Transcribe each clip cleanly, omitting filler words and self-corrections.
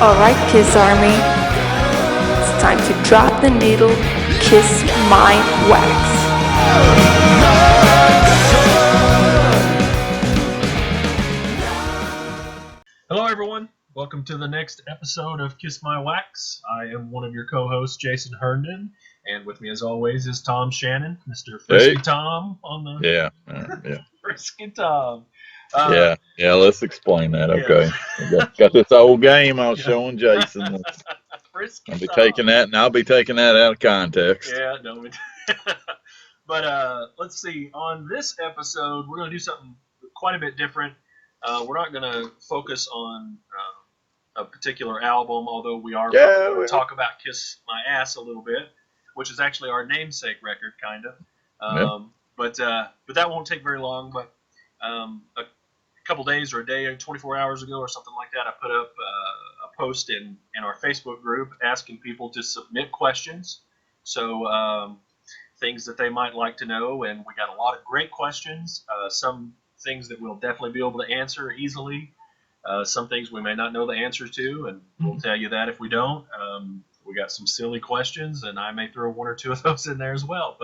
Alright, Kiss Army, it's time to drop the needle, kiss my wax. Hello everyone, welcome to the next episode of Kiss My Wax. I am one of your co-hosts, Jason Herndon, and with me as always is Tom Shannon, Mr. Frisky Tom on the... Yeah. Frisky Tom. Yeah, let's explain that, okay. Got this old game I was showing Jason. Frisky I'll be Tom. taking that, and I'll be taking that out of context. Yeah, no. But let's see, on this episode, we're going to do something quite a bit different. We're not going to focus on a particular album, although we are going to talk about Kiss My Ass a little bit, which is actually our namesake record, kind of. But that won't take very long. But a couple days or a day, 24 hours ago or something like that, I put up a post in our Facebook group asking people to submit questions. So things that they might like to know, and we got a lot of great questions. Some things that we'll definitely be able to answer easily. Some things we may not know the answers to, and we'll tell you that if we don't. We got some silly questions, and I may throw one or two of those in there as well.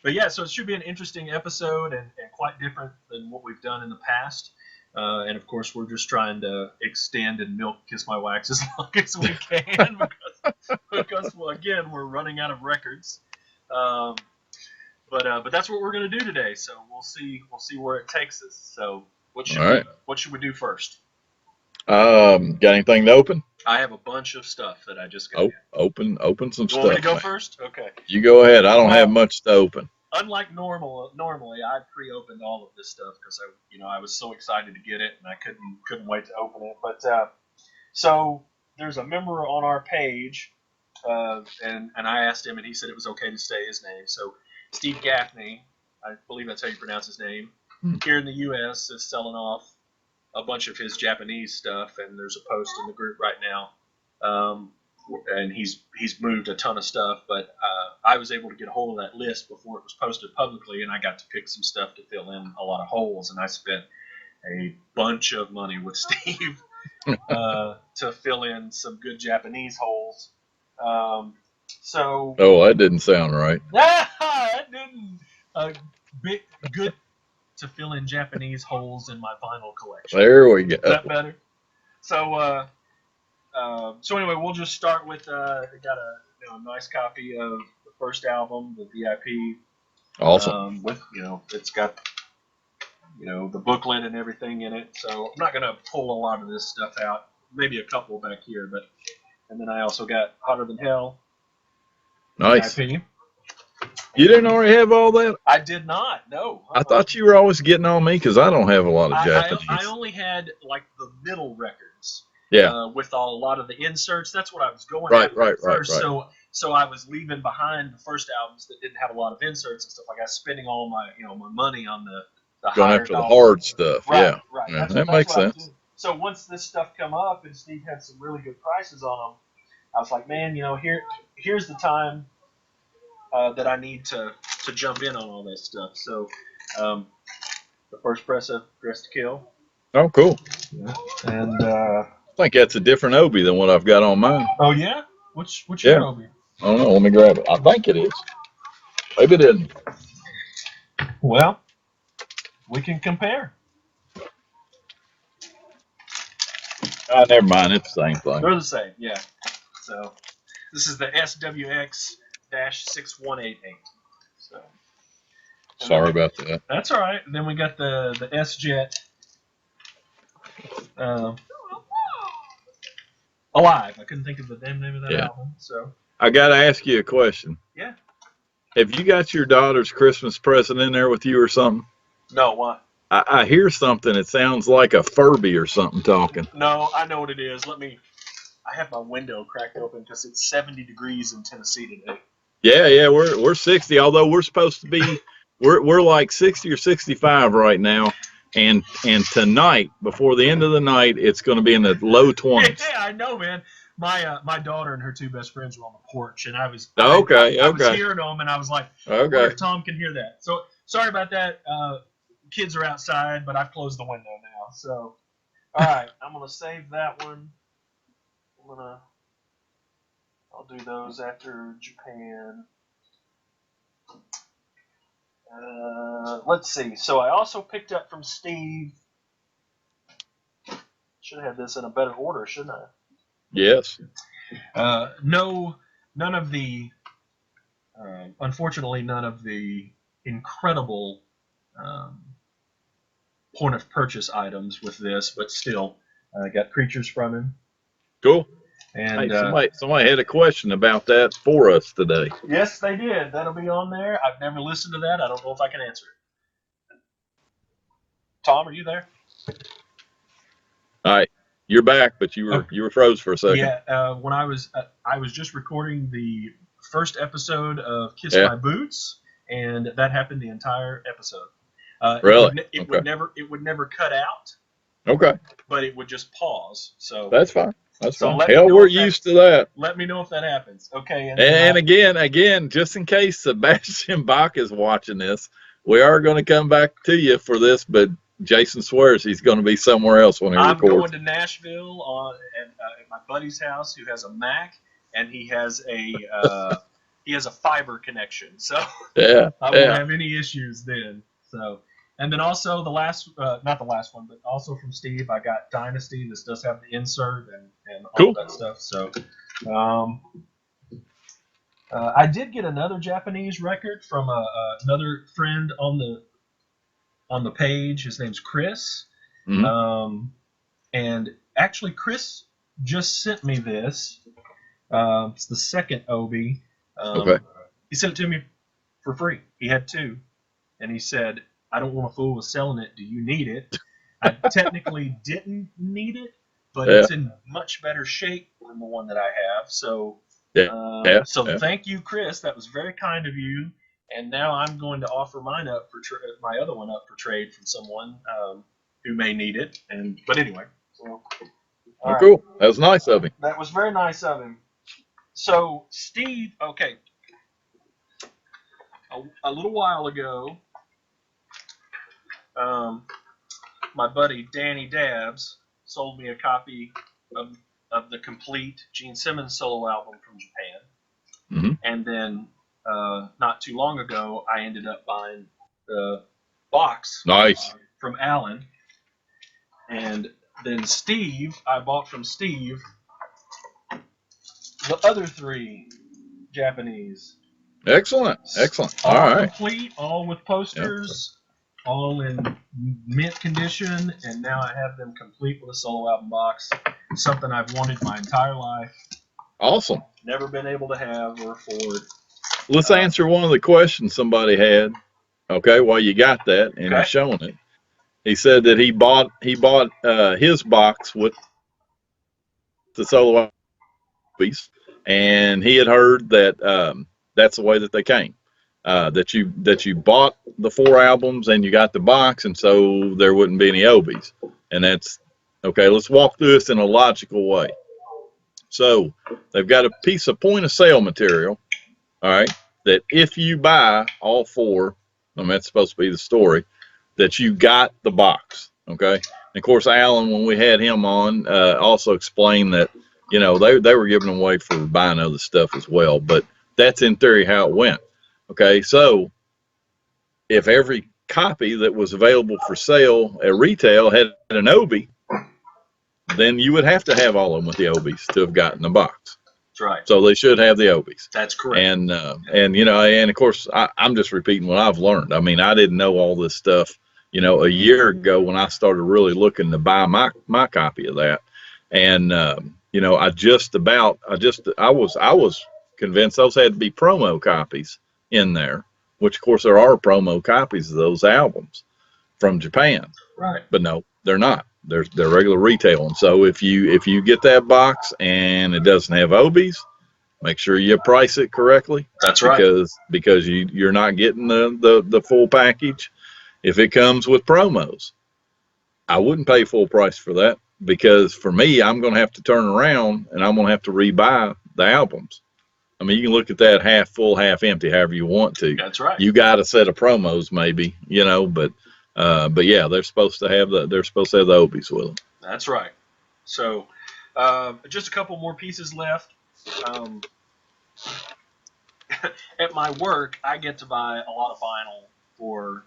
But yeah, so it should be an interesting episode and quite different than what we've done in the past. And of course, we're just trying to extend and milk Kiss My Wax as long as we can because well, again, we're running out of records. But that's what we're going to do today. So we'll see where it takes us. So what should we do first? Got anything to open? I have a bunch of stuff that I just got. Open some stuff. You want me to go first? Okay. You go ahead. I don't have much to open. Unlike normally I pre-opened all of this stuff because I was so excited to get it and I couldn't wait to open it. But so there's a member on our page, and I asked him and he said it was okay to say his name. So Steve Gaffney, I believe that's how you pronounce his name, here in the U.S. is selling off a bunch of his Japanese stuff, and there's a post in the group right now, and he's moved a ton of stuff, but I was able to get a hold of that list before it was posted publicly, and I got to pick some stuff to fill in a lot of holes, and I spent a bunch of money with Steve to fill in some good Japanese holes. So that didn't sound right. That didn't. Good to fill in Japanese holes in my vinyl collection. There we go. Is that better? So anyway, we'll just start with got a nice copy of the first album, the VIP. Awesome. With it's got the booklet and everything in it. So I'm not gonna pull a lot of this stuff out. Maybe a couple back here, and then I also got Hotter Than Hell. Nice. VIP. You didn't already have all that? I did not. No. I thought you were always getting on me because I don't have a lot of Japanese. I only had like the middle records. Yeah. With a lot of the inserts, that's what I was going right, at right, first. Right. So I was leaving behind the first albums that didn't have a lot of inserts and stuff like that, spending all my my money on the going higher after the hard stuff. Right, yeah. Right. Yeah, that makes sense. So once this stuff come up and Steve had some really good prices on them, I was like, man, here's the time that I need to jump in on all that stuff. So the first press of Dress to Kill. Oh, cool. Yeah. And I think that's a different Obi than what I've got on mine. Oh yeah? What's your Obi? I don't know. Let me grab it. I think it is. Maybe it isn't. Well, we can compare. Never mind. It's the same thing. They're the same, yeah. So this is the SWX-6188. So sorry about that. That's all right. And then we got the S-Jet Alive. I couldn't think of the damn name of that album. So I got to ask you a question. Yeah. Have you got your daughter's Christmas present in there with you or something? No, why? I hear something. It sounds like a Furby or something talking. No, I know what it is. I have my window cracked open because it's 70 degrees in Tennessee today. Yeah, we're 60. Although we're supposed to be, we're like 60 or 65 right now. And tonight, before the end of the night, it's going to be in the low 20s. Yeah, I know, man. My daughter and her two best friends were on the porch, and I was okay. I was hearing them, and I was like, okay. Wonder if Tom can hear that. So sorry about that. Kids are outside, but I've closed the window now. So All right, I'm gonna save that one. I'll do those after Japan. Let's see. So I also picked up from Steve. Should have had this in a better order, shouldn't I? Yes. None of the, unfortunately, none of the incredible point of purchase items with this, but still, I got creatures from him. Cool. And hey, somebody had a question about that for us today. Yes, they did. That'll be on there. I've never listened to that. I don't know if I can answer it. Tom, are you there? All right, you're back, but you were froze for a second. Yeah, when I was just recording the first episode of Kiss My Boots, and that happened the entire episode. Really? It would never cut out. Okay. But it would just pause. So that's fine. That's fine. Hell, we're used to that. Let me know if that happens. Okay. And again, just in case Sebastian Bach is watching this, we are going to come back to you for this, but Jason swears he's going to be somewhere else when he records. I'm going to Nashville at my buddy's house who has a Mac, and he has a fiber connection. So I won't have any issues then. So. And then also not the last one, but also from Steve, I got Dynasty. This does have the insert and all of that stuff. So I did get another Japanese record from another friend on the page. His name's Chris. Mm-hmm. And actually, Chris just sent me this. It's the second Obi. Okay. He sent it to me for free. He had two. And he said, I don't want to fool with selling it. Do you need it? I technically didn't need it, but it's in much better shape than the one that I have. So, thank you, Chris. That was very kind of you. And now I'm going to offer mine up for my other one up for trade from someone who may need it. But anyway. So, right. Cool. That was nice of him. That was very nice of him. So, Steve, okay. A little while ago, my buddy Danny Dabbs sold me a copy of the complete Gene Simmons solo album from Japan. Mm-hmm. And then not too long ago, I ended up buying the box from Alan. And then I bought from Steve the other three Japanese. Excellent. All right. Complete, all with posters. Yep. All in mint condition, and now I have them complete with a solo album box. Something I've wanted my entire life. Awesome. Never been able to have or afford. Let's answer one of the questions somebody had. Okay, while you got that and you're showing it, he said that he bought his box with the solo album piece, and he had heard that that's the way that they came. That you bought the 4 albums and you got the box, and so there wouldn't be any OBIs. And that's okay. Let's walk through this in a logical way. So they've got a piece of point of sale material, all right, that if you buy all 4, that's supposed to be the story, that you got the box, okay. And of course, Alan, when we had him on, also explained that they were giving away for buying other stuff as well, but that's in theory how it went. Okay, so if every copy that was available for sale at retail had an OBI, then you would have to have all of them with the OBIs to have gotten the box. That's right. So they should have the OBIs. That's correct. And of course, I'm just repeating what I've learned. I mean, I didn't know all this stuff, a year ago when I started really looking to buy my copy of that. And I was convinced those had to be promo copies in there, which of course there are promo copies of those albums from Japan. Right. But no, they're not. They're regular retail. And so if you get that box and it doesn't have OBIs, make sure you price it correctly. That's right. Because you're not getting the full package. If it comes with promos, I wouldn't pay full price for that, because for me, I'm going to have to turn around and I'm going to have to rebuy the albums. I mean, you can look at that half full, half empty, however you want to. That's right. You got a set of promos, maybe, but yeah, they're supposed to have the OBIs with them. That's right. So, just a couple more pieces left. At my work, I get to buy a lot of vinyl for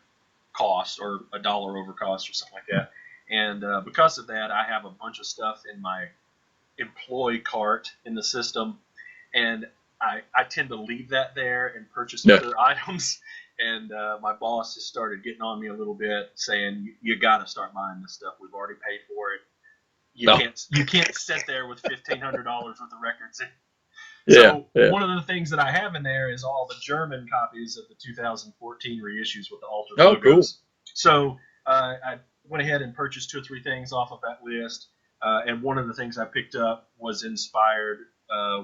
cost or $1 over cost or something like that. And because of that, I have a bunch of stuff in my employee cart in the system, and I tend to leave that there and purchase other items. And my boss has started getting on me a little bit, saying you got to start buying this stuff. We've already paid for it. You can't sit there with $1,500 worth of records. So one of the things that I have in there is all the German copies of the 2014 reissues with the altered logos. Cool. So I went ahead and purchased 2 or 3 things off of that list. And one of the things I picked up was inspired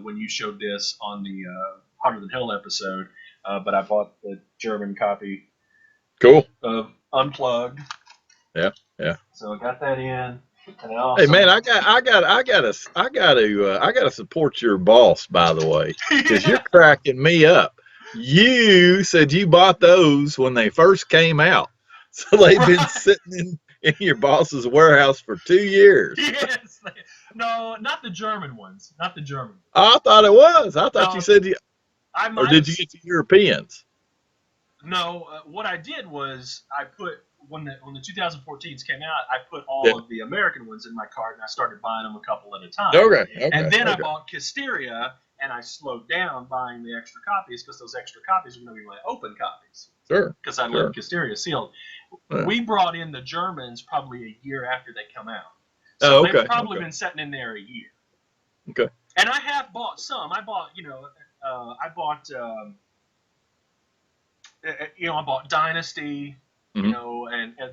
when you showed this on the Hotter Than Hell episode. But I bought the German copy. Cool. Of Unplugged. Yeah, yeah. So I got that in. And also, hey man, I gotta support your boss, by the way, because you're cracking me up. You said you bought those when they first came out, so they've been sitting in your boss's warehouse for 2 years. Yes. No, not the German ones. Not the German ones. I thought it was. I thought you said or did you get the Europeans? No, what I did was I put when the 2014s came out, I put all of the American ones in my cart, and I started buying them a couple at a time. Okay. And then I bought Casteria, and I slowed down buying the extra copies because those extra copies are going to be my open copies. Sure. Because I left Casteria sealed. We brought in the Germans probably a year after they come out. So they've probably been sitting in there a year. Okay. And I have bought some. I bought, I bought Dynasty, and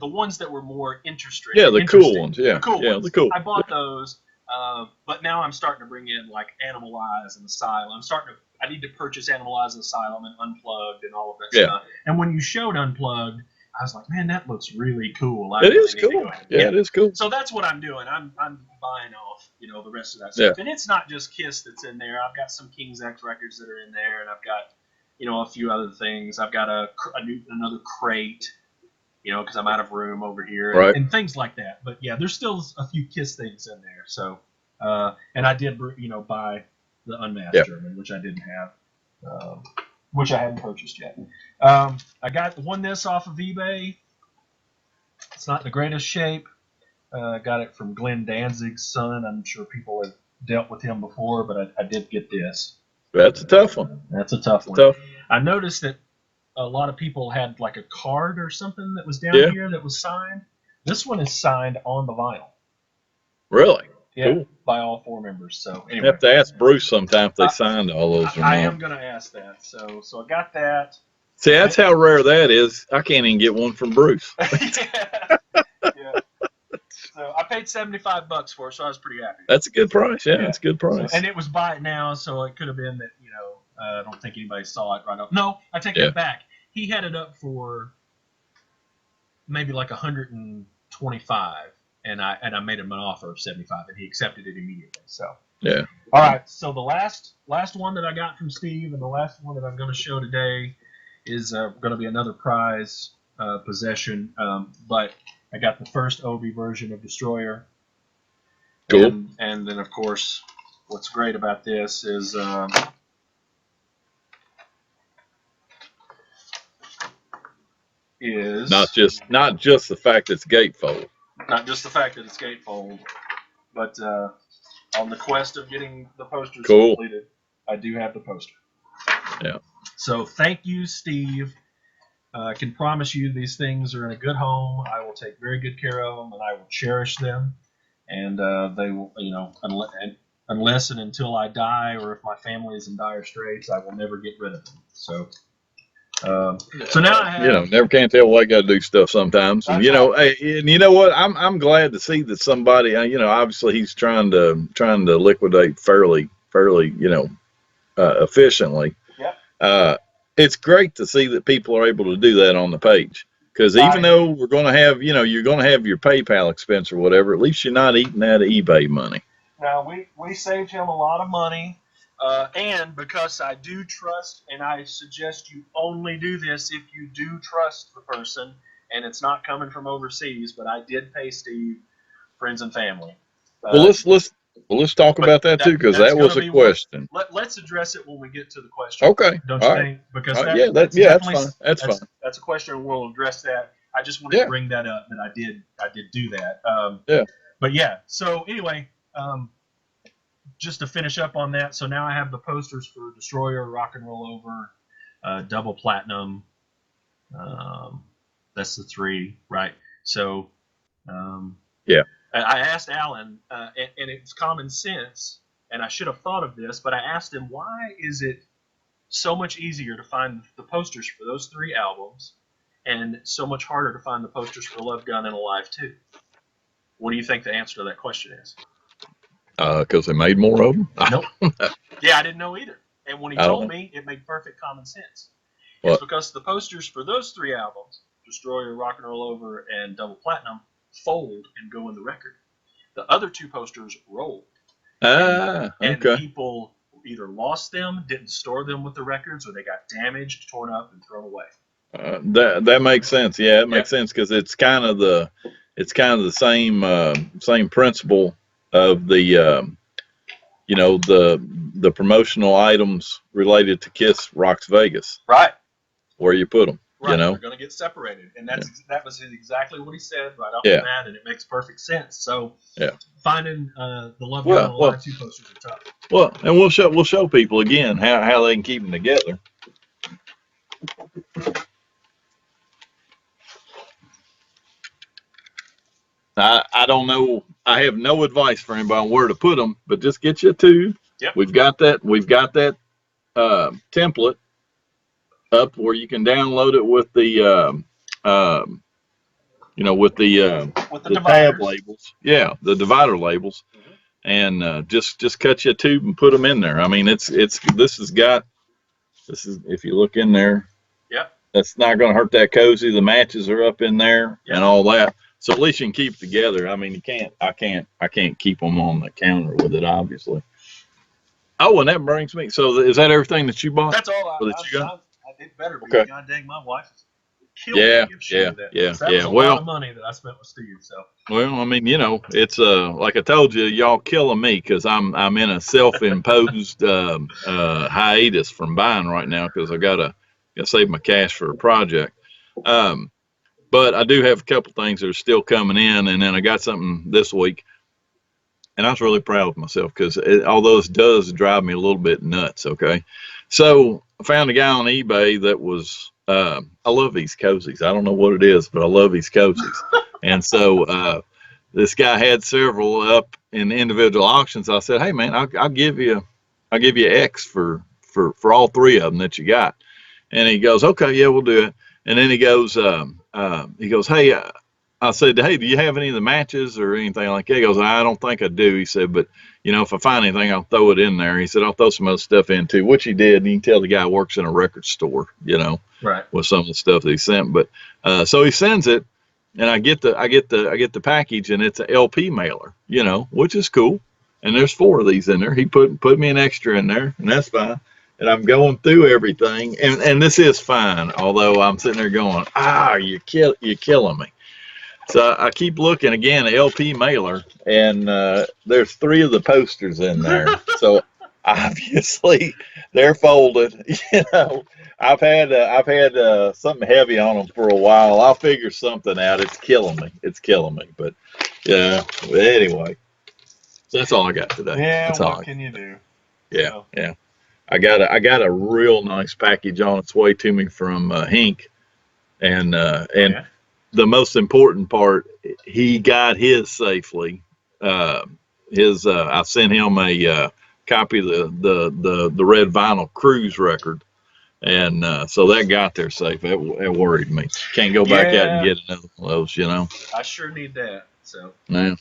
the ones that were more interesting. Yeah, the cool ones. Yeah, the cool ones. The cool. I bought those, but now I'm starting to bring in like Animalize and Asylum. I need to purchase Animalize and Asylum and Unplugged and all of that stuff. And when you showed Unplugged, I was like, man, that looks really cool. It is cool. Yeah, it is cool. So that's what I'm doing. I'm buying off, the rest of that stuff. Yeah. And it's not just Kiss that's in there. I've got some King's X records that are in there, and I've got a few other things. I've got another crate, because I'm out of room over here, and things like that. But yeah, there's still a few Kiss things in there. So, and I did, buy the Unmasked German, which I didn't have, which I hadn't purchased yet. I won this off of eBay. It's not in the greatest shape. I got it from Glenn Danzig's son. I'm sure people have dealt with him before, but I did get this. That's a tough one. That's a tough one. I noticed that a lot of people had like a card or something that was down here that was signed. This one is signed on the vinyl. Really? Yeah, cool. By all 4 members. So anyway, you have to ask Bruce sometime if they signed all those or not. I am going to ask that. So I got that. See, that's how rare that is. I can't even get one from Bruce. Yeah. So I paid $75 for it, so I was pretty happy. That's a good price. Yeah, that's a good price. And it was buy it now, so it could have been that I don't think anybody saw it right up. No, I take that back. He had it up for maybe like 125, and I made him an offer of 75, and he accepted it immediately. So yeah. All right. So the last one that I got from Steve, and the last one that I'm going to show today is going to be another prize possession, but I got the first OB version of Destroyer. Cool. And then, of course, what's great about this is not just the fact that it's gatefold. Not just the fact that it's gatefold, but on the quest of getting the posters completed, I do have the poster. Yeah. So thank you, Steve. I can promise you these things are in a good home. I will take very good care of them, and I will cherish them. And they will, unless and until I die, or if my family is in dire straits, I will never get rid of them. So now I have. Never can tell why I got to do stuff sometimes. And and you know what? I'm glad to see that somebody. Obviously he's trying to liquidate fairly, efficiently. Yeah. It's great to see that people are able to do that on the page, because even though we're going to have, you're going to have your PayPal expense or whatever, at least you're not eating out of eBay money. Now, we saved him a lot of money, and because I do trust, and I suggest you only do this if you do trust the person, and it's not coming from overseas, but I did pay Steve friends and family. Well, let's talk about that too, because that was a question. Let's address it when we get to the question. Okay. Don't you think? Because that's fine. That's fine. That's a question. We'll address that. I just wanted to bring that up that I did do that. But yeah. So anyway, just to finish up on that. So now I have the posters for Destroyer, Rock and Roll Over, Double Platinum. That's the 3, right? So, I asked Alan, and it's common sense, and I should have thought of this, but I asked him, why is it so much easier to find the posters for those 3 albums, and so much harder to find the posters for Love Gun and Alive 2? What do you think the answer to that question is? Because they made more of them? Nope. Yeah, I didn't know either. And when he told me, it made perfect common sense. What? It's because the posters for those 3 albums, Destroyer, Rock and Roll Over, and Double Platinum, fold and go in the record. The other 2 posters rolled. And people either lost them, didn't store them with the records, or they got damaged, torn up, and thrown away. That makes sense. Yeah, it makes sense because it's kind of the same principle of the the promotional items related to Kiss Rocks Vegas. Right. Where you put them. Right. You know? They're going to get separated, and that was exactly what he said right off the bat, and it makes perfect sense. So finding the Love Gun and Alive 2 posters are tough. Well, and we'll show people again how they can keep them together. I don't know. I have no advice for anybody on where to put them, but just get you 2. Yep. We've got that template up where you can download it with the the tab labels. Yeah, the divider labels, and just cut you a tube and put them in there. I mean, this is if you look in there. Yeah. That's not going to hurt that cozy. The matches are up in there and all that. So at least you can keep it together. I mean, I can't keep them on the counter with it, obviously. Oh, and that brings me. So is that everything that you bought? That's all that you got? It better be. Okay. God dang, my wife killed me if she did that. Yeah. That was a lot of money that I spent with Steve. So. Well, I mean, it's like I told you, y'all killing me because I'm in a self-imposed hiatus from buying right now because I gotta save my cash for a project. But I do have a couple things that are still coming in, and then I got something this week, and I was really proud of myself because although this does drive me a little bit nuts. Okay, so I found a guy on eBay that was I love these cozies. I don't know what it is, but I love these cozies, and so this guy had several up in individual auctions. I said, hey man, I'll give you X for all 3 of them that you got, and he goes, okay, yeah, we'll do it. And then he goes, hey, I said, hey, do you have any of the matches or anything like that? He goes, I don't think I do. He said, but if I find anything, I'll throw it in there. He said, I'll throw some other stuff in too, which he did. And you can tell the guy works in a record store, right, with some of the stuff that he sent. But so he sends it, and I get the package, and it's an LP mailer, which is cool. And there's 4 of these in there. He put me an extra in there, and that's fine. And I'm going through everything, and this is fine. Although I'm sitting there going, you're killing me. So I keep looking again, LP mailer, and there's 3 of the posters in there. So obviously they're folded. I've had something heavy on them for a while. I'll figure something out. It's killing me. But yeah. Anyway, so that's all I got today. Yeah. That's what can you do? Yeah. Yeah. I got a real nice package on its way to me from Hink, and the most important part, he got his safely. I sent him a copy of the red vinyl cruise record, and so that got there safe. It worried me. Can't go back out and get another one of those, I sure need that. So yeah.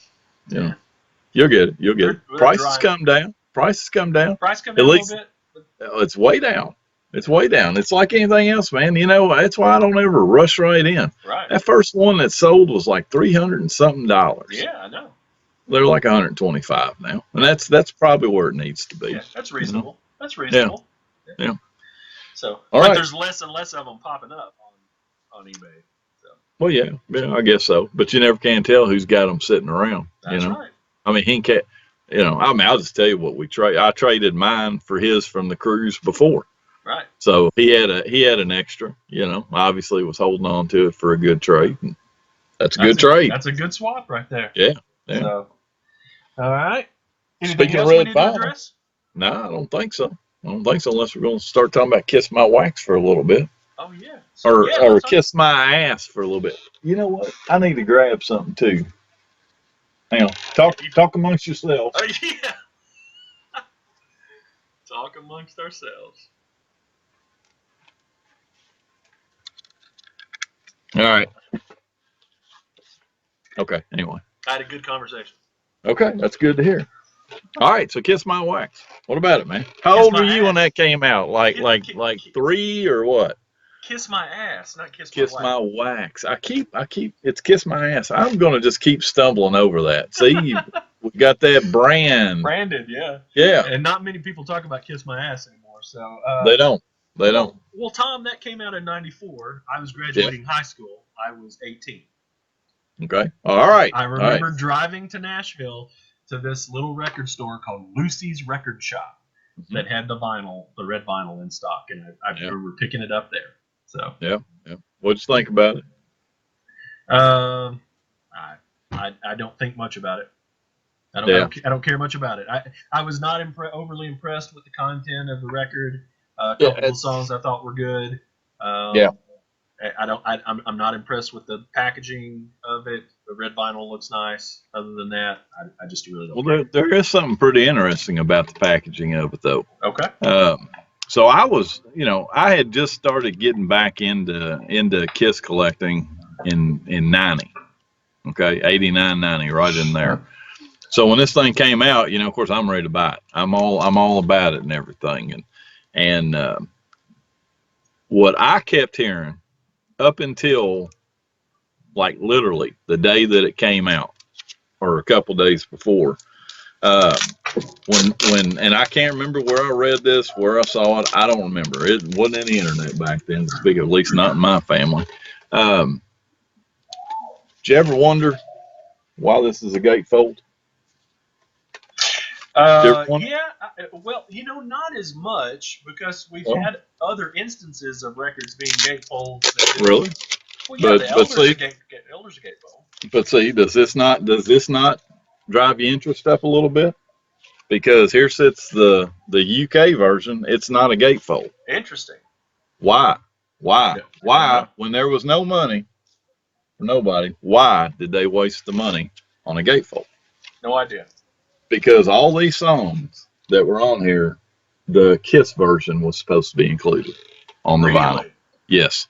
You'll get it. Prices come down. Price come down at least, a little bit. It's way down. It's like anything else, man. That's why I don't ever rush right in. Right. That first one that sold was like $300 and something. Yeah, I know. They're like 125 now, and that's probably where it needs to be. Yeah, that's reasonable. That's reasonable. Yeah. So, all right. There's less and less of them popping up on eBay. Well, yeah, I guess so. But you never can tell who's got them sitting around. That's you know, right. I mean, he can't. I mean, I'll just tell you what we trade. I traded mine for his from the cruise before. Right. So he had an extra. Obviously was holding on to it for a good trade. And that's a good trade. That's a good swap right there. Yeah. So, all right. Anything Speaking else of we red need to vinyl, address? no, I don't think so. I don't think so unless we're going to start talking about Kiss My Wax for a little bit. Oh yeah. Or Kiss My Ass for a little bit. You know what? I need to grab something too. Hang on. Talk amongst yourselves. Oh yeah. Talk amongst ourselves. All right. Okay. Anyway. I had a good conversation. Okay, that's good to hear. All right, so Kiss My Wax. What about it, man? How old were you when that came out? Like 3 or what? Kiss My Ass, not Kiss My Wax. I keep. It's Kiss My Ass. I'm gonna just keep stumbling over that. See, we got that branded, yeah. Yeah. And not many people talk about Kiss My Ass anymore. So they don't. They don't. Well, Tom, that came out in '94. I was graduating high school. I was 18. Okay. All right. I remember driving to Nashville to this little record store called Lucy's Record Shop that had the red vinyl in stock, and I remember picking it up there. So yeah. What'd you think about it? I don't think much about it. I don't care much about it. I was not overly impressed with the content of the record. A couple of songs I thought were good. I'm not impressed with the packaging of it. The red vinyl looks nice. Other than that, I just really don't. Well, there is something pretty interesting about the packaging of it, though. Okay. So I was, I had just started getting back into Kiss collecting in 90. Okay, 89, 90, right in there. So when this thing came out, of course I'm ready to buy it. I'm all about it and everything. And what I kept hearing up until like literally the day that it came out, or a couple days before, when and I can't remember where I read this, where I saw it. I don't remember. It wasn't in the internet back then. Speak at least not in my family. Did you ever wonder why this is a gatefold? Well, not as much, because we've had other instances of records being gatefolds. Really? Well, yeah, the elders are gatefold. But see, does this not drive your interest up a little bit? Because here sits the UK version. It's not a gatefold. Interesting. Why? When there was no money for nobody, why did they waste the money on a gatefold? No idea. Because all these songs that were on here, the Kiss version was supposed to be included on the vinyl. Yes.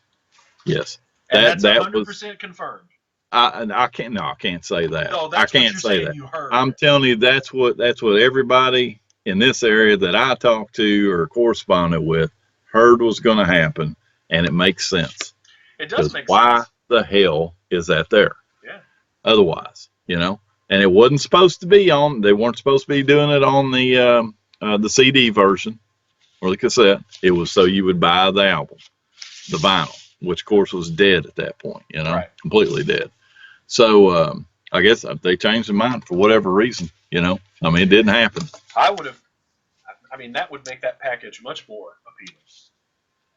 And that's 100% confirmed. I can't say that. No, that's I can't what say you're that. You heard. I'm telling you, that's what everybody in this area that I talked to or corresponded with heard was going to happen, and it makes sense. It does make sense. Why the hell is that there? Yeah. Otherwise, and it wasn't supposed to be on. They weren't supposed to be doing it on the CD version or the cassette. It was so you would buy the album, the vinyl, which of course was dead at that point. Right. Completely dead. So I guess they changed their mind for whatever reason. I mean, it didn't happen. That would make that package much more appealing.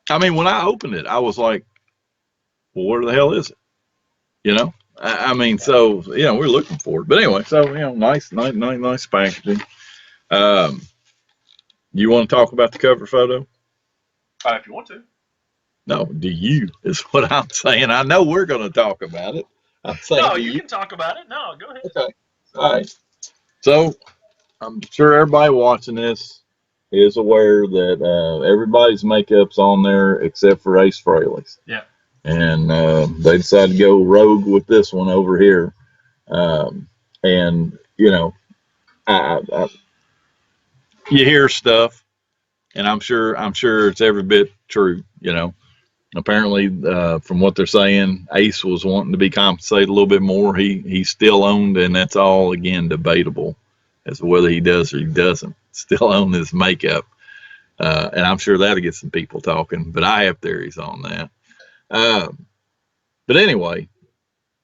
I mean, when I opened it, I was like, well, where the hell is it? So, we're looking for it. But anyway, so, nice packaging. You want to talk about the cover photo? If you want to. No, do you, is what I'm saying. I know we're going to talk about it. I'm saying, no, you can talk about it. No, go ahead. Okay. All right. So, I'm sure everybody watching this is aware that everybody's makeup's on there except for Ace Frehley's. Yeah. And they decided to go rogue with this one over here. And, you hear stuff, and I'm sure it's every bit true, Apparently, from what they're saying, Ace was wanting to be compensated a little bit more. He still owned, and that's all, again, debatable as to whether he does or he doesn't still own this makeup. And I'm sure that'll get some people talking, but I have theories on that. But anyway,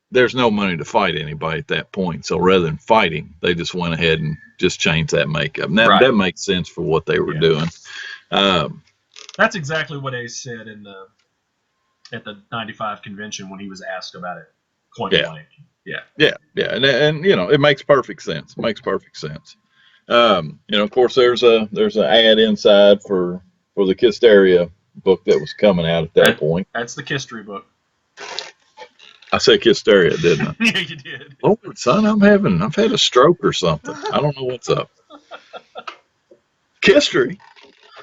there's no money to fight anybody at that point. So rather than fighting, they just went ahead and just changed that makeup. And that makes sense for what they were doing. That's exactly what Ace said at the '95 convention when he was asked about it. Point blank. Yeah. And it makes perfect sense. Of course, there's an ad inside for the Kisteria book that was coming out at that point. That's the Kistery book. I said Kisteria, didn't I? Yeah, you did. Lord, son, I've had a stroke or something. I don't know what's up. Kistery.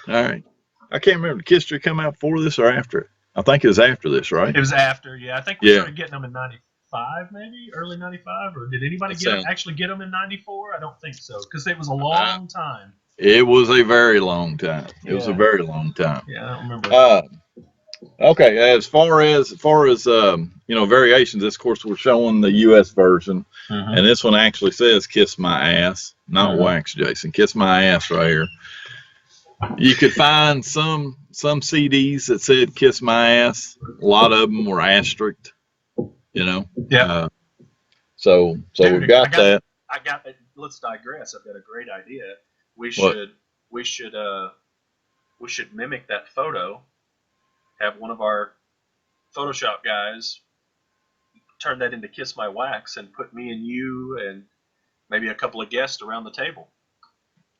All right. I can't remember. Did Kistery come out before this or after it? I think it was after this, right? It was after, yeah. I think we started getting them in '95, maybe early '95, or did anybody actually get them in '94? I don't think so, because it was a long time. It was a very long time. It was a very long time. Yeah, I don't remember. Okay, as far as variations, this, of course, we're showing the U.S. version, and this one actually says "Kiss My Ass," not wax, Jason. Kiss my ass right here. You could find some CDs that said "Kiss My Ass." A lot of them were asterisked, Yeah. So Dude, we've got that. Let's digress. I've got a great idea. We should mimic that photo. Have one of our Photoshop guys turn that into Kiss My Wax and put me and you and maybe a couple of guests around the table.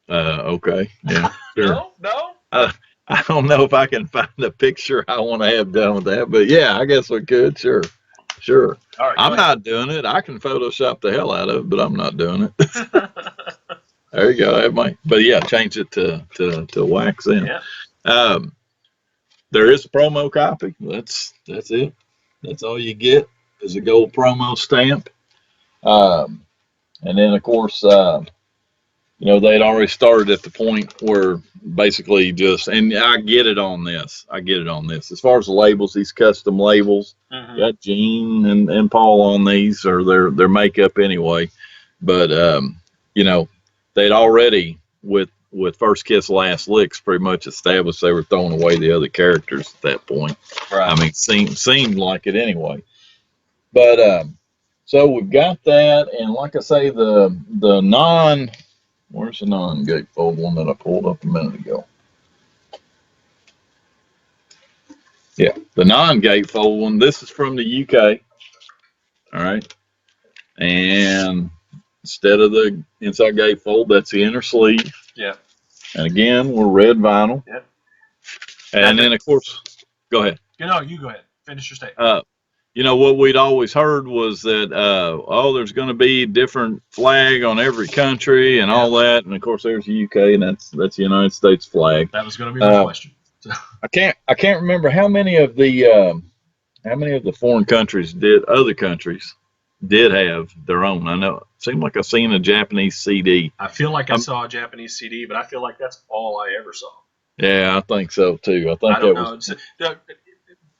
Okay. Yeah. Sure. No. I don't know if I can find a picture I want to have done with that, but yeah, I guess we could. Sure. All right, I'm not doing it. I can Photoshop the hell out of it, but I'm not doing it. There you go. But yeah, change it to wax in. Yeah. There is a promo copy. That's it. That's all you get is a gold promo stamp. And then of course, they'd already started at the point where basically and I get it on this. As far as the labels, these custom labels, got Gene and Paul on these, or their makeup anyway. But they'd already with First Kiss Last Licks pretty much established they were throwing away the other characters at that point. Right. I mean, seemed like it anyway. But so we've got that, and like I say, the where's the non-gatefold one that I pulled up a minute ago? Yeah, the non-gatefold one. This is from the UK. All right, and instead of the inside gatefold, that's the inner sleeve. Yeah. And again, we're red vinyl. Yep. And then, of course, go ahead. No, you go ahead. Finish your statement. What we'd always heard was that, there's going to be different flag on every country and all that. And of course, there's the UK, and that's the United States flag. That was going to be my question. I can't remember how many of the foreign countries other countries did have their own. I know it seemed like I seen a Japanese CD. I feel like I saw a Japanese CD, but I feel like that's all I ever saw. Yeah, I think so too. I don't know.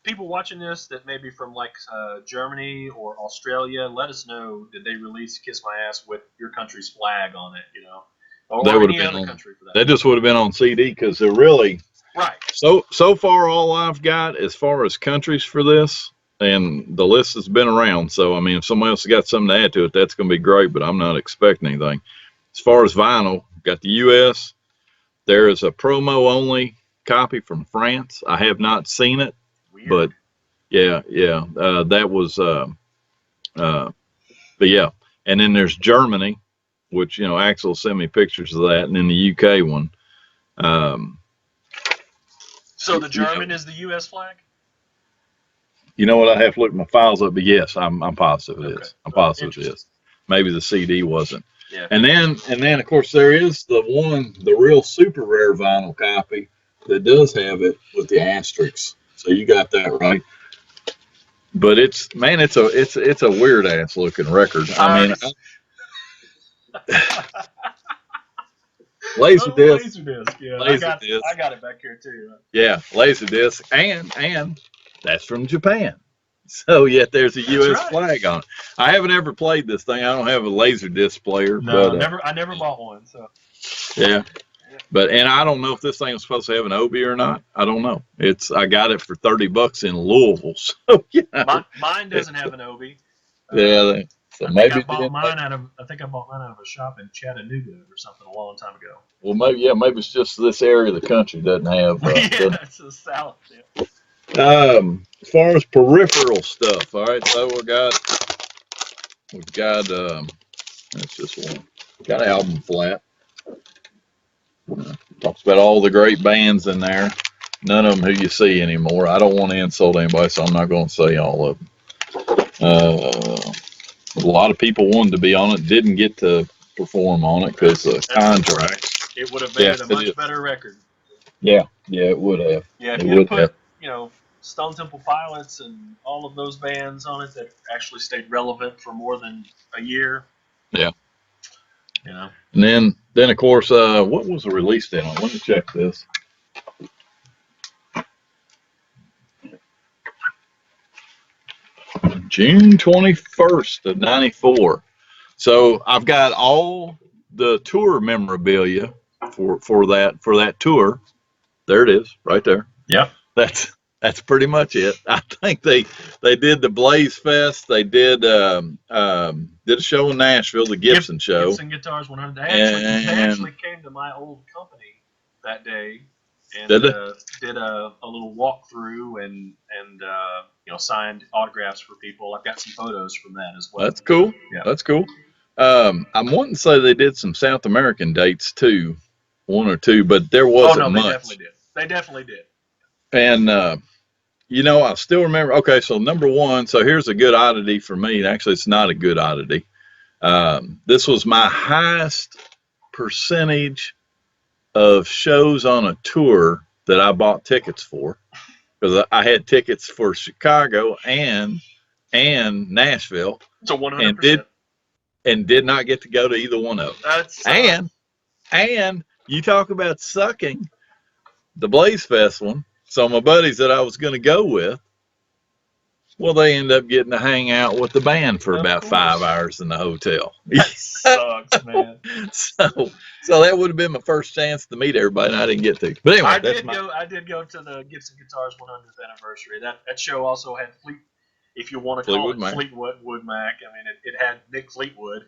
People watching this that maybe from like Germany or Australia, let us know, did they release Kiss My Ass with your country's flag on it, or they any other country for that? That just would have been on CD because they're really right. So far, all I've got as far as countries for this, and the list has been around. So I mean, if somebody else has got something to add to it, that's going to be great. But I'm not expecting anything. As far as vinyl, got the U.S. There is a promo only copy from France. I have not seen it. Weird. But that was but yeah, and then there's Germany, which Axel sent me pictures of that, and then the UK one. So the German is the U.S. flag? You know what? I have to look at my files up, but yes, I'm positive it is. I'm positive it is. Maybe the CD wasn't. Yeah. And then of course there is the real super rare vinyl copy that does have it with the asterisks. So you got that right. But it's a weird ass looking record. I mean, Laserdisc. Yeah. Laserdisc. I got it back here too. Yeah, Laserdisc, and that's from Japan. So yet there's a U.S. flag on it. I haven't ever played this thing. I don't have a Laserdisc player. No, but, I never bought one. So yeah. But and I don't know if this thing was supposed to have an OB or not. I don't know. I got it for $30 in Louisville. So Mine doesn't have an OB. Yeah. So I maybe bought mine out of a shop in Chattanooga or something a long time ago. Well, maybe it's just this area of the country doesn't have. Yeah, it's the South. Yeah. As far as peripheral stuff, all right. So we've got that's just one. Got an album flat. Talks about all the great bands in there. None of them who you see anymore. I don't want to insult anybody, so I'm not going to say all of them. A lot of people wanted to be on it, didn't get to perform on it because of contracts. It would have made it a much better record. Yeah, it would have. Yeah, if you would put, Stone Temple Pilots and all of those bands on it that actually stayed relevant for more than a year. Yeah. And then of course, what was the release date on? Let me check this. June 21st of '94. So I've got all the tour memorabilia for that tour. There it is, right there. Yep. That's pretty much it. I think they did the Blaze Fest. They did a show in Nashville, the Gibson show. Gibson Guitars 100. They actually came to my old company that day and did a little walkthrough and signed autographs for people. I've got some photos from that as well. That's cool. Yeah. That's cool. I'm wanting to say they did some South American dates too, one or two, but there wasn't much. They definitely did. And I still remember. Okay, so number one. So here's a good oddity for me. Actually, it's not a good oddity. This was my highest percentage of shows on a tour that I bought tickets for, because I had tickets for Chicago and Nashville. So 100%. And did not get to go to either one of them. And you talk about sucking, the Blaze Fest one. So my buddies that I was going to go with, well, they end up getting to hang out with the band for about 5 hours in the hotel. That sucks, man. So that would have been my first chance to meet everybody, and I didn't get to. But anyway, I did go to the Gibson Guitars 100th anniversary. That show also had if you want to call it Fleetwood Mac. I mean, it had Nick Fleetwood.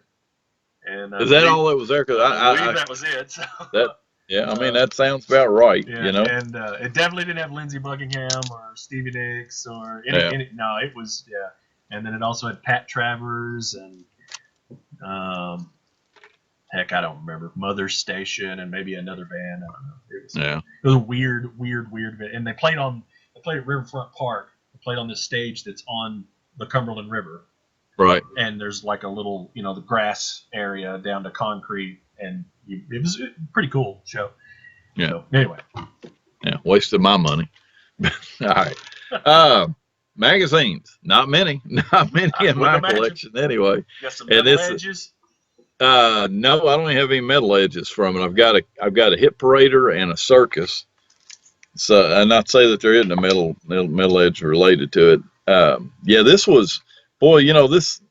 And is that all that was there? Because I believe that was it. So. I mean, that sounds about right. Yeah, and it definitely didn't have Lindsey Buckingham or Stevie Nicks or any. No, it was And then it also had Pat Travers and heck, I don't remember, Mother's Station and maybe another band. I don't know. It was a weird bit. And they played at Riverfront Park. They played on this stage that's on the Cumberland River. Right. And there's like a little, the grass area down to concrete, and it was a pretty cool show. Yeah. So, anyway. Yeah, wasted my money. All right. Magazines, not many in my collection anyway. You got some metal edges? No, I don't have any metal edges from it. I've got a Hit Parader and a Circus. So, and not say that there isn't a metal edge related to it. This was,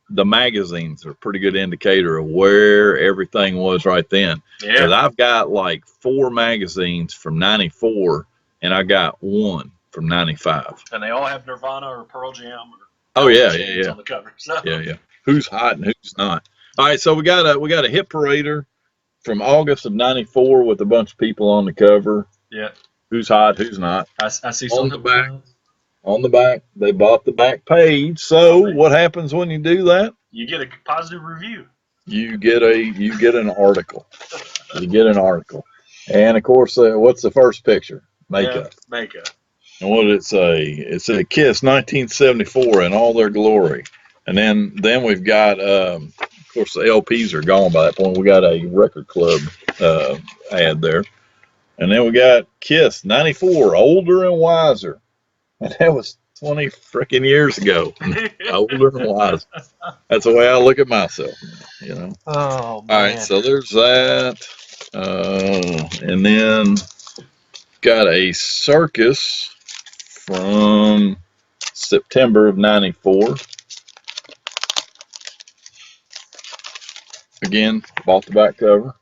the magazines are a pretty good indicator of where everything was right then. Yeah. Because I've got like 4 magazines from '94, and I got 1 from '95. And they all have Nirvana or Pearl Jam on the cover. So. Yeah. Who's hot and who's not? All right, so we got a Hit Parader from August of '94 with a bunch of people on the cover. Yeah. Who's hot, who's not? I see on the back. On the back, they bought the back page. So what happens when you do that? You get a positive review. You get an article. You get an article, and of course, what's the first picture? Makeup. Yeah, makeup. And what did it say? It said Kiss 1974 in all their glory. And then we've got, of course, the LPs are gone by that point. We got a record club ad there. And then we got Kiss 94, older and wiser. And that was 20 freaking years ago. Older and wiser. That's the way I look at myself, Oh, man. All right, so there's that. And then got a Circus from September of '94. Again, bought the back cover.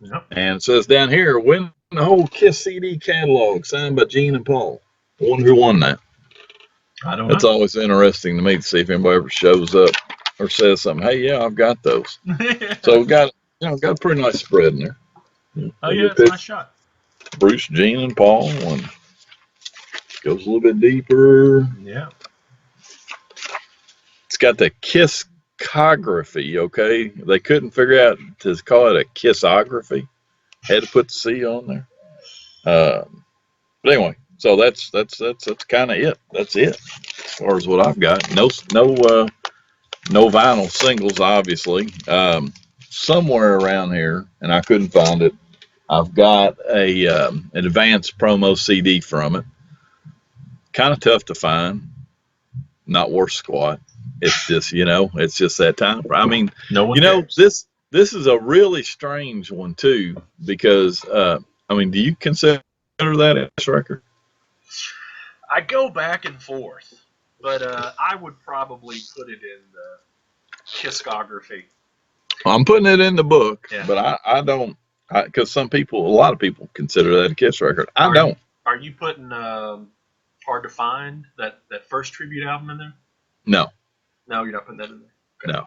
Yep. And it says down here, win the whole KISS CD catalog signed by Gene and Paul. I wonder who won that. I don't That's know. always interesting to me to see if anybody ever shows up or says something. Hey, yeah, I've got those. So we got got a pretty nice spread in there. Oh yeah, it's a nice shot. Bruce, Gene, and Paul, and goes a little bit deeper. Yeah. It's got the kissography. Okay, they couldn't figure out to call it a kissography. Had to put the C on there. But anyway, so that's kind of it. That's it as far as what I've got. No vinyl singles, obviously. Somewhere around here, and I couldn't find it. I've got an advanced promo CD from it. Kind of tough to find. Not worth squat. It's just it's just that time. I mean, this is a really strange one too, because I mean, do you consider that a record? I go back and forth, but I would probably put it in the kissography. I'm putting it in the book, yeah. But I don't, because a lot of people consider that a KISS record. I don't. Are you putting Hard to Find, that first tribute album in there? No. No, you're not putting that in there? Okay.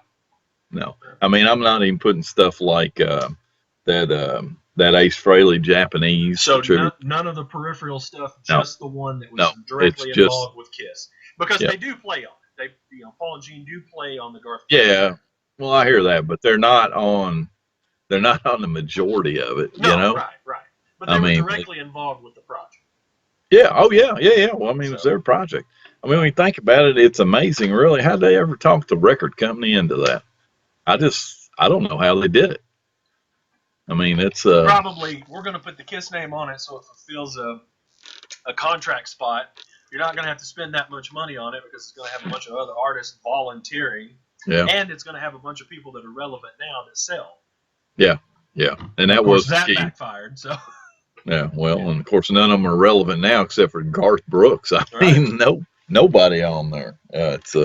No. I mean, I'm not even putting stuff like that Ace Frehley Japanese. So none of the peripheral stuff, just the one that was directly involved with KISS. Because they do play on it. Paul and Gene do play on the Garth. Yeah. Well, I hear that, but they're not on the majority of it, No, right. But they were directly involved with the project. Yeah. Oh, yeah. Well, I mean, it was their project. I mean, when you think about it, it's amazing, really. How'd they ever talk the record company into that? I don't know how they did it. I mean, it's probably, we're going to put the KISS name on it so it fulfills a contract spot. You're not going to have to spend that much money on it because it's going to have a bunch of other artists volunteering. Yeah. And it's going to have a bunch of people that are relevant now that sell. Yeah. And that was that key. Backfired, so. Yeah, well, and of course none of them are relevant now except for Garth Brooks. I mean, nobody on there. It's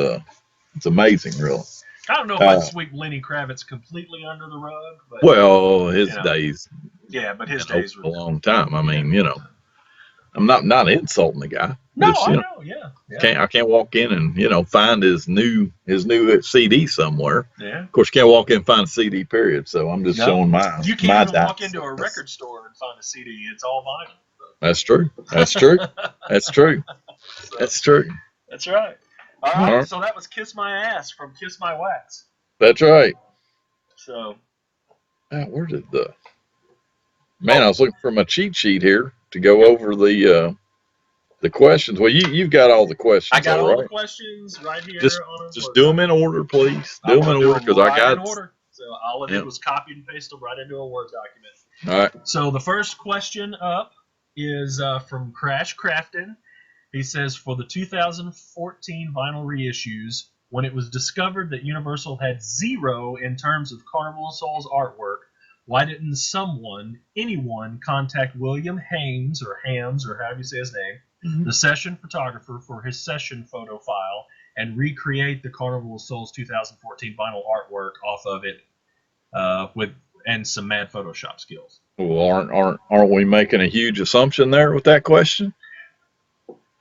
amazing, really. I don't know if I'd sweep Lenny Kravitz completely under the rug. But, well, his days. Yeah, but his days were a long time. I mean, I'm not insulting the guy. No, just, I know. Yeah. I can't walk in and find his new CD somewhere. Yeah. Of course, you can't walk in and find a CD. Period. So I'm just showing my. You can't even walk into a record store and find a CD. It's all vinyl. That's true. That's true. That's true. That's true. That's right. All right. So that was "Kiss My Ass" from Kiss My Wax. That's right. So. Where did I was looking for my cheat sheet here to go over the questions. Well, you've got all the questions. I got all the questions right here. Just do them in order, please. Do them in order because I got. In order. So all I did was copy and paste them right into a Word document. All right. So the first question up is from Crash Crafton. He says, for the 2014 vinyl reissues, when it was discovered that Universal had 0 in terms of Carnival of Souls artwork, why didn't anyone contact William Hames, or however you say his name, the session photographer, for his session photo file and recreate the Carnival of Souls 2014 vinyl artwork off of it with some mad Photoshop skills? Well, aren't we making a huge assumption there with that question?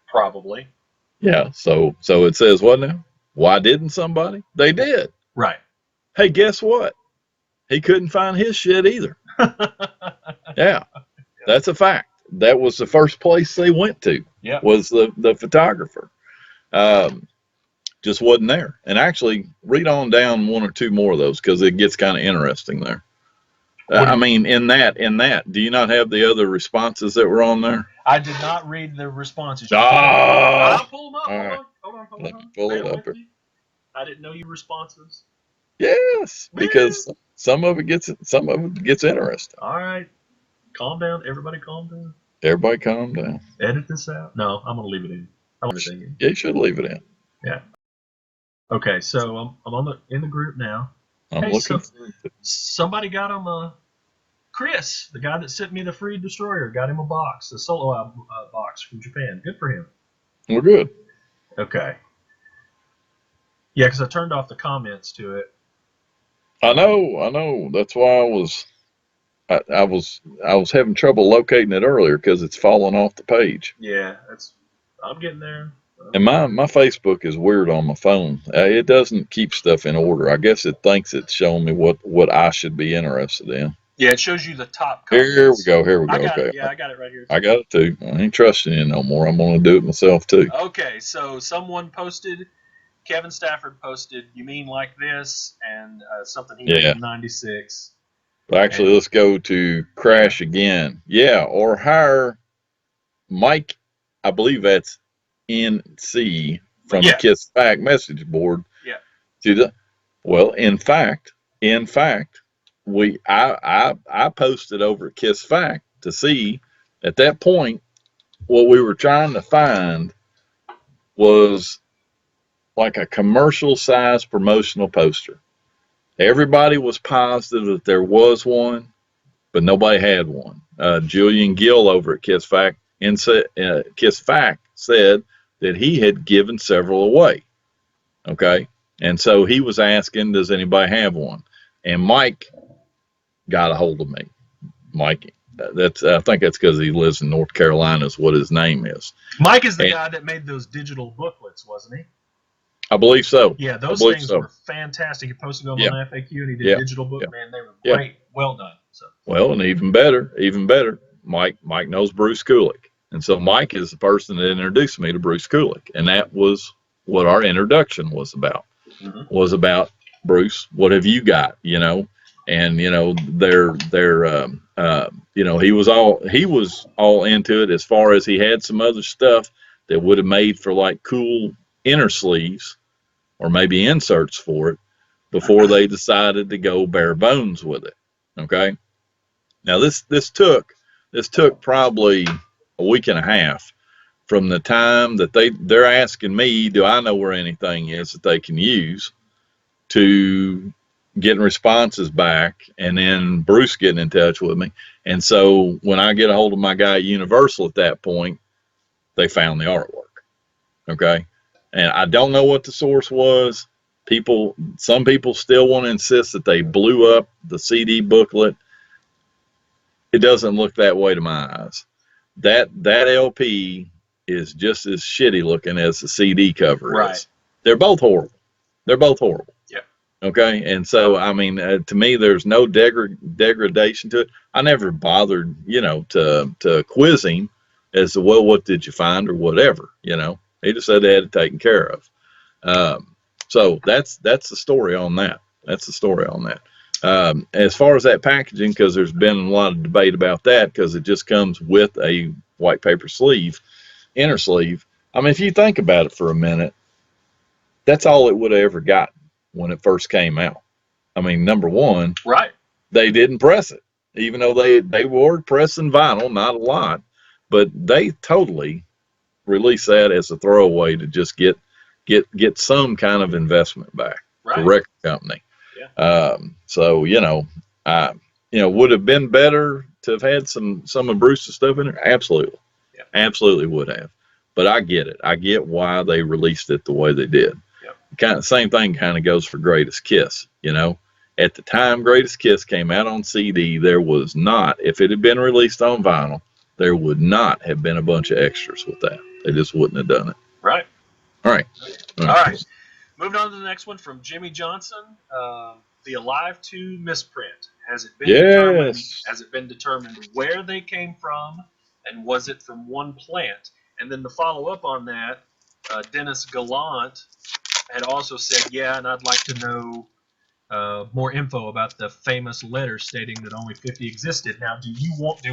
Probably. Yeah. So it says what now? Why didn't somebody? They did. Right. Hey, guess what? He couldn't find his shit either. Yeah. That's a fact. That was the first place they went to. Yeah. Was the photographer. Just wasn't there. And actually, read on down one or two more of those because it gets kind of interesting there. I mean, in that, do you not have the other responses that were on there? I did not read the responses. I'll pull them up. Right. Hold on. Let me pull it up here. I didn't know your responses. Yes, because some of it gets interesting. All right. Calm down. Everybody calm down. Everybody calm down. Edit this out. No, I'm going to leave it in. I'm going to leave it in. Yeah, you should leave it in. Yeah. Okay, so I'm in the group now. I'm looking. Somebody got him Chris, the guy that sent me the free destroyer, got him a box, a solo album box from Japan. Good for him. We're good. Okay. Yeah, because I turned off the comments to it. I know. That's why I was I was having trouble locating it earlier because it's fallen off the page. Yeah, I'm getting there. And my Facebook is weird on my phone. It doesn't keep stuff in order. I guess it thinks it's showing me what I should be interested in. Yeah, it shows you the top comments. Here we go. Here we go. I got okay. It. Yeah, I got it right here. I got it too. I ain't trusting you no more. I'm going to do it myself too. Okay, so someone posted, Kevin Stafford posted, "You mean like this?" and something he made in '96. Well, actually, let's go to Crash again. Yeah, or hire Mike. I believe that's NC from the Kiss Fact message board. Yeah. To the well, in fact, I posted over at Kiss Fact to see at that point what we were trying to find was like a commercial size promotional poster. Everybody was positive that there was one, but nobody had one. Julian Gill over at Kiss Fact said that he had given several away. Okay. And so he was asking, does anybody have one? And Mike got a hold of me. Mike, I think that's because he lives in North Carolina is what his name is. Mike is the guy that made those digital booklets, wasn't he? I believe so. Yeah, those things were fantastic. He posted them on FAQ and he did digital book. Man, they were great. Well done. So. Well, and even better, Mike knows Bruce Kulick. And so Mike is the person that introduced me to Bruce Kulick. And that was what our introduction was about. Mm-hmm. Was about, Bruce, what have you got, And he was all into it as far as he had some other stuff that would have made for like cool inner sleeves or maybe inserts for it before they decided to go bare bones with it. Okay. Now this took probably a week and a half from the time that they're asking me, do I know where anything is that they can use, to getting responses back, and then Bruce getting in touch with me. And so when I get a hold of my guy at Universal at that point, they found the artwork. Okay. And I don't know what the source was. Some people still want to insist that they blew up the CD booklet. It doesn't look that way to my eyes. That LP is just as shitty looking as the CD cover is. They're both horrible. Yeah. Okay. And so, I mean, to me, there's no degradation to it. I never bothered, to quiz him as to, well, what did you find or whatever, He just said they had it taken care of. So that's the story on that. As far as that packaging, because there's been a lot of debate about that, because it just comes with a white paper sleeve, inner sleeve. I mean, if you think about it for a minute, that's all it would have ever gotten when it first came out. I mean, number one, they didn't press it, even though they were pressing vinyl, not a lot, but they totally released that as a throwaway to just get some kind of investment back. The record company. Yeah. So would have been better to have had some of Bruce's stuff in there. Absolutely. Yeah. Absolutely would have. But I get it. I get why they released it the way they did. Yeah. Same thing kind of goes for Greatest Kiss. At the time Greatest Kiss came out on CD, there was not, if it had been released on vinyl, there would not have been a bunch of extras with that. They just wouldn't have done it. Right. All right. Moving on to the next one from Jimmy Johnson. The Alive 2 misprint. Has it been determined where they came from, and was it from one plant? And then the follow up on that, Dennis Gallant had also said, and I'd like to know more info about the famous letter stating that only 50 existed. Now, do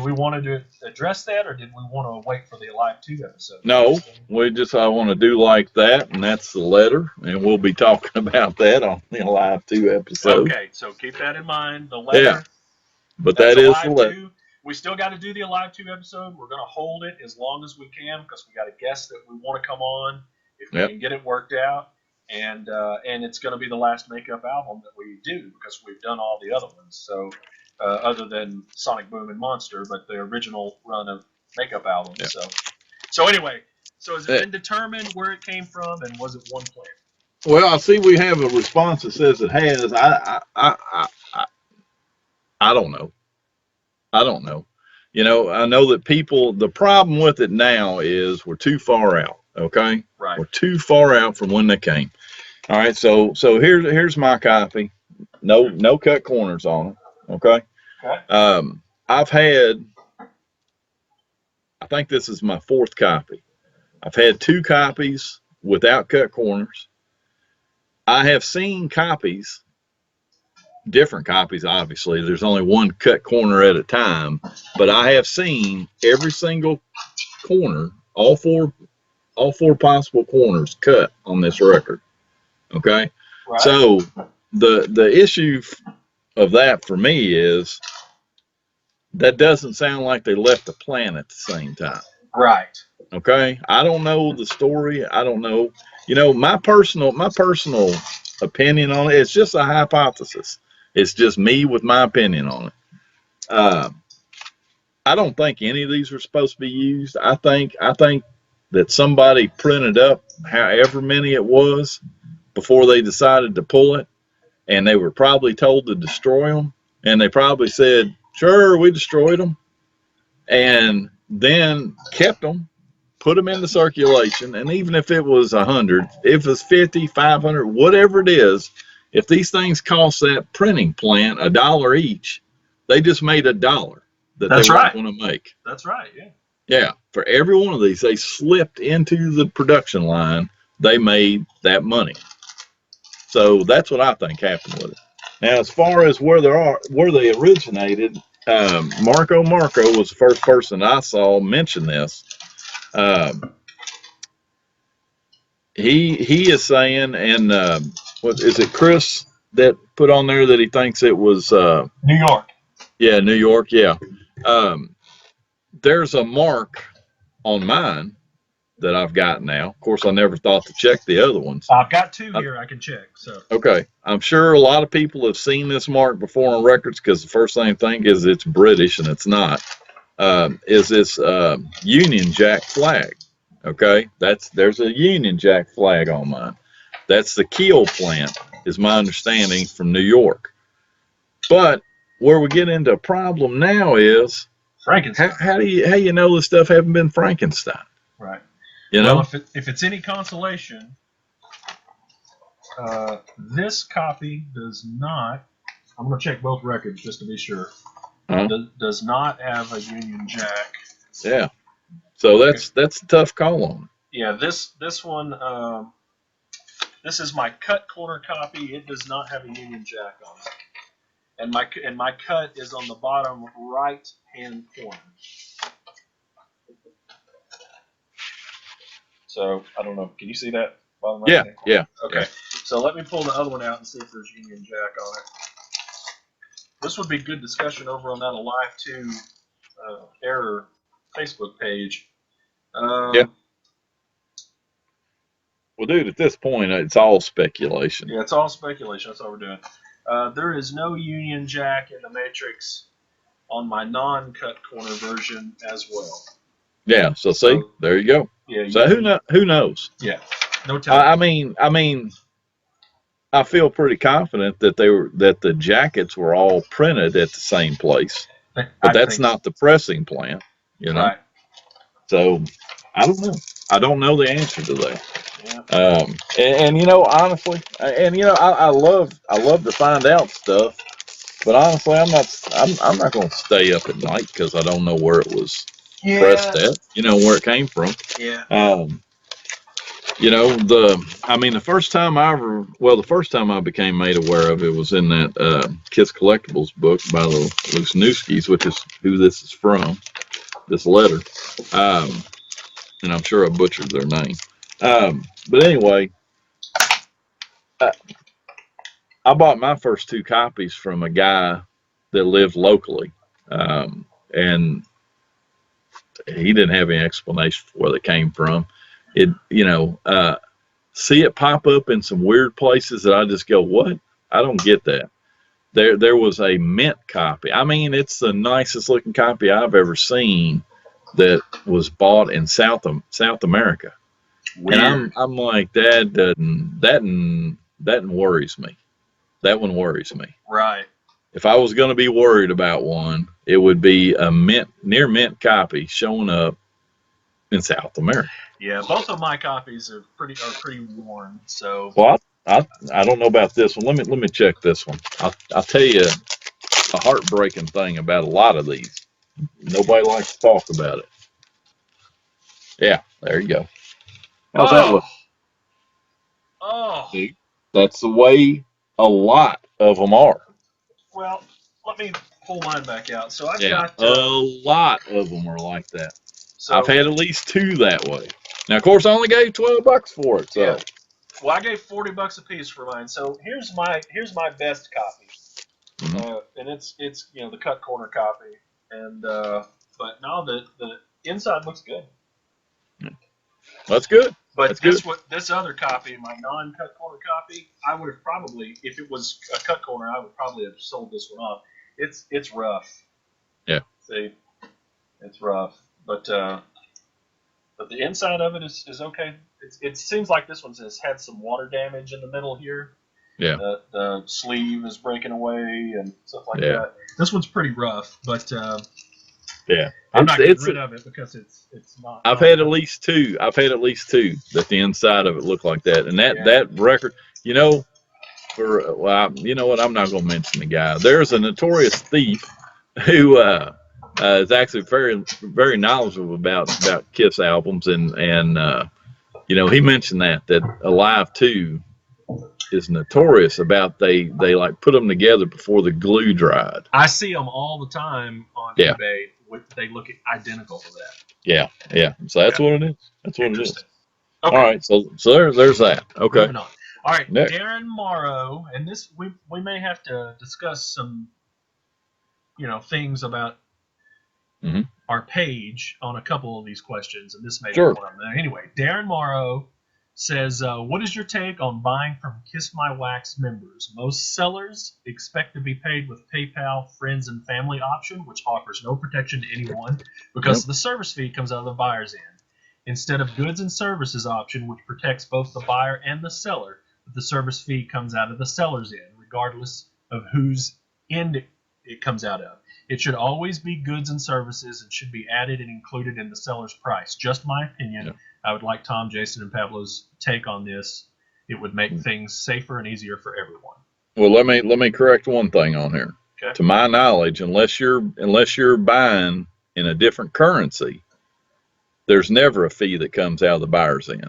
we want to address that, or did we want to wait for the Alive 2 episode? No, I want to do like that, and that's the letter, and we'll be talking about that on the Alive 2 episode. Okay, so keep that in mind. The letter. Yeah, but that is the letter. 2. We still got to do the Alive 2 episode. We're going to hold it as long as we can because we got a guest that we want to come on if we can get it worked out. And it's going to be the last makeup album that we do because we've done all the other ones. So other than Sonic Boom and Monster, but the original run of makeup albums. Yeah. So anyway, has it been determined where it came from, and was it one plant? Well, I see we have a response that says it has. I don't know. I don't know. I know that the problem with it now is we're too far out. Okay. Right. We're too far out from when they came. All right. So here's my copy. No cut corners on it. Okay. Okay. I've had, I think this is my 4th copy. I've had 2 copies without cut corners. I have seen copies, different copies, obviously. There's only one cut corner at a time, but I have seen every single corner, all four possible corners cut on this record. Okay. Right. So the issue of that for me is that doesn't sound like they left the plant at the same time. Right. Okay. I don't know the story. I don't know. My personal opinion on it, it's just a hypothesis. It's just me with my opinion on it. I don't think any of these were supposed to be used. I think that somebody printed up however many it was before they decided to pull it, and they were probably told to destroy them, and they probably said, sure, we destroyed them, and then kept them, put them into circulation, and even if it was 100, if it's 50, 500, whatever it is, if these things cost that printing plant $1 each, they just made $1 that That's they weren't right. going to make. That's right. Yeah. Yeah, for every one of these, they slipped into the production line. They made that money. So that's what I think happened with it. Now, as far as where they originated, Marco was the first person I saw mention this. He is saying, and what is it, Chris, that put on there that he thinks it was New York. Yeah, New York. Yeah. There's a mark on mine that I've got now. Of course, I never thought to check the other ones. I've got 2 here I can check. So okay, I'm sure a lot of people have seen this mark before on records because the first thing I think is it's British, and it's not. Is this Union Jack flag? Okay, there's a Union Jack flag on mine. That's the Kiel plant, is my understanding, from New York. But where we get into a problem now is Frankenstein. How do you know this stuff haven't been Frankenstein? Right. Well, if it's any consolation, this copy does not. I'm going to check both records just to be sure. Does not have a Union Jack. Yeah. So that's a tough call on it. Yeah. This one. This is my cut corner copy. It does not have a Union Jack on it, and my cut is on the bottom right hand corner. So I don't know. Can you see that bottom right hand corner? Yeah. Okay. Yeah. So let me pull the other one out and see if there's Union Jack on it. This would be good discussion over on that Alive 2 Error Facebook page. Yeah. Well, dude, at this point, it's all speculation. Yeah, it's all speculation. That's all we're doing. There is no Union Jack in the Matrix on my non-cut corner version as well. Yeah. So see, there you go. Yeah. So who knows? Yeah. No telling. I mean, I feel pretty confident that the jackets were all printed at the same place, but that's not the pressing plant, Right. So I don't know. I don't know the answer to that. Yeah. And honestly, I love to find out stuff, but honestly, I'm not going to stay up at night because I don't know where it was pressed at, where it came from. Yeah. The first time I became made aware of it was in that Kiss Collectibles book by the Lusnewskis, which is who this is from, this letter. And I'm sure I butchered their name. But anyway, I bought my first 2 copies from a guy that lived locally. And he didn't have any explanation for where they came from. See it pop up in some weird places that I just go, what? I don't get that. There was a mint copy. I mean, it's the nicest looking copy I've ever seen that was bought in South America. Weird. And I'm like, that worries me. That one worries me. Right. if I was going to be worried about one, it would be a near mint copy showing up in South America. Yeah, both of my copies are pretty worn. So. Well, I don't know about this one. Let me check this one. I'll tell you a heartbreaking thing about a lot of these. Nobody likes to talk about it. Yeah, there you go. How's that look? Oh. See, that's the way a lot of them are. Well, let me pull mine back out. So I've got a lot of them are like that. So I've had at least 2 that way. Now, of course, I only gave $12 for it. So, yeah. Well, I gave $40 a piece for mine. So here's my best copy, and it's the cut corner copy, and but no, the inside looks good. That's good. But this other copy, my non-cut corner copy, I would have probably, if it was a cut corner, I would probably have sold this one off. It's rough. Yeah. See, it's rough, but the inside of it is okay. It seems like this one has had some water damage in the middle here. Yeah. The sleeve is breaking away and stuff like that. This one's pretty rough, but yeah, I'm not getting rid of it because it's not. I've had at least 2. I've had at least 2 that the inside of it looked like that, and that record, you know what? I'm not going to mention the guy. There's a notorious thief who is actually very, very knowledgeable about Kiss albums, and he mentioned that Alive 2 is notorious about they like put them together before the glue dried. I see them all the time on eBay. They look identical to that. Yeah. So that's what it is. That's what it is. Okay. All right. So there's that. Okay. Moving on. All right. Next. Darren Morrow, and this we may have to discuss some, things about our page on a couple of these questions, and this may be one of them. Anyway, Darren Morrow says, what is your take on buying from Kiss My Wax members? Most sellers expect to be paid with PayPal friends and family option, which offers no protection to anyone because the service fee comes out of the buyer's end, instead of goods and services option, which protects both the buyer and the seller, but the service fee comes out of the seller's end, regardless of whose end it comes out of. It should always be goods and services and should be added and included in the seller's price. Just my opinion. Yeah. I would like Tom, Jason, and Pablo's take on this. It would make things safer and easier for everyone. Well, let me correct one thing on here. Okay. To my knowledge, unless you're buying in a different currency, there's never a fee that comes out of the buyer's end.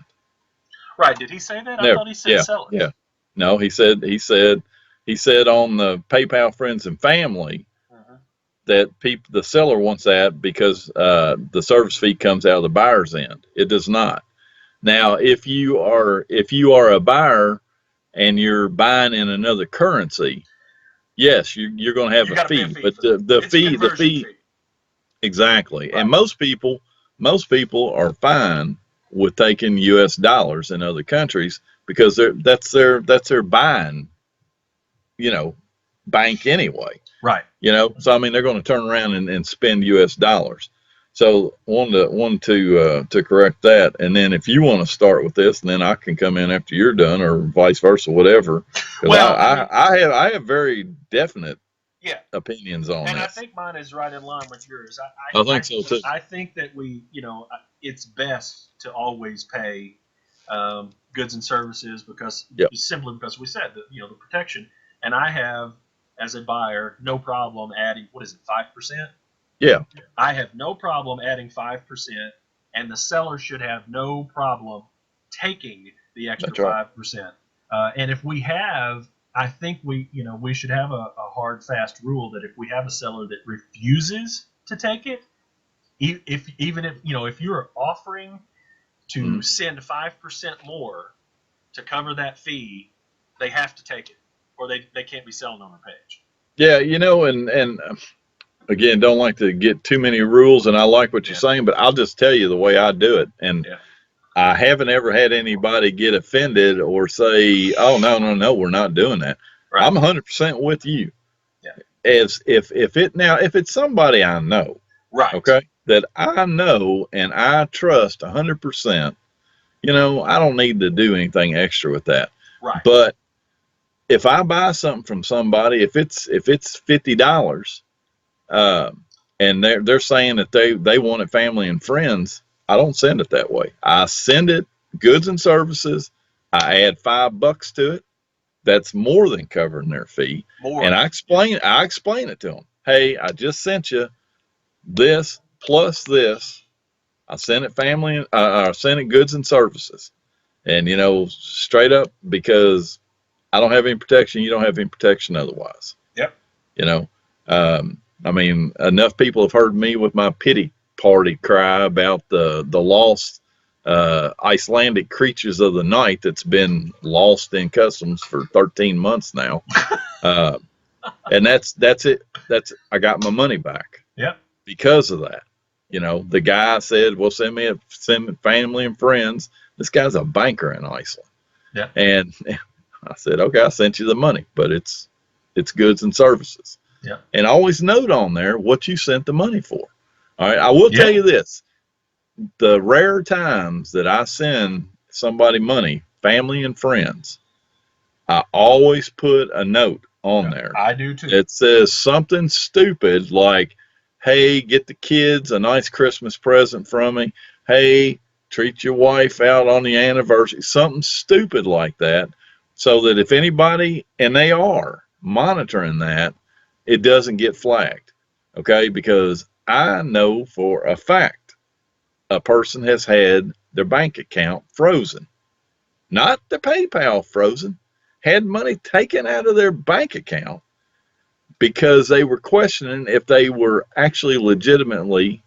Right? Did he say that? Never. I thought he said sellers. Yeah. No, he said on the PayPal friends and family that the seller wants that because the service fee comes out of the buyer's end. It does not. Now, if you are a buyer and you're buying in another currency, yes, you're going to have a fee, but the fee. Exactly. Yeah. And most people are fine with taking U.S. dollars in other countries because that's their buying, bank anyway. Right. So I mean, they're going to turn around and spend U.S. dollars. So wanted to correct that, and then if you want to start with this, then I can come in after you're done, or vice versa, whatever. Well, I have very definite opinions on and this. I think mine is right in line with yours. I think so too. I think that it's best to always pay goods and services because simply because we said that the protection, and I have, as a buyer, no problem adding, 5%? Yeah. I have no problem adding 5%, and the seller should have no problem taking the extra 5%. And if we have, I think we should have a hard, fast rule that if we have a seller that refuses to take it, if you're offering to send 5% more to cover that fee, they have to take it, or they can't be selling on our page. Yeah, and again, don't like to get too many rules, and I like what you're saying, but I'll just tell you the way I do it. And I haven't ever had anybody get offended or say, "Oh, no, we're not doing that." Right. I'm 100% with you. Yeah. As if it's somebody I know, right? Okay, that I know and I trust 100%. I don't need to do anything extra with that. Right. But if I buy something from somebody, if it's $50, and they're saying that they want it family and friends, I don't send it that way. I send it goods and services. I add $5 to it. That's more than covering their fee. More. And I explain it to them. Hey, I just sent you this plus this. I sent it family. I sent it goods and services, and straight up, because I don't have any protection. You don't have any protection otherwise. Yep. I mean, enough people have heard me with my pity party cry about the lost Icelandic creatures of the night that's been lost in customs for 13 months now. And that's it. I got my money back. Yep. Because of that. The guy said, well, send me family and friends. This guy's a banker in Iceland. Yeah. And I said, okay, I sent you the money, but it's goods and services. Yeah. And always note on there what you sent the money for. All right. I will tell you this. The rare times that I send somebody money, family and friends, I always put a note on there. I do too. It says something stupid like, hey, get the kids a nice Christmas present from me. Hey, treat your wife out on the anniversary. Something stupid like that. So that if anybody, and they are monitoring that, it doesn't get flagged. Okay? Because I know for a fact a person has had their bank account frozen. Not the PayPal frozen. Had money taken out of their bank account because they were questioning if they were actually legitimately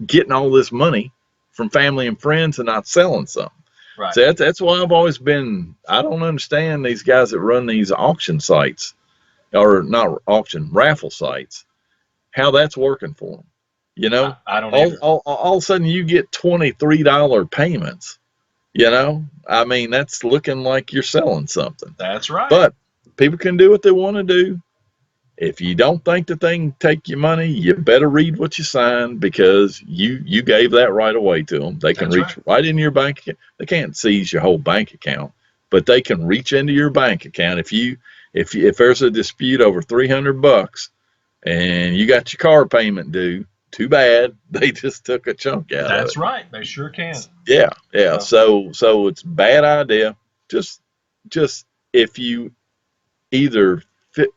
getting all this money from family and friends and not selling something. Right. So that's why I've always been, I don't understand these guys that run these auction sites, or not auction, raffle sites, how that's working for them. I don't either. All of a sudden you get $23 payments. I mean, that's looking like you're selling something. That's right. But people can do what they want to do. If you don't think that they can take your money, you better read what you signed, because you gave that right away to them. They can reach right into your bank account. They can't seize your whole bank account, but they can reach into your bank account. If there's a dispute over $300 and you got your car payment due, too bad. They just took a chunk out of it. That's right. They sure can. Yeah. So it's a bad idea. Just if you either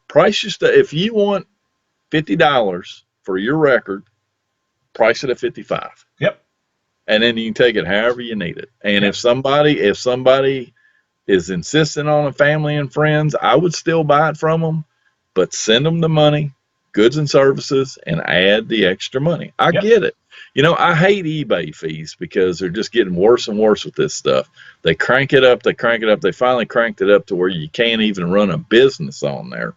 price your stuff, if you want $50 for your record, price it at $55. Yep. And then you can take it however you need it. And if somebody is insisting on a family and friends, I would still buy it from them, but send them the money, goods and services, and add the extra money. I get it. I hate eBay fees because they're just getting worse and worse with this stuff. They crank it up. They finally cranked it up to where you can't even run a business on there,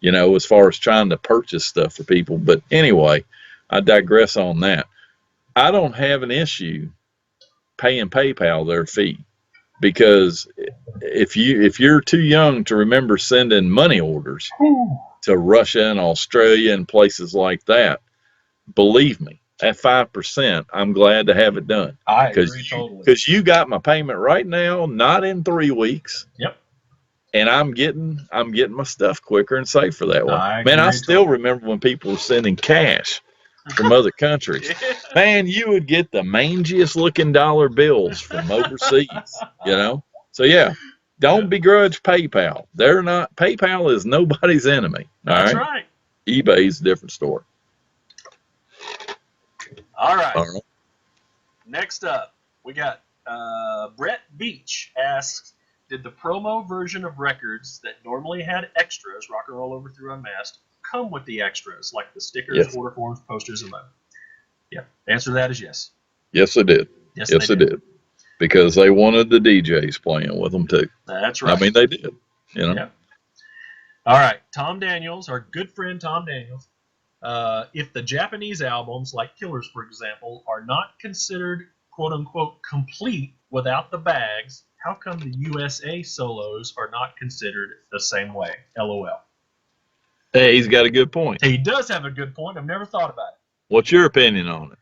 as far as trying to purchase stuff for people. But anyway, I digress on that. I don't have an issue paying PayPal their fee, because if you're too young to remember sending money orders to Russia and Australia and places like that, believe me, at 5%, I'm glad to have it done. I agree totally. Because you got my payment right now, not in 3 weeks. Yep. And I'm getting my stuff quicker and safer that way. I still remember when people were sending cash from other countries. Yeah. Man, you would get the mangiest looking dollar bills from overseas, So yeah, don't begrudge PayPal. PayPal is nobody's enemy. That's right. eBay's a different story. All right. Next up, we got Brett Beach asks, did the promo version of records that normally had extras, Rock and Roll Overthrew Unmasked, come with the extras, like the stickers, order forms, posters, and letter? Yeah. The answer to that is yes. Yes, they did. Yes, they did. Because they wanted the DJs playing with them, too. That's right. I mean, they did. Yeah. All right. Tom Daniels, our good friend Tom Daniels. If the Japanese albums, like Killers, for example, are not considered quote-unquote complete without the bags, how come the USA solos are not considered the same way? LOL. Hey, he's got a good point. He does have a good point. I've never thought about it. What's your opinion on it?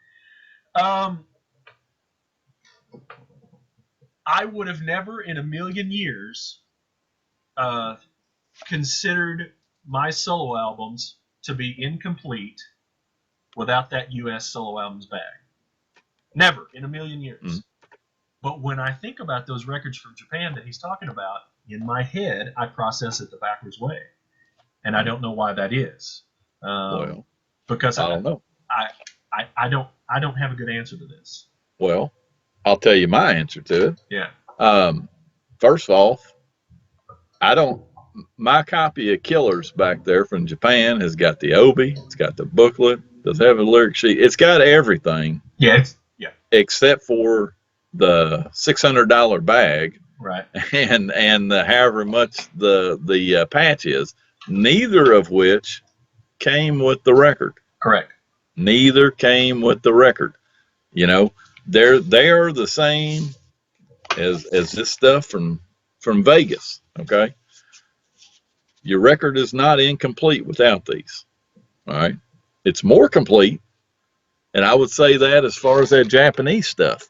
I would have never in a million years considered my solo albums to be incomplete without that U.S. solo albums bag. Never in a million years. Mm. But when I think about those records from Japan that he's talking about, in my head, I process it the backwards way. And I don't know why that is. Well, because I don't know. I don't have a good answer to this. Well, I'll tell you my answer to it. Yeah. First off, my copy of Killers back there from Japan has got the OBI, it's got the booklet, does have a lyric sheet, it's got everything. Yeah. Except for the $600 bag, right, and however much the patch is, neither of which came with the record. Correct. Neither came with the record. You know, they are the same as this stuff from Vegas. Okay, your record is not incomplete without these. All right, it's more complete, and I would say that as far as that Japanese stuff.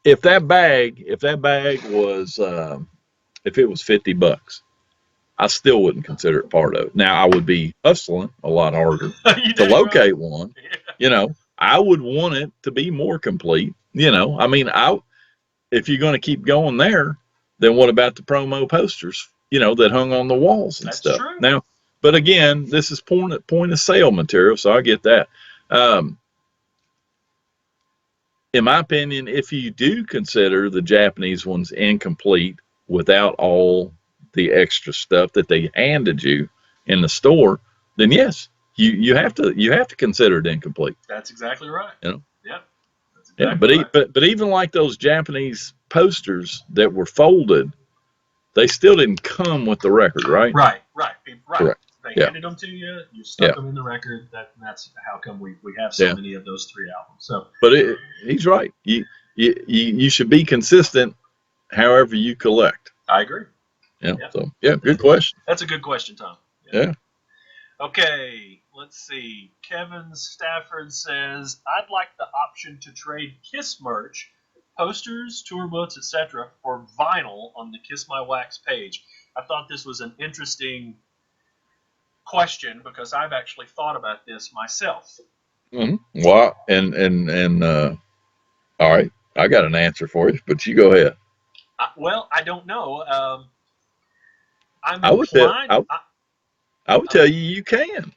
If that bag was if it was $50, I still wouldn't consider it part of it. Now I would be hustling a lot harder to locate one. Yeah. You know, I would want it to be more complete. You know, I mean, if you're going to keep going there, then what about the promo posters? You know, that hung on the walls and That's stuff. True. Now, but again, this is point of sale material, so I get that. In my opinion, if you do consider the Japanese ones incomplete without all the extra stuff that they handed you in the store, then yes, you have to consider it incomplete. That's exactly right. You know? Yep. That's exactly right. But even like those Japanese posters that were folded, they still didn't come with the record, right? Right. Correct. They handed them to you. You stuck them in the record. That's how come we have so many of those 3 albums. So, but he's right. You should be consistent, however you collect. I agree. Yeah. So good question. That's a good question, Tom. Yeah. Okay. Let's see. Kevin Stafford says, "I'd like the option to trade Kiss merch, posters, tour books, etc., for vinyl on the Kiss My Wax page." I thought this was an interesting question because I've actually thought about this myself. Mm-hmm. Well, and all right, I got an answer for you, but you go ahead. Well, I don't know. I would tell you you can.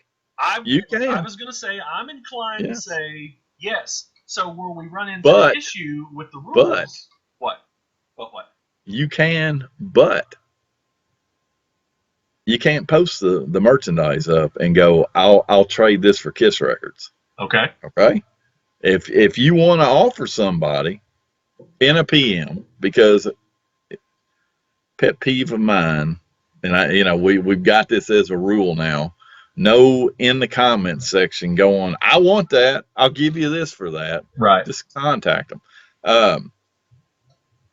You can. I was going to say I'm inclined to say yes. So will we run into an issue with the rules? But what? You can, but you can't post the merchandise up and go, I'll trade this for Kiss records. Okay. If you want to offer somebody in a PM, because pet peeve of mine, and we've got this as a rule now, no in the comments section going, I want that, I'll give you this for that. Right. Just contact them.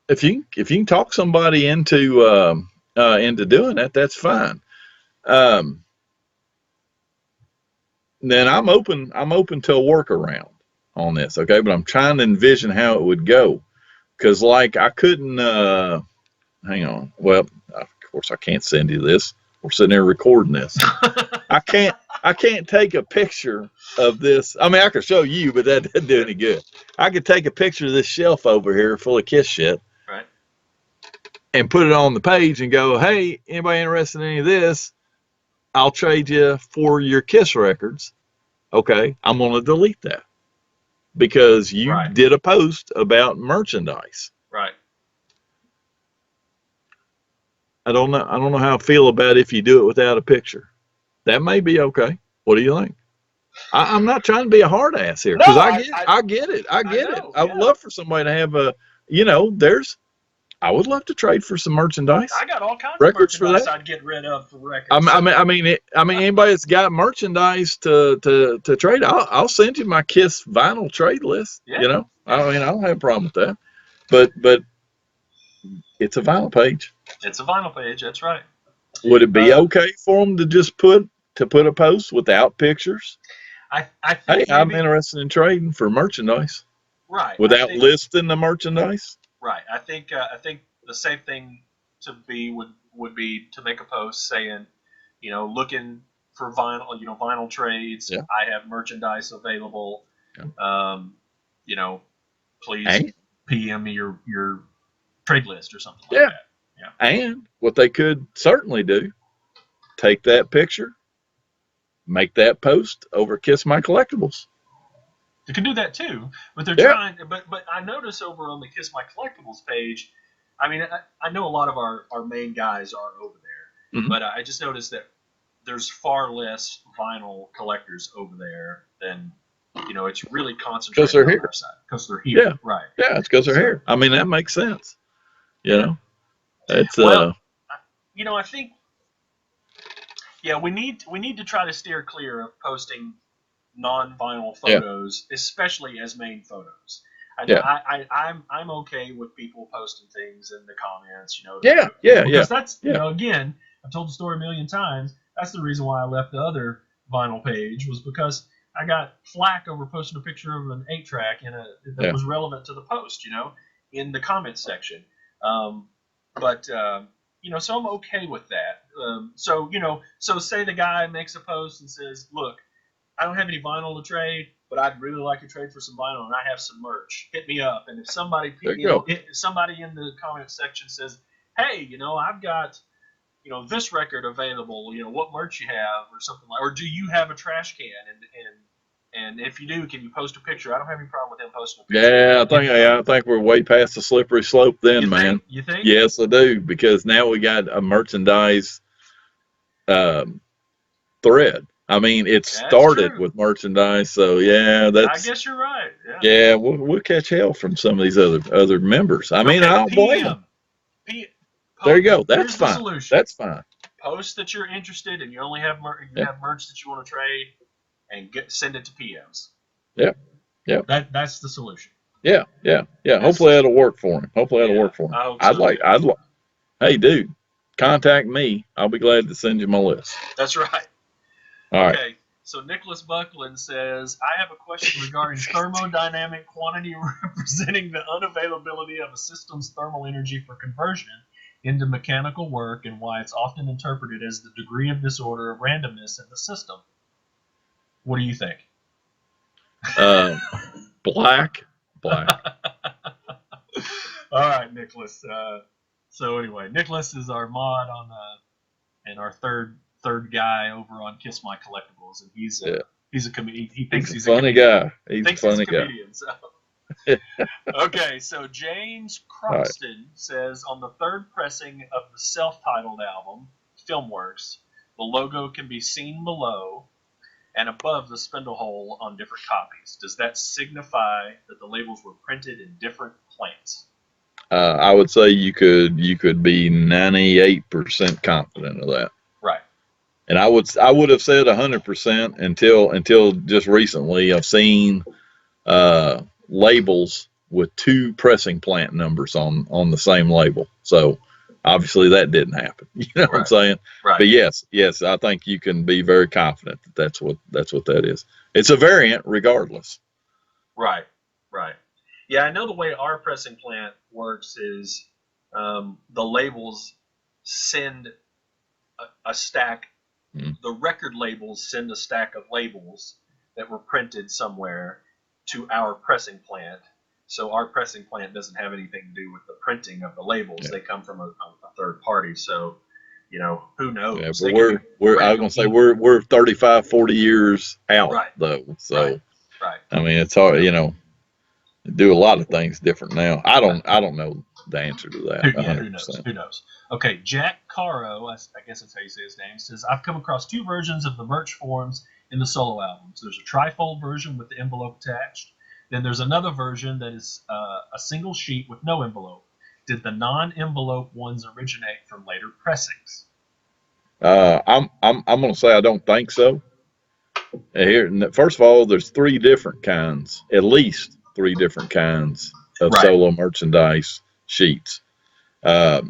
If you can talk somebody into doing that, that's fine. Then I'm open to a workaround on this, okay? But I'm trying to envision how it would go, because like I couldn't. Hang on. Well, of course I can't send you this. We're sitting there recording this. I can't take a picture of this. I mean, I could show you, but that doesn't do any good. I could take a picture of this shelf over here full of Kiss shit. Right. And put it on the page and go, hey, anybody interested in any of this? I'll trade you for your Kiss records. Okay, I'm going to delete that because you did a post about merchandise. Right. I don't know how I feel about if you do it without a picture. That may be okay. What do you think? I'm not trying to be a hard ass here, because I get it. I would love for somebody to have I would love to trade for some merchandise. I got all kinds records of merchandise for that. I'd get rid of for records. I mean, anybody that's got merchandise to trade, I'll send you my Kiss vinyl trade list. Yeah. You know, I don't have a problem with that. But it's a vinyl page. It's a vinyl page. That's right. Would it be okay for them to just put a post without pictures? I think I'm interested in trading for merchandise. Right. Without listing the merchandise. Right. I think the safe thing to be would be to make a post saying, looking for vinyl, vinyl trades. Yeah. I have merchandise available. Yeah. Please PM me your trade list or something like Yeah. that. Yeah. And what they could certainly do, take that picture, make that post over Kiss My Collectibles. You can do that too, but they're Yeah. trying. But I notice over on the Kiss My Collectibles page, I mean, I know a lot of our main guys are over there, Mhm. but I just noticed that there's far less vinyl collectors over there than, it's really concentrated they're on here. our side because they're here. Yeah. Right. Yeah, it's because they're here. I mean, that makes sense. It's Well, I think, we need to try to steer clear of posting non-vinyl photos, especially as main photos. I know I'm okay with people posting things in the comments, because that's again, I've told the story a million times. That's the reason why I left the other vinyl page, was because I got flack over posting a picture of an 8-track that was relevant to the post, in the comments section. So I'm okay with that. So say the guy makes a post and says, "Look, I don't have any vinyl to trade, but I'd really like to trade for some vinyl, and I have some merch. Hit me up." And if somebody, if somebody in the comment section says, "Hey, I've got, this record available. What merch you have, or something like, or do you have a trash can? And if you do, can you post a picture?" I don't have any problem with them posting a picture. Yeah, I think we're way past the slippery slope then, man. You think? Yes, I do, because now we got a merchandise thread. I mean, it started with merchandise, so I guess you're right. Yeah, we'll catch hell from some of these other members. I mean, I don't blame them. There you go. That's fine. The solution. That's fine. Post that you're interested and you only have have merch that you want to trade, and send it to PMs. Yep. That's the solution. Yeah. Hopefully that'll work for him. I'd like. Hey, dude, contact me. I'll be glad to send you my list. That's right. All right. Okay. So Nicholas Buckland says, "I have a question regarding thermodynamic quantity representing the unavailability of a system's thermal energy for conversion into mechanical work, and why it's often interpreted as the degree of disorder of randomness in the system. What do you think?" Black. All right, Nicholas. So anyway, Nicholas is our mod and our third guy over on Kiss My Collectibles, and he's a comedian. He thinks he's a funny guy. He's a funny guy. So. Okay, so James Croxton says, on the third pressing of the self-titled album, Filmworks, the logo can be seen below and above the spindle hole on different copies. Does that signify that the labels were printed in different plants? I would say you could be 98% confident of that. Right. And I would have said 100% until just recently. I've seen labels with 2 pressing plant numbers on the same label. So obviously that didn't happen. You know what I'm saying? Right. But yes, I think you can be very confident that that's what that is. It's a variant regardless. Right. Yeah, I know the way our pressing plant works is the labels send a stack. The record labels send a stack of labels that were printed somewhere to our pressing plant. So our pressing plant doesn't have anything to do with the printing of the labels. Yeah. They come from a third party. So, who knows? Yeah, but I was gonna say we're 35, 40 years out though. So right. I mean, it's hard. Do a lot of things different now. I don't know the answer to that. Yeah, who knows? Okay, Jack Caro, I guess that's how you say his name, says, "I've come across 2 versions of the merch forms in the solo albums. There's a trifold version with the envelope attached. Then there's another version that is a single sheet with no envelope. Did the non-envelope ones originate from later pressings?" I'm gonna say I don't think so. Here, first of all, there's 3 different kinds, at least 3 different kinds of solo merchandise sheets. There's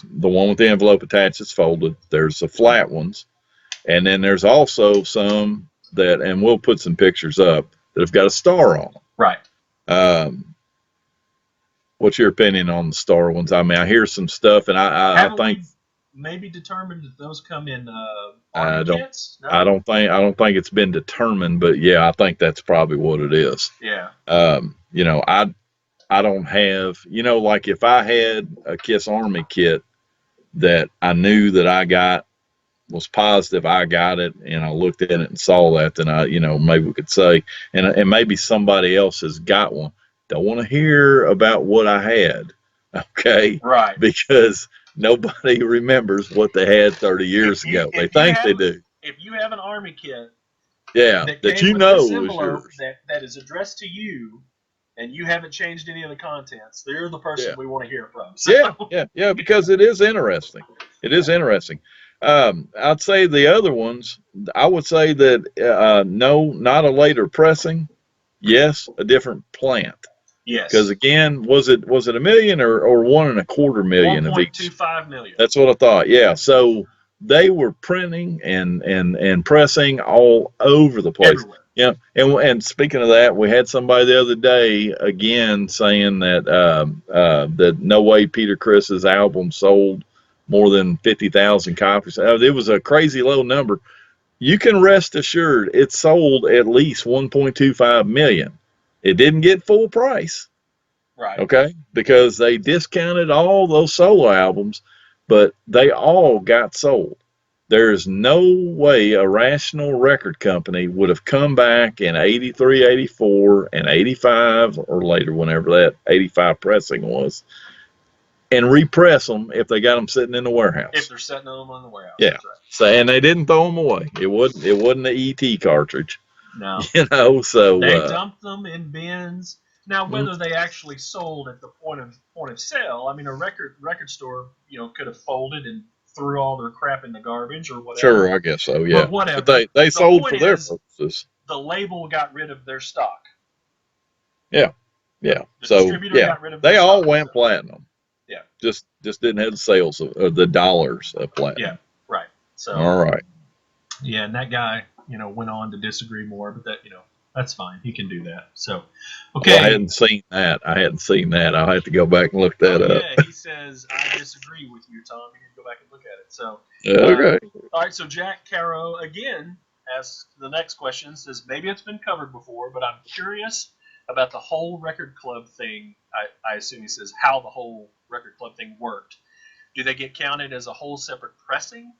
the one with the envelope attached that's folded. There's the flat ones, and then there's also some that, and we'll put some pictures up, that have got a star on them. Right. What's your opinion on the Star ones? I mean, I hear some stuff, and I Haven't think we maybe determined that those come in I army don't kits? No? I don't think it's been determined, but yeah, I think that's probably what it is. Yeah. You know, I don't have, you know, like if I had a Kiss Army kit that I knew that I got, was positive I got it, and I looked at it and saw that, then I, you know, maybe we could say, and maybe somebody else has got one. Don't want to hear about what I had, okay? Right. Because nobody remembers what they had 30 years ago. They think they do. If you have an army kit Yeah, that that came you with this know is envelope yours. that is addressed to you, and you haven't changed any of the contents, they're the person Yeah. we want to hear from. So, Yeah, because it is interesting. It is interesting. I'd say the other ones, I would say that no, not a later pressing. Yes, a different plant. Because yes, again, was it a million or 1.25 million of each? 1.25 million. That's what I thought. Yeah, so they were printing and pressing all over the place. Everywhere. Yeah, and speaking of that, we had somebody the other day again saying that that no way Peter Chris's album sold more than 50,000 copies. It was a crazy low number. You can rest assured it sold at least 1.25 million. It didn't get full price. Right. Okay, because they discounted all those solo albums, but they all got sold. There's no way a rational record company would have come back in 83, 84, and 85, or later, whenever that 85 pressing was, and repress them if they got them sitting in the warehouse. If they're setting them in the warehouse. Yeah. That's right. So, and they didn't throw them away. It wasn't the ET cartridge. No. You know, so they dumped them in bins. Now, whether Mm-hmm. they actually sold at the point of sale, I mean, a record store, could have folded and threw all their crap in the garbage or whatever. Sure, I guess so. Yeah, But whatever. But they sold point for their is, purposes. The label got rid of their stock. Yeah. The So distributor got rid of their they all stock, went so. platinum. Yeah. Just didn't have the sales of the dollars of platinum. Yeah. Right. So. All right. Yeah, and that guy, went on to disagree more, but that, that's fine. He can do that. So, okay. Well, I hadn't seen that. I'll have to go back and look that up. Yeah, he says, I disagree with you, Tom. You need to go back and look at it. So, Okay. All right, so Jack Caro again asks the next question, says, maybe it's been covered before, but I'm curious about the whole record club thing. I assume he says how the whole record club thing worked. Do they get counted as a whole separate pressing?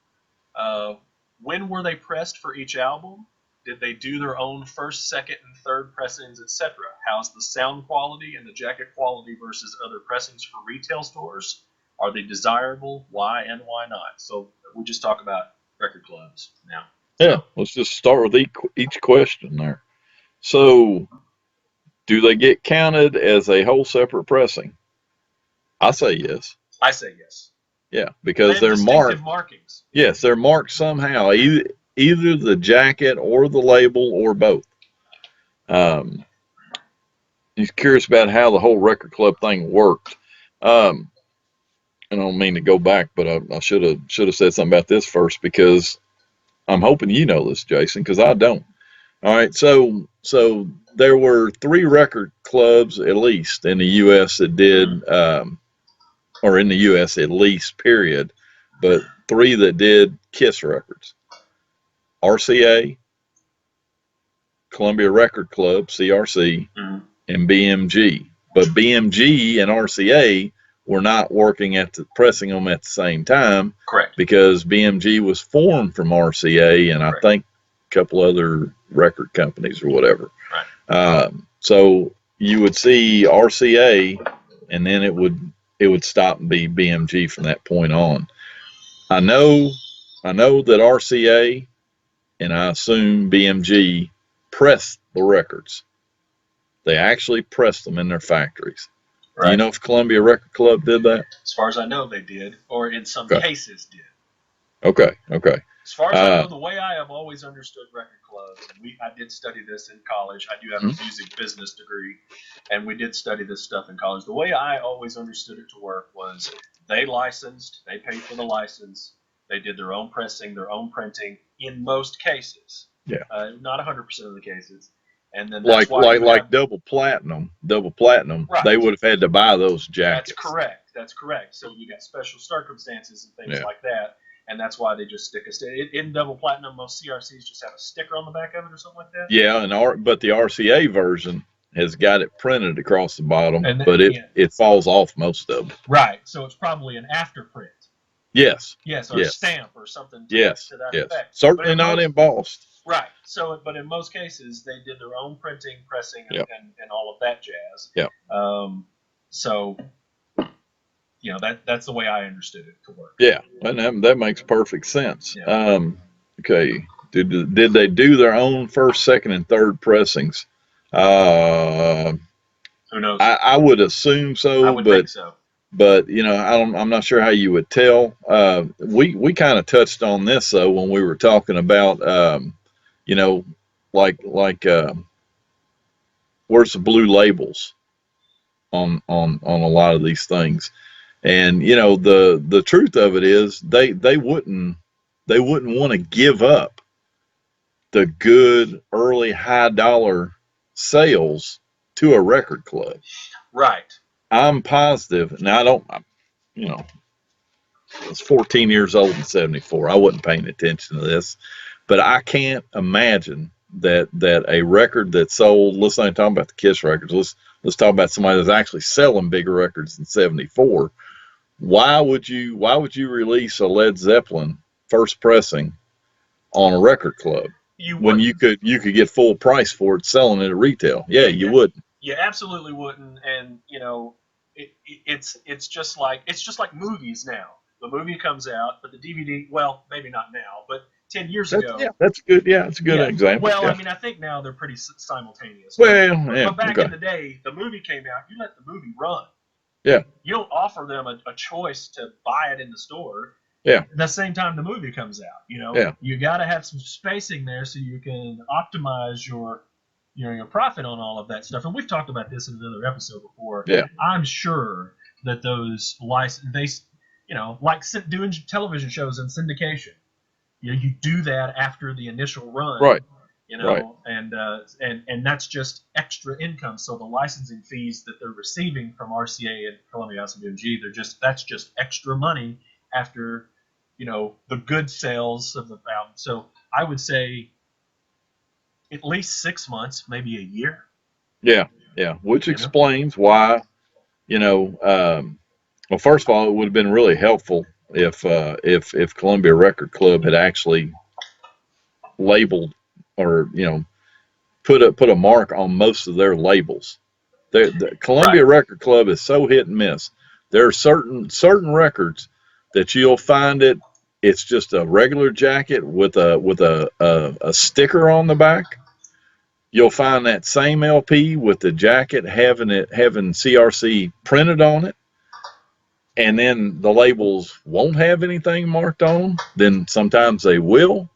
When were they pressed for each album? Did they do their own first, second, and third pressings, etc.? How's the sound quality and the jacket quality versus other pressings for retail stores? Are they desirable? Why and why not? So we'll just talk about record clubs now. Yeah, let's just start with each question there. So, do they get counted as a whole separate pressing? I say yes. I say yes. Yeah, because They have they're distinctive marked. markings. Yes, they're marked somehow, either the jacket or the label or both. He's curious about how the whole record club thing worked. I don't mean to go back, but I should have said something about this first because I'm hoping you know this, Jason, because I don't. All right, so there were 3 record clubs at least in the U.S. that did, or in the U.S. at least, period, but 3 that did Kiss records: RCA, Columbia Record Club (CRC), and BMG. But BMG and RCA were not working at pressing them at the same time. Correct. Because BMG was formed from RCA and I Correct. think a couple other record companies or whatever. Right. So you would see RCA and then it would stop and be BMG from that point on. I know that RCA and I assume BMG pressed the records. They actually pressed them in their factories. Right. Do you know if Columbia Record Club did that? As far as I know, they did, or in some cases did. Okay. As far as I know, the way I have always understood record clubs, and I did study this in college. I do have a music business degree, and we did study this stuff in college. The way I always understood it to work was they licensed, they paid for the license, they did their own pressing, their own printing in most cases. Yeah. Not 100% of the cases. And then that's why like double platinum. Right. They would have had to buy those jackets. That's correct. So you got special circumstances and things like that, and that's why they just stick a sticker. In double platinum, most CRCs just have a sticker on the back of it or something like that. Yeah, but the RCA version has got it printed across the bottom, but it falls off most of them. Right. So it's probably an after print. Yes. Or a stamp or something to that effect. Certainly not embossed. Right. So, but in most cases, they did their own printing, pressing, and all of that jazz. Yeah. So, that's the way I understood it to work. Yeah, and that makes perfect sense. Yeah. Okay. Did they do their own first, second, and third pressings? Who knows? I would assume so. I would think so. But I'm not sure how you would tell. We kind of touched on this though when we were talking about where's the blue labels on a lot of these things, and the truth of it is they wouldn't want to give up the good early high dollar sales to a record club. Right. I'm positive. Now I was 14 years old in '74. I wasn't paying attention to this, but I can't imagine that a record that sold. Let's not talk about the Kiss records. Let's talk about somebody that's actually selling bigger records in '74. Why would you release a Led Zeppelin first pressing on a record club when you could get full price for it selling it at retail? Yeah, you wouldn't. You absolutely wouldn't, and it's just like movies now. The movie comes out, but the DVD, well, maybe not now, but 10 years ago. Yeah, that's good. Yeah, it's a good example. Well, yeah. I mean, I think now they're pretty simultaneous. But back in the day, the movie came out. You let the movie run. Yeah. You don't offer them a choice to buy it in the store. Yeah. At the same time the movie comes out, Yeah. You got to have some spacing there so you can optimize your profit on all of that stuff. And we've talked about this in another episode before. Yeah. I'm sure that those license, like doing television shows and syndication, you do that after the initial run. Right. Right. And that's just extra income. So the licensing fees that they're receiving from RCA and Columbia House of MG, that's just extra money after, the good sales of the album. So I would say at least 6 months, maybe a year. Yeah. Which explains why, well, first of all, it would have been really helpful if Columbia Record Club had actually labeled or put a mark on most of their labels. The Columbia Record Club is so hit and miss. There are certain records that you'll find it's just a regular jacket with a sticker on the back. You'll find that same LP with the jacket having CRC printed on it, and then the labels won't have anything marked on them. Then sometimes they will.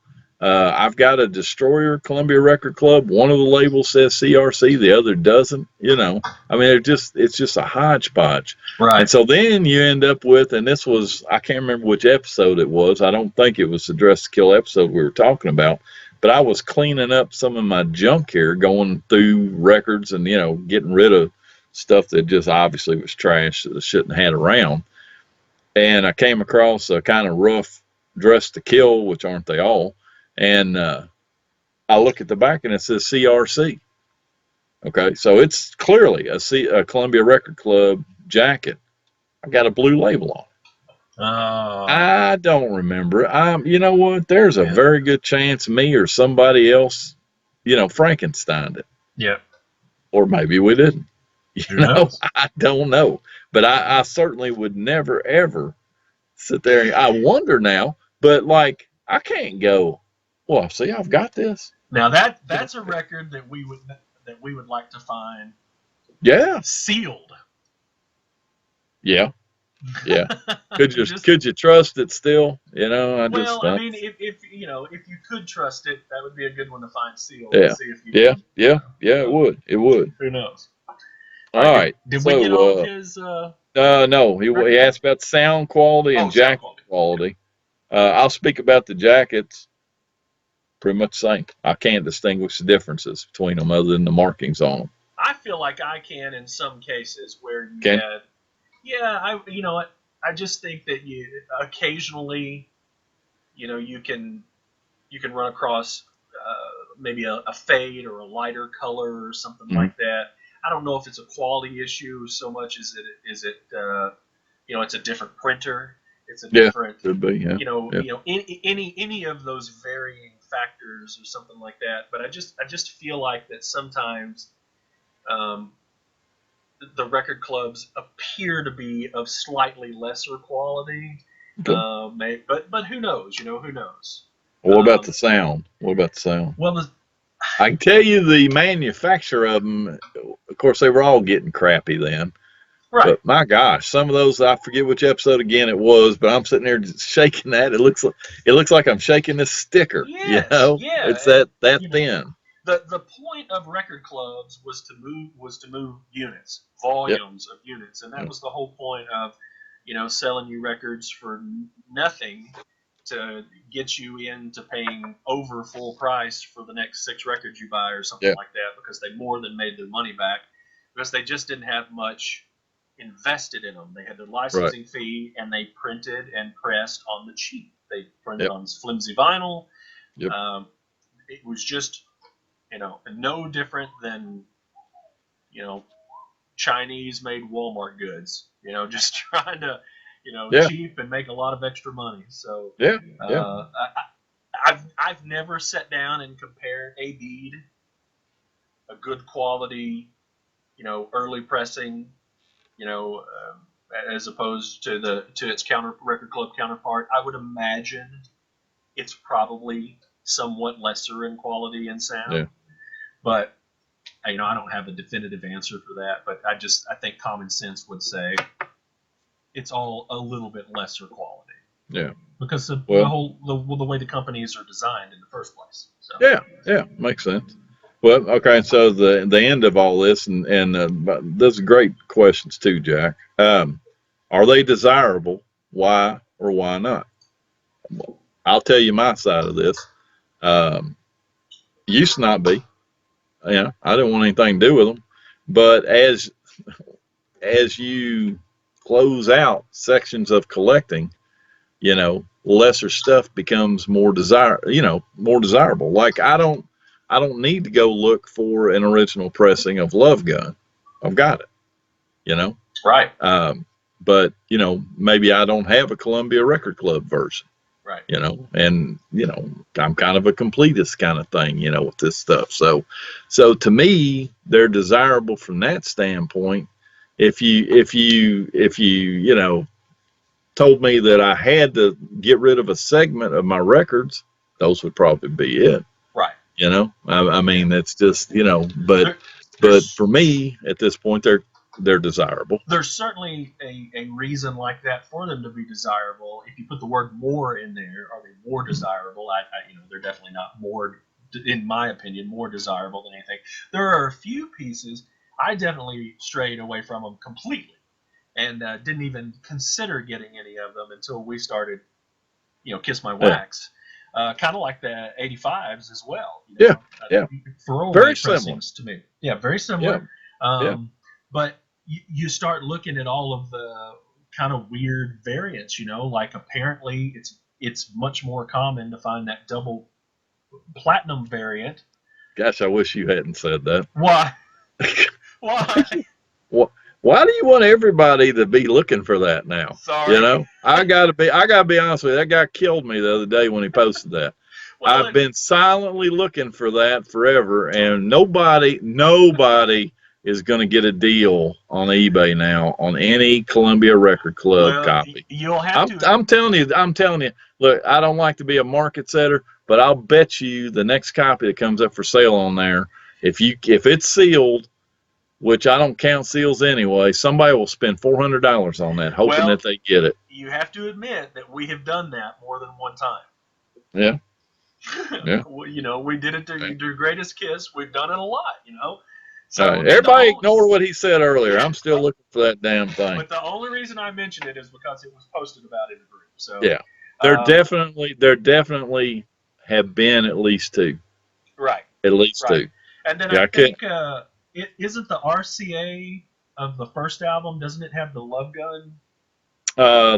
I've got a Destroyer Columbia Record Club. One of the labels says CRC, the other doesn't. I mean, it's just a hodgepodge. Right. And so then you end up with, and this was, I can't remember which episode it was. I don't think it was the Dress to Kill episode we were talking about, but I was cleaning up some of my junk here, going through records and getting rid of stuff that just obviously was trash that I shouldn't have had around. And I came across a kind of rough Dress to Kill, which aren't they all? And I look at the back and it says CRC. Okay, so it's clearly a Columbia Record Club jacket. I got a blue label on it. I don't remember. You know what? There's a very good chance me or somebody else, Frankensteined it. Yeah. Or maybe we didn't. Who knows? I don't know. But I certainly would never, ever sit there. I wonder now, but I can't go, well, see, I've got this. Now that's a record that we would like to find. Yeah. Sealed. Yeah. Could you trust it still? I mean, if you could trust it, that would be a good one to find sealed. Yeah. See if you It would. Who knows? All right. Did we get all his? No. He asked about sound quality and jacket quality. I'll speak about the jackets. pretty much the same. I can't distinguish the differences between them other than the markings on them. I feel like I can in some cases where you Can? had, yeah, you know what? I just think that you occasionally, you know, you can run across maybe a fade or a lighter color or something like that. I don't know if it's a quality issue so much as it you know, it's a different printer. It's a different, could be, yeah. you know, any of those varying factors or something like that. But I just feel like that sometimes the record clubs appear to be of slightly lesser quality. But who knows? You know, who knows? What about the sound? What about the sound? Well, I can tell you the manufacturer of them, of course, they were all getting crappy then. right. But my gosh, some of those, I forget which episode again it was, but I'm sitting there just shaking that. It looks like I'm shaking this sticker. Yes, you know? yeah. It's that You know, thin. the point of record clubs was to move units, volumes of units, and that was the whole point of, you know, selling you records for nothing to get you into paying over full price for the next 6 records you buy or something like that, because they more than made their money back, because they just didn't have much invested in them. They had their licensing fee, and they printed and pressed on the cheap. They printed on flimsy vinyl. It was just, you know, no different than, you know, Chinese made Walmart goods, you know, just trying to, you know, cheap and make a lot of extra money. So I've never sat down and compared AB'd a good quality, you know, early pressing, you know, as opposed to its record club counterpart. I would imagine it's probably somewhat lesser in quality and sound, but you know, I don't have a definitive answer for that. But I think common sense would say it's all a little bit lesser quality. Yeah. Because the way the companies are designed in the first place. So. Yeah, makes sense. Well, okay, so the end of all this, and those are great questions too, Jack. Are they desirable? Why or why not? Well, I'll tell you my side of this. Used to not be. You know, I didn't want anything to do with them. But as you close out sections of collecting, you know, lesser stuff becomes more desirable. Like I don't need to go look for an original pressing of Love Gun. I've got it, you know. Right. But you know, maybe I don't have a Columbia Record Club version. Right. You know, and you know, I'm kind of a completist kind of thing, you know, with this stuff. So to me, they're desirable from that standpoint. If you you know, told me that I had to get rid of a segment of my records, those would probably be it. Right. You know, I mean, that's just, you know, but for me at this point, they're desirable. There's certainly a reason like that for them to be desirable. If you put the word more in there, are they more desirable? You know, they're definitely not more, in my opinion, more desirable than anything. There are a few pieces I definitely strayed away from them completely, and didn't even consider getting any of them until we started, you know, Kiss My Wax. Kind of like the 85s as well. You know? Very similar to me. Yeah, very similar. But you start looking at all of the kind of weird variants, you know, like apparently it's much more common to find that double platinum variant. Gosh, I wish you hadn't said that. Why? Why? Why do you want everybody to be looking for that now? Sorry. You know, I gotta be honest with you. That guy killed me the other day when he posted that. Well, I've been silently looking for that forever, and nobody is going to get a deal on eBay now on any Columbia Record Club copy. You'll have to. I'm telling you. Look, I don't like to be a market setter, but I'll bet you the next copy that comes up for sale on there, if it's sealed, which I don't count seals anyway, somebody will spend $400 on that, hoping that they get it. You have to admit that we have done that more than one time. Yeah. Yeah. You know, we did it to your greatest kiss. We've done it a lot, you know. So everybody ignore what he said earlier. I'm still looking for that damn thing. But the only reason I mentioned it is because it was posted about in the group. So yeah, they're definitely have been at least 2. Right. At least Right. 2. And then Yeah, I think it isn't the RCA of the first album. Doesn't it have the Love Gun?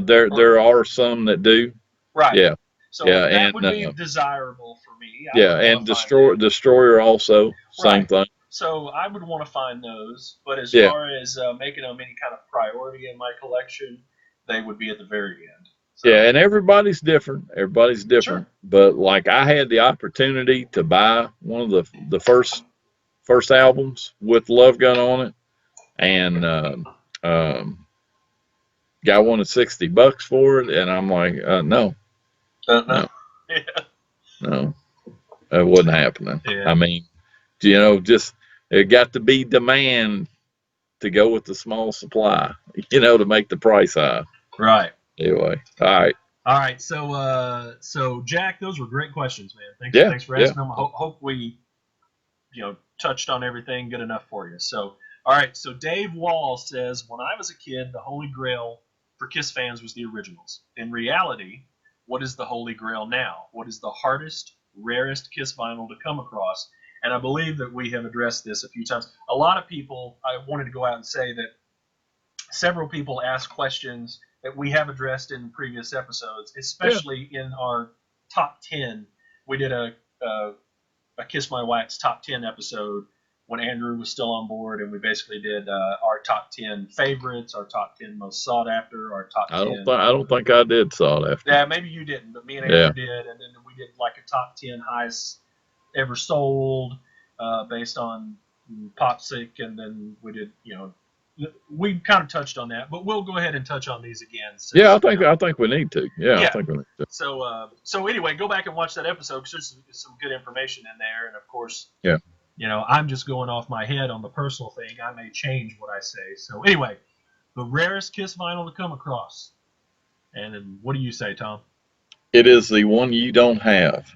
There are some that do. Right. Yeah. So Yeah, that and would be desirable for me. I yeah, would and want to find Destroyer also, same Right. thing. So I would want to find those, but as Yeah. far as making them any kind of priority in my collection, they would be at the very end. So, Yeah, and everybody's different. Everybody's different. Sure. But like I had the opportunity to buy one of the first albums with Love Gun on it, and guy wanted $60 for it, and I'm like, no, no. Yeah. no, that wasn't happening. Yeah. I mean, just it got to be demand to go with the small supply, to make the price high. Right. Anyway, all right. All right. So Jack, those were great questions, man. Thanks for asking them. Hope we, touched on everything good enough for you. So, all right. So Dave Wall says, when I was a kid, the Holy Grail for Kiss fans was the originals. In reality, what is the Holy Grail now? What is the hardest, rarest Kiss vinyl to come across? And I believe that we have addressed this a few times. A lot of people, I wanted to go out and say that several people ask questions that we have addressed in previous episodes, especially in our top 10. We did a Kiss My Wax top 10 episode when Andrew was still on board, and we basically did our top 10 favorites, our top 10 most sought after, our top 10. I don't think I did sought after. Yeah, maybe you didn't, but me and Andrew did, and then we did like a top 10 highest ever sold based on Popsike, and then we did, we kind of touched on that, but we'll go ahead and touch on these again. Since, I think we need to. Yeah, I think we need to. So anyway, go back and watch that episode because there's some good information in there, and of course, yeah, I'm just going off my head on the personal thing. I may change what I say. So anyway, the rarest Kiss vinyl to come across, and then what do you say, Tom? It is the one you don't have.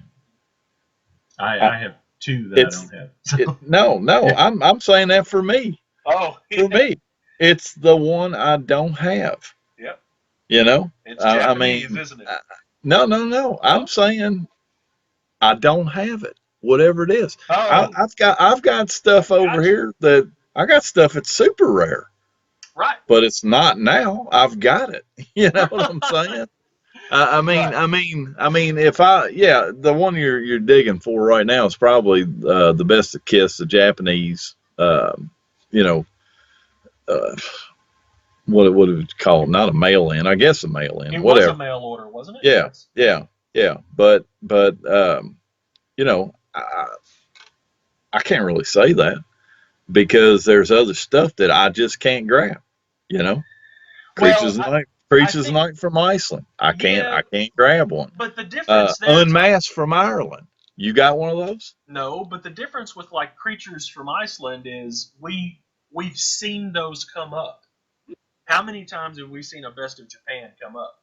I have 2 that I don't have. So. No, I'm saying that for me. Oh, yeah. For me, it's the one I don't have. Yep. It's Japanese, isn't it? No. I'm saying I don't have it. Whatever it is. Oh. I've got stuff over here that I got stuff that's super rare. Right. But it's not now. I've got it. You know what I'm saying? I mean, if the one you're digging for right now is probably the best of Kiss, the Japanese. What would you call it? Not a mail-in, I guess a mail-in. It whatever. was a mail order, wasn't it? Yeah. But I can't really say that because there's other stuff that I just can't grab. Creatures of Night from Iceland. I can't grab one. But the difference there, Unmasked from Ireland. You got one of those? No, but the difference with like Creatures from Iceland is we've seen those come up. How many times have we seen a Best of Japan come up?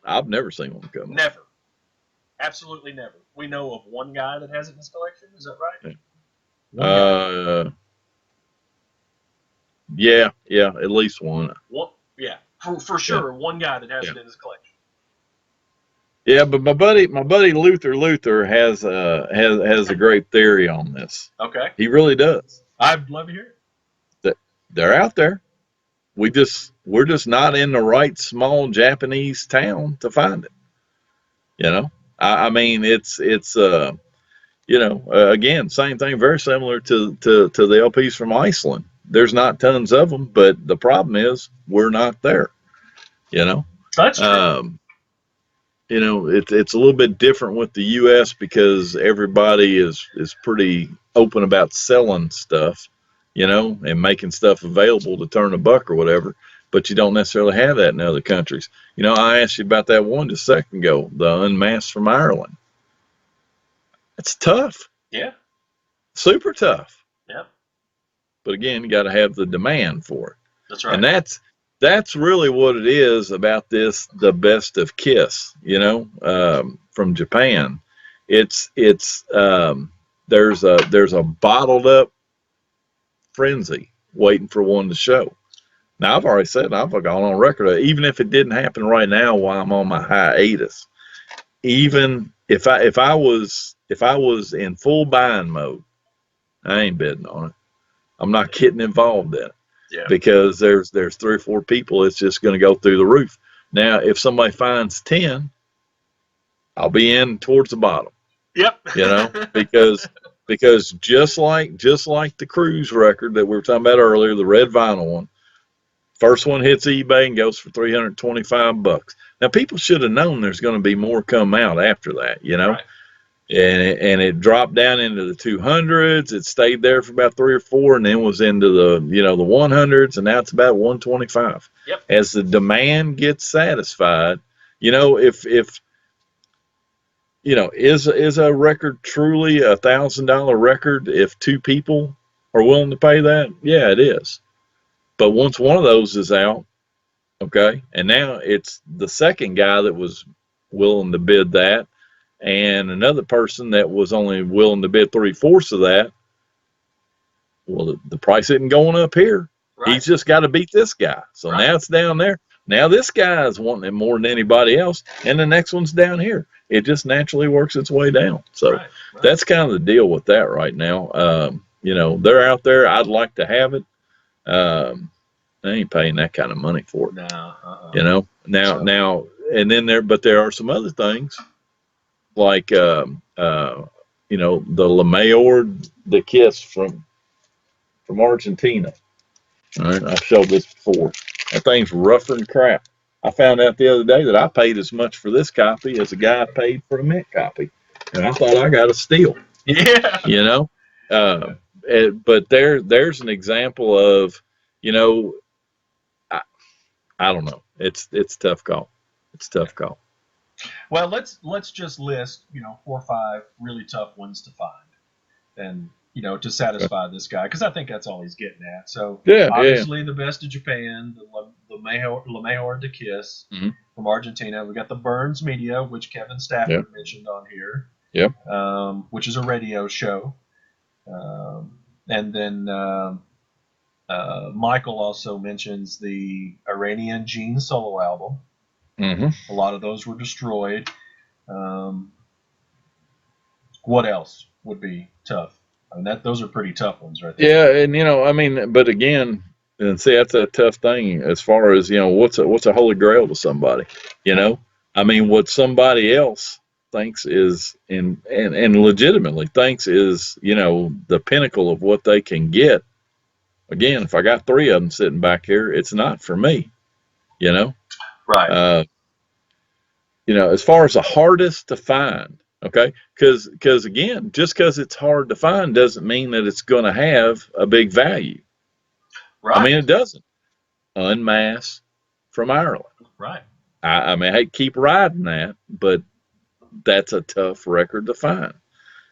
I've never seen one come up. Never. Absolutely never. We know of one guy that has it in his collection. Is that right? Yeah, at least one. Yeah, for sure, one guy that has it in his collection. Yeah, but my buddy Luther has a great theory on this. Okay. He really does. I'd love to hear it. They're out there. We're just not in the right small Japanese town to find it. I mean, it's again, same thing, very similar to the LPs from Iceland. There's not tons of them, but the problem is we're not there. That's true. It's a little bit different with the U.S. because everybody is pretty open about selling stuff, and making stuff available to turn a buck or whatever. But you don't necessarily have that in other countries. I asked you about that one just a second ago, the Unmasked from Ireland. It's tough. Yeah. Super tough. Yeah. But again, you got to have the demand for it. That's right. And that's really what it is about this, the best of Kiss, from Japan. There's a bottled up frenzy waiting for one to show. Now, I've already said, I've gone on record, even if it didn't happen right now while I'm on my hiatus, even if I was in full buying mode, I ain't bidding on it. I'm not getting involved in it. Yeah. Because there's 3 or 4 people, it's just going to go through the roof. Now, if somebody finds 10, I'll be in towards the bottom. Yep. Because just like the cruise record that we were talking about earlier, the red vinyl one, first one hits eBay and goes for $325. Now, people should have known there's going to be more come out after that, Right. And it dropped down into the 200s. It stayed there for about 3 or 4, and then was into the the 100s, and now it's about 125. Yep. As the demand gets satisfied, if is a record truly $1,000 record if 2 people are willing to pay that? Yeah, it is. But once one of those is out, okay, and now it's the second guy that was willing to bid that, and another person that was only willing to bid 3/4 of that. Well, the price isn't going up here. Right. He's just got to beat this guy. So Right. now it's down there. Now this guy is wanting it more than anybody else, and the next one's down here. It just naturally works its way down. So Right. that's kind of the deal with that right now. They're out there. I'd like to have it. I ain't paying that kind of money for it. No. Now, and then there are some other things like the LeMayor de Kiss from Argentina. All right, I've showed this before. That thing's rougher than crap. I found out the other day that I paid as much for this copy as a guy paid for a mint copy, and I thought I got a steal. Yeah. But there's an example of, I don't know. It's tough call. It's tough call. Well, let's just list 4 or 5 really tough ones to find, and to satisfy this guy, because I think that's all he's getting at. So obviously the best of Japan, the LeMayor de Kiss from Argentina. We got the Burns Media, which Kevin Stafford mentioned on here. Which is a radio show. And then Michael also mentions the Iranian Gene solo album. A lot of those were destroyed. What else would be tough? I mean, those are pretty tough ones right there. Yeah, and but again, and see, that's a tough thing as far as what's a Holy Grail to somebody. What somebody else thinks is and legitimately thinks is the pinnacle of what they can get. Again, if I got 3 of them sitting back here, it's not for me. Right. As far as the hardest to find, okay, because again, just because it's hard to find doesn't mean that it's going to have a big value. Right. It doesn't. Unmasked from Ireland. Right. I hate to keep riding that, but that's a tough record to find.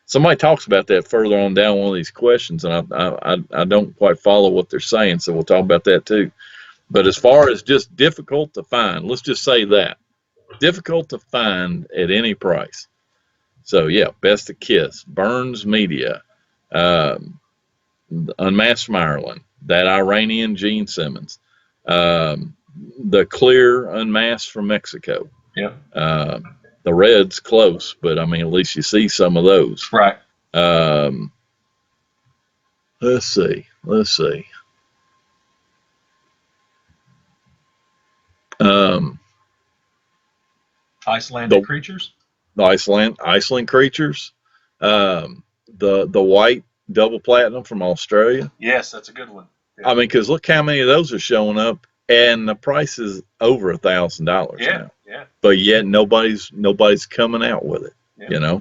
Somebody talks about that further on down one of these questions, and I don't quite follow what they're saying, so we'll talk about that too. But as far as just difficult to find, let's just say that. Difficult to find at any price. So yeah, Best of Kiss, Burns Media, Unmasked from Ireland, that Iranian Gene Simmons, the clear Unmasked from Mexico. Yeah. The red's close, but at least you see some of those. Right. Let's see. Icelandic creatures. Iceland creatures. The white double platinum from Australia. Yes, that's a good one. Yeah. Because look how many of those are showing up, and the price is over $1,000 now. Yeah. But yet nobody's coming out with it. Yeah.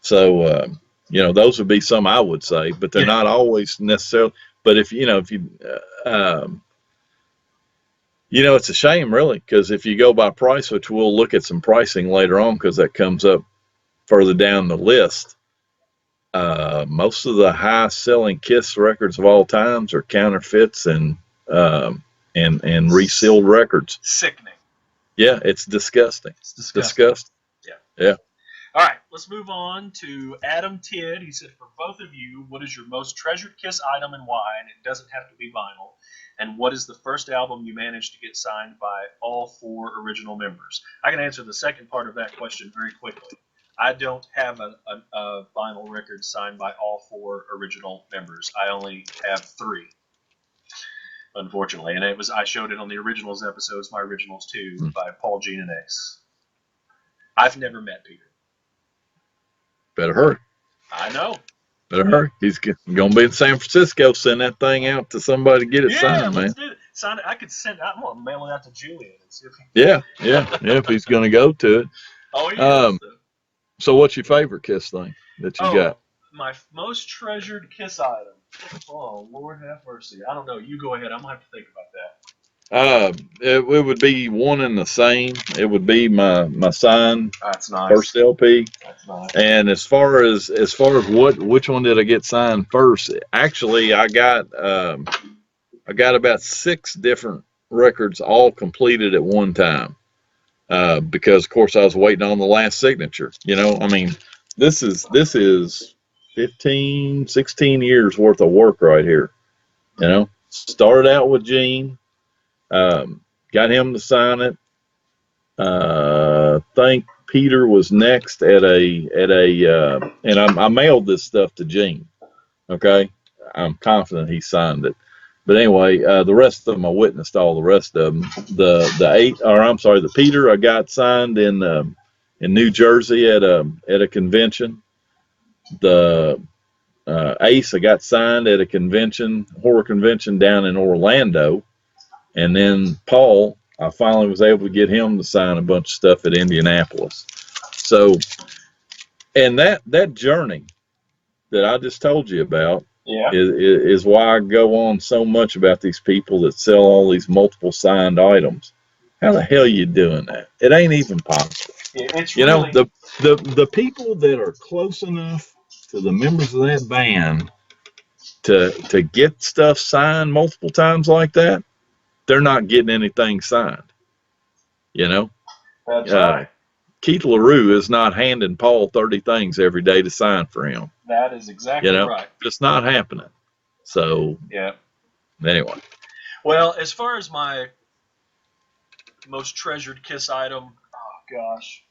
So those would be some I would say, but they're not always necessarily. But if it's a shame really, because if you go by price, which we'll look at some pricing later on, because that comes up further down the list. Most of the highest selling Kiss records of all times are counterfeits and resealed records. Sickening. Yeah, it's disgusting. It's disgusting. Yeah. All right, let's move on to Adam Tidd. He said, for both of you, what is your most treasured Kiss item and why? And it doesn't have to be vinyl. And what is the first album you managed to get signed by all 4 original members? I can answer the second part of that question very quickly. I don't have a vinyl record signed by all 4 original members. I only have 3, unfortunately. And I showed it on the Originals episodes, My Originals 2, by Paul, Gene, and Ace. I've never met Peter. Better hurry. I know. Better hurry. He's going to be in San Francisco. Send that thing out to somebody to get it signed, man. Do it. Sign it. I could send. I'm gonna mail it out to Julian and see if he. Yeah. If he's going to go to it. Oh yeah. So what's your favorite Kiss thing that you got? My most treasured Kiss item. Oh Lord have mercy. I don't know. You go ahead. I'm gonna have to think about that. It would be one and the same. It would be my signed That's nice. first LP. That's nice. And as far as which one did I get signed first? Actually, I got about 6 different records all completed at one time. Because of course I was waiting on the last signature. I mean, this is 15, 16 years worth of work right here. Started out with Gene. Got him to sign it. I think Peter was next and I mailed this stuff to Gene. Okay, I'm confident he signed it. But anyway, the rest of them I witnessed all the rest of them. The Peter I got signed in New Jersey at a convention. The Ace I got signed at a convention, horror convention down in Orlando. And then Paul, I finally was able to get him to sign a bunch of stuff at Indianapolis. So, and that journey that I just told you about is why I go on so much about these people that sell all these multiple signed items. How the hell you doing that? It ain't even possible. It's the people that are close enough to the members of that band to get stuff signed multiple times like that, they're not getting anything signed. That's right. Keith LaRue is not handing Paul 30 things every day to sign for him. That is exactly right. It's not happening. So, anyway. Well, as far as my most treasured Kiss item, oh gosh,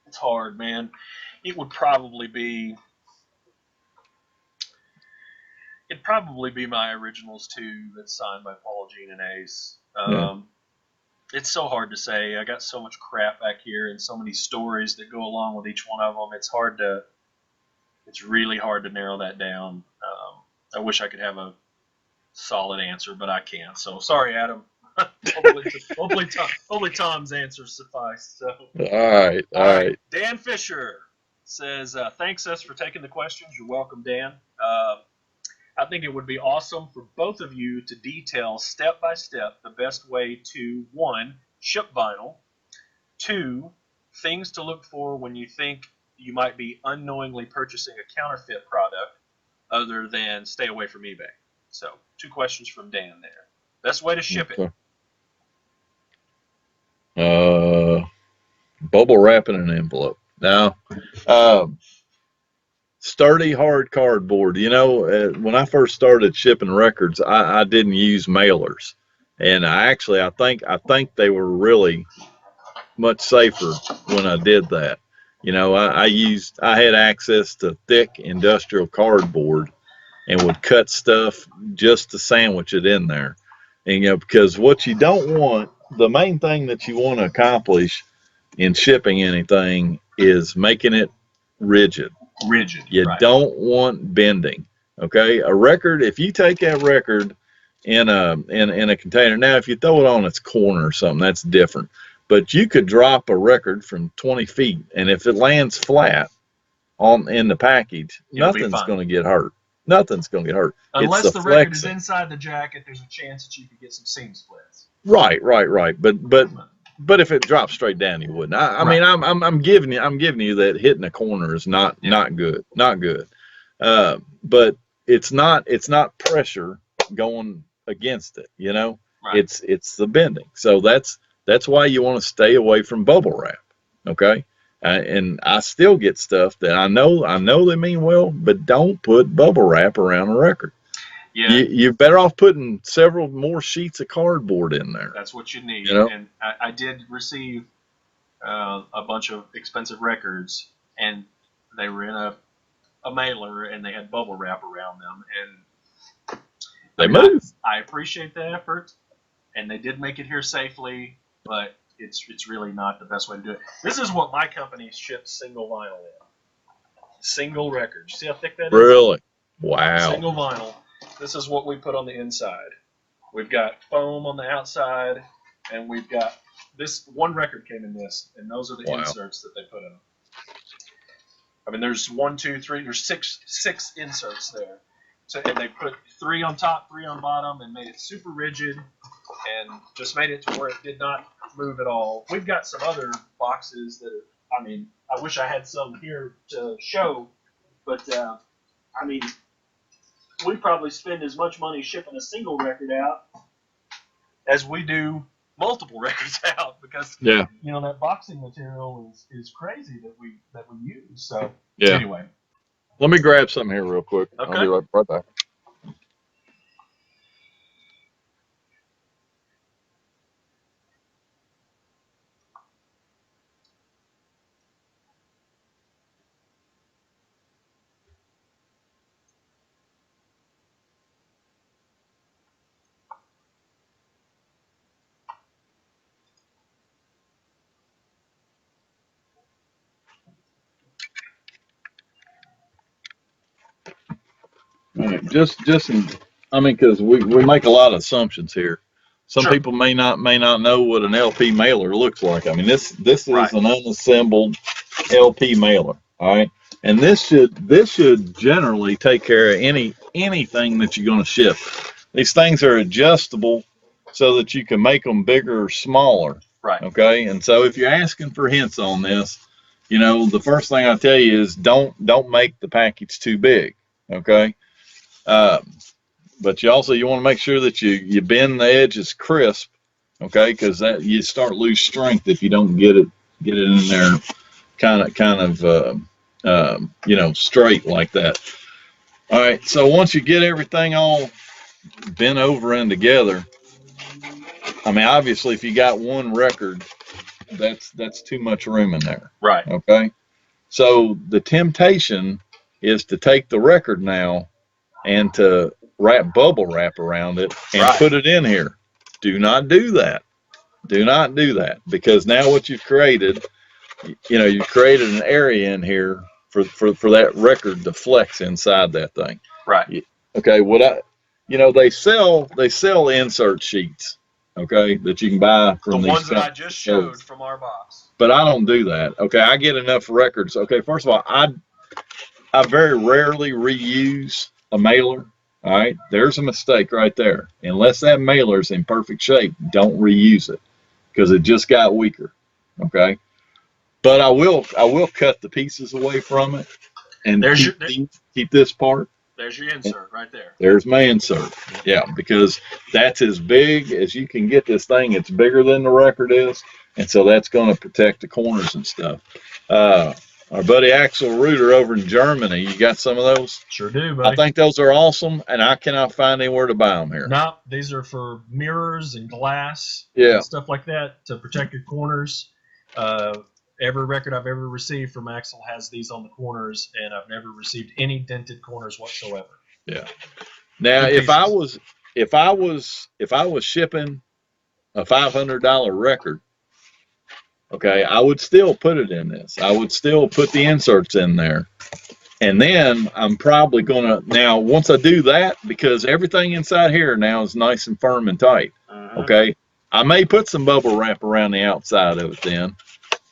it's hard, man. It would probably be. It'd probably be My Originals 2 that's signed by Paul, Gene, and Ace. It's so hard to say. I got so much crap back here and so many stories that go along with each one of them. It's really hard to narrow that down. I wish I could have a solid answer, but I can't. So sorry, Adam. hopefully Tom's answers suffice. So. All right. Dan Fisher says, thanks us for taking the questions. You're welcome, Dan. I think it would be awesome for both of you to detail step by step the best way to 1, ship vinyl, 2, things to look for when you think you might be unknowingly purchasing a counterfeit product other than stay away from eBay. So 2 questions from Dan there. Best way to ship it. Bubble wrap in an envelope. Now, sturdy, hard cardboard. When I first started shipping records, I didn't use mailers, and I think they were really much safer when I did that. I had access to thick industrial cardboard and would cut stuff just to sandwich it in there. And because what you don't want, the main thing that you want to accomplish in shipping anything is making it rigid. You don't want bending. Okay, a record. If you take that record in a container, now if you throw it on its corner or something, that's different. But you could drop a record from 20 feet, and if it lands flat in the package, nothing's going to get hurt. Nothing's going to get hurt. Unless the record is inside the jacket, there's a chance that you could get some seam splits. Right. But if it drops straight down, you wouldn't. I mean, I'm giving you that hitting a corner is not good, but it's not pressure going against it. Right. It's the bending. So that's why you want to stay away from bubble wrap. Okay, And I still get stuff that I know they mean well, but don't put bubble wrap around a record. Yeah, You're better off putting several more sheets of cardboard in there. that's what you need. You know? And I did receive a bunch of expensive records, and they were in a mailer, and they had bubble wrap around them. And They move. I appreciate the effort, and they did make it here safely, but it's really not the best way to do it. This is what my company ships single vinyl in. Single record. You see how thick that is? Really? Wow. Single vinyl. This is what we put on the inside. We've got foam on the outside, and we've got this one record came in this, and those are the inserts that they put in. I mean, there's 1, 2, 3. There's six inserts there. So, and they put 3 on top, 3 on bottom, and made it super rigid, and just made it to where it did not move at all. We've got some other boxes that are, I mean, I wish I had some here to show, but I mean, we probably spend as much money shipping a single record out as we do multiple records out, because you know that boxing material is crazy that we use. So anyway, let me grab some here real quick. Okay. I'll be right back. I mean, because we make a lot of assumptions here. Some people may not know what an LP mailer looks like. I mean, this is an unassembled LP mailer. All right, and this should generally take care of anything that you're going to ship. These things are adjustable so that you can make them bigger or smaller. Right. Okay, and so if you're asking for hints on this, you know, the first thing I tell you is don't make the package too big. Okay. But you want to make sure that you bend the edges crisp, okay? Because that you start lose strength if you don't get it in there, kind of you know, straight like that. All right. So once you get everything all bent over and together, I mean, obviously, if you got one record, that's too much room in there. Right. Okay. So the temptation is to take the record now and to bubble wrap around it and put it in here. Do not do that. Do not do that, because now what you've created, you know, you've created an area in here for that record to flex inside that thing. Right. Okay. You know, they sell insert sheets. Okay, that you can buy from the these ones that I just showed from our box. But I don't do that. Okay, I get enough records. Okay, first of all, I very rarely reuse a mailer. All right, there's a mistake right there. Unless that mailer's in perfect shape, don't reuse it, because it just got weaker. Okay, but I will cut the pieces away from it and keep this part. There's your insert right there. There's my insert. Yeah, because that's as big as you can get this thing. It's bigger than the record is, and so that's going to protect the corners and stuff. Our buddy Axel Reuter over in Germany, you got some of those? Sure do, buddy. I think those are awesome, and I cannot find anywhere to buy them here. No, these are for mirrors and glass and stuff like that to protect your corners. Every record I've ever received from Axel has these on the corners, and I've never received any dented corners whatsoever. Yeah. Now, if I was shipping a $500 record, okay, I would still put it in this. I would still put the inserts in there. And then I'm probably going to, now, once I do that, because everything inside here now is nice and firm and tight, okay, I may put some bubble wrap around the outside of it then,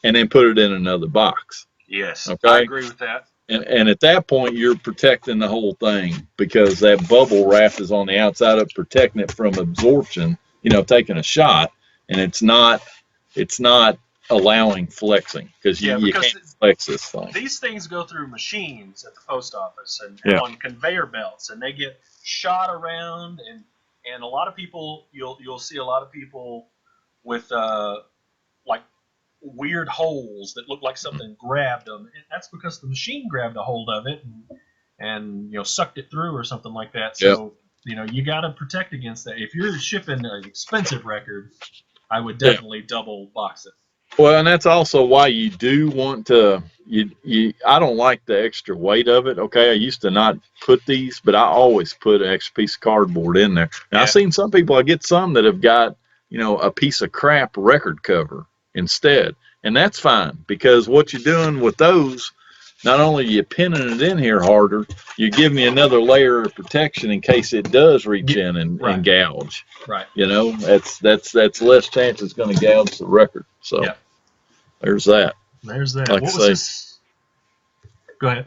and then put it in another box. Yes, okay? I agree with that. And at that point, you're protecting the whole thing, because that bubble wrap is on the outside of it, protecting it from absorption, you know, taking a shot, and it's not allowing flexing, because you can't flex this thing. These things go through machines at the post office and on conveyor belts, and they get shot around, and a lot of people, you'll see a lot of people with like weird holes that look like something grabbed them. And that's because the machine grabbed a hold of it and sucked it through or something like that. So you got to protect against that. If you're shipping an expensive record, I would definitely double box it. Well, and that's also why you do want to. I don't like the extra weight of it. Okay, I used to not put these, but I always put an extra piece of cardboard in there. Now I've seen some people. I get some that have got a piece of crap record cover instead, and that's fine because what you're doing with those, not only are you pinning it in here harder, you give me another layer of protection in case it does reach in and gouge. Right. That's less chance it's going to gouge the record. So there's that. There's that. Like what was this? Go ahead.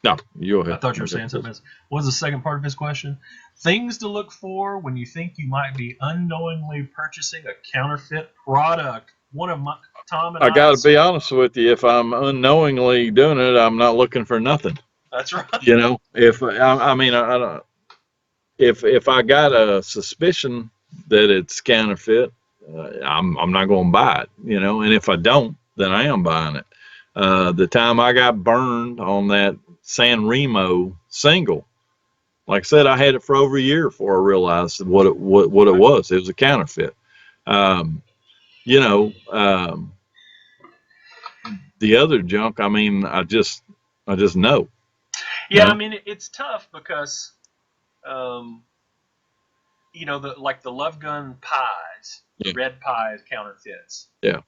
No, you go ahead. I thought you were saying something else. What was the second part of his question? Things to look for when you think you might be unknowingly purchasing a counterfeit product. One of my Tom and I got to be honest with you. If I'm unknowingly doing it, I'm not looking for nothing. That's right. If I mean, I don't. If I got a suspicion that it's counterfeit, I'm not going to buy it. And if I don't, then I am buying it. The time I got burned on that San Remo single, like I said, I had it for over a year before I realized what it was. It was a counterfeit. The other junk, I mean, I just know. Yeah, I mean, it's tough because, the Love Gun pies, the red pies counterfeits. Yeah.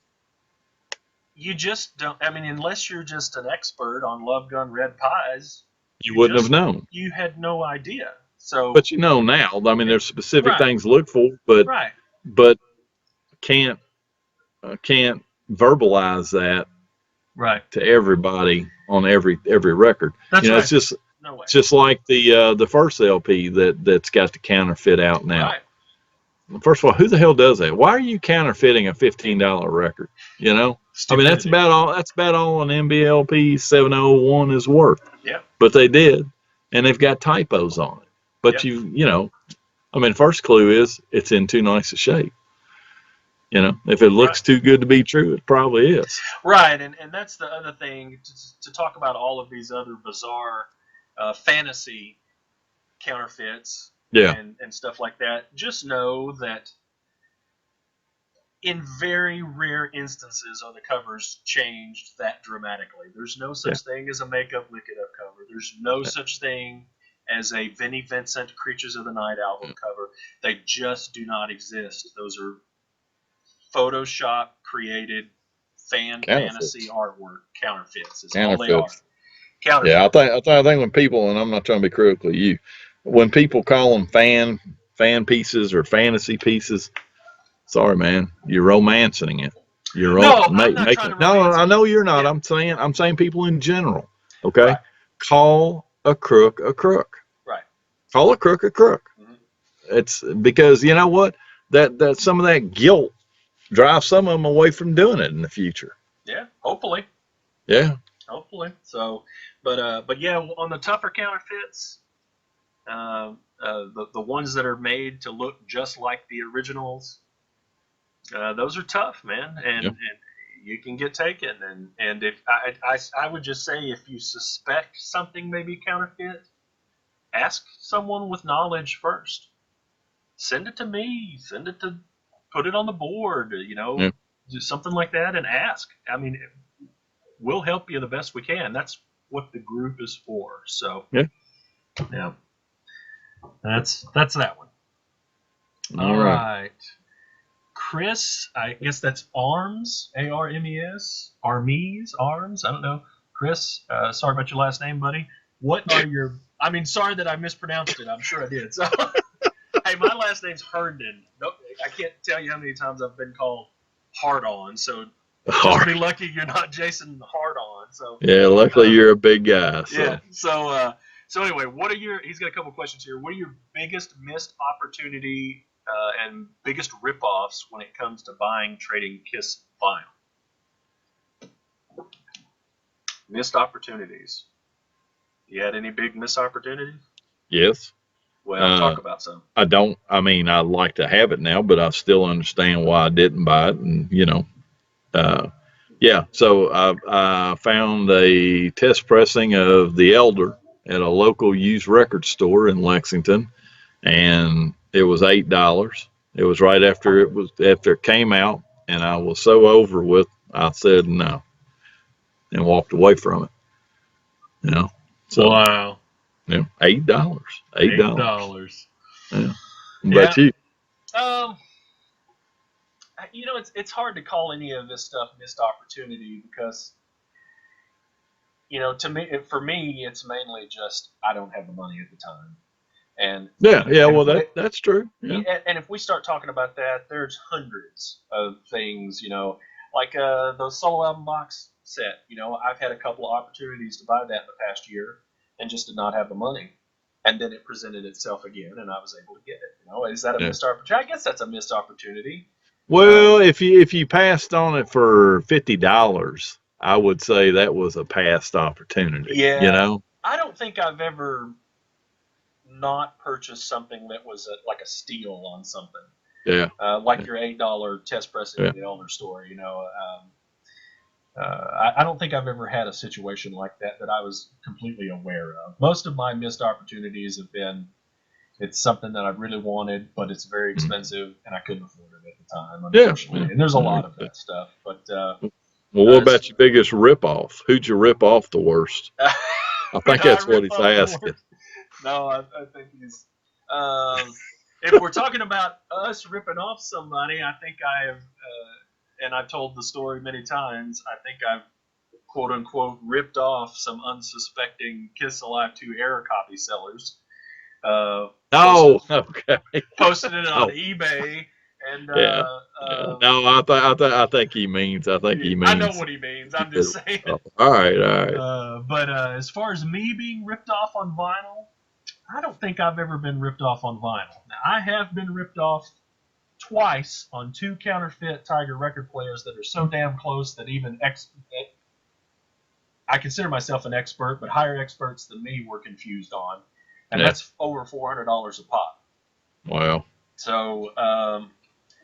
You just don't. I mean, unless you're just an expert on Love Gun red pies, you wouldn't have known. You had no idea. So, but now. I mean, there's specific things to look for, but can't verbalize that to everybody on every record. That's right. It's just just like the first LP that's got the counterfeit out now. Right. First of all, who the hell does that? Why are you counterfeiting a $15 record? I mean, that's about all an MBLP 701 is worth. Yeah. But they did, and they've got typos on it. But I mean, first clue is it's in too nice a shape. If it looks too good to be true, it probably is. Right, and that's the other thing to talk about all of these other bizarre fantasy counterfeits. And stuff like that. Just know that in very rare instances are the covers changed that dramatically. There's no such thing as a makeup lick it up cover. There's no such thing as a Vinnie Vincent Creatures of the Night album cover. They just do not exist. Those are Photoshop created fantasy artwork counterfeits. Is all they are. Counterfeits. Yeah, I think when people, and I'm not trying to be critical of you, when people call them fan pieces or fantasy pieces, sorry, man, you're romancing it. You're I know you're not. Yeah. I'm saying people in general. Okay, right. Call a crook a crook. Right. Call a crook a crook. Mm-hmm. It's because you know what, that some of that guilt drives some of them away from doing it in the future. Yeah, hopefully. Yeah. Hopefully. So, but yeah, on the tougher counterfeits. The ones that are made to look just like the originals, those are tough, man, and you can get taken. And if I would just say, if you suspect something may be counterfeit, ask someone with knowledge first. Send it to me. Put it on the board. Do something like that and ask. I mean, we'll help you the best we can. That's what the group is for. So yeah. That's that one. All right. Chris, I guess that's Arms, ARMES, Arms, I don't know. Chris, sorry about your last name, buddy. What are your, I mean, sorry that I mispronounced it. I'm sure I did. So, hey, my last name's Herndon. Nope, I can't tell you how many times I've been called Hard On. So, just be lucky you're not Jason Hard On. So, yeah, luckily you're a big guy. So. Yeah, so anyway, he's got a couple questions here. What are your biggest missed opportunity and biggest ripoffs when it comes to buying, trading Kiss vinyl? Missed opportunities. You had any big missed opportunities? Yes. Well, talk about some. I'd like to have it now, but I still understand why I didn't buy it. And, Yeah, so I found a test pressing of The Elder at a local used record store in Lexington, and it was $8. It was right after it came out, and I was so over with. I said no and walked away from it. You know, so Wow. yeah, $8, $8. Yeah, Yeah. but you, It's hard to call any of this stuff missed opportunity because, for me, it's mainly just I don't have the money at the time, and yeah. and Well, if, that's true. Yeah, and if we start talking about that, there's hundreds of things, like those solo album box set. I've had a couple of opportunities to buy that in the past year and just did not have the money. And then it presented itself again, and I was able to get it. Is that a yeah. missed opportunity? I guess that's a missed opportunity. Well, if you passed on it for $50, I would say that was a past opportunity. Yeah, I don't think I've ever not purchased something that was like a steal on something. Yeah. Like your $8 test pressing in the Elder store. I don't think I've ever had a situation like that I was completely aware of. Most of my missed opportunities have been it's something that I really wanted, but it's very expensive, and I couldn't afford it at the time, unfortunately. Yeah. And there's a lot of that stuff. But well, what about your biggest ripoff? Who'd you rip off the worst? I think that's what he's asking. No, I think he's. If we're talking about us ripping off somebody, I think I have, and I've told the story many times. I think I've quote unquote ripped off some unsuspecting Kiss Alive 2 error copy sellers. Okay. Posted it on eBay, and yeah. No, I think he means. I know what he means. I'm just saying. All right. But as far as me being ripped off on vinyl, I don't think I've ever been ripped off on vinyl. Now, I have been ripped off twice on 2 counterfeit Tiger record players that are so damn close that even I consider myself an expert, but higher experts than me were confused on. And that's over $400 a pop. Wow. So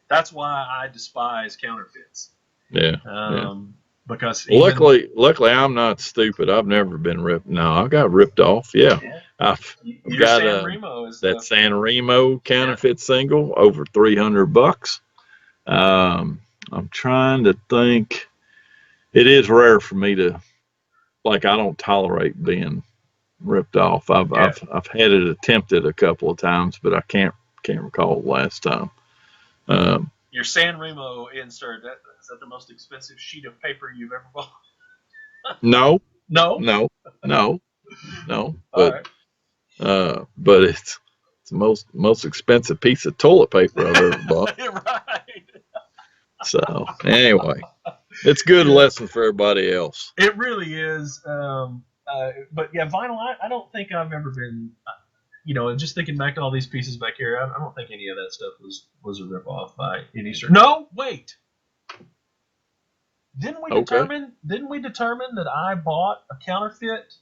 that's why I despise counterfeits. Yeah. Because luckily I'm not stupid. I've never been ripped. No, I got ripped off. Yeah. I've got that San Remo counterfeit single over $300. I'm trying to think. It is rare for me to I don't tolerate being ripped off. I've had it attempted a couple of times, but I can't recall the last time. Your San Remo insert, is that the most expensive sheet of paper you've ever bought? No. But but it's the most expensive piece of toilet paper I've ever bought. Right. So anyway, it's a good lesson for everybody else. It really is. But yeah, vinyl. I don't think I've ever been. Just thinking back to all these pieces back here, I don't think any of that stuff was a ripoff by any stretch. No, wait. Didn't we determine that I bought a counterfeit?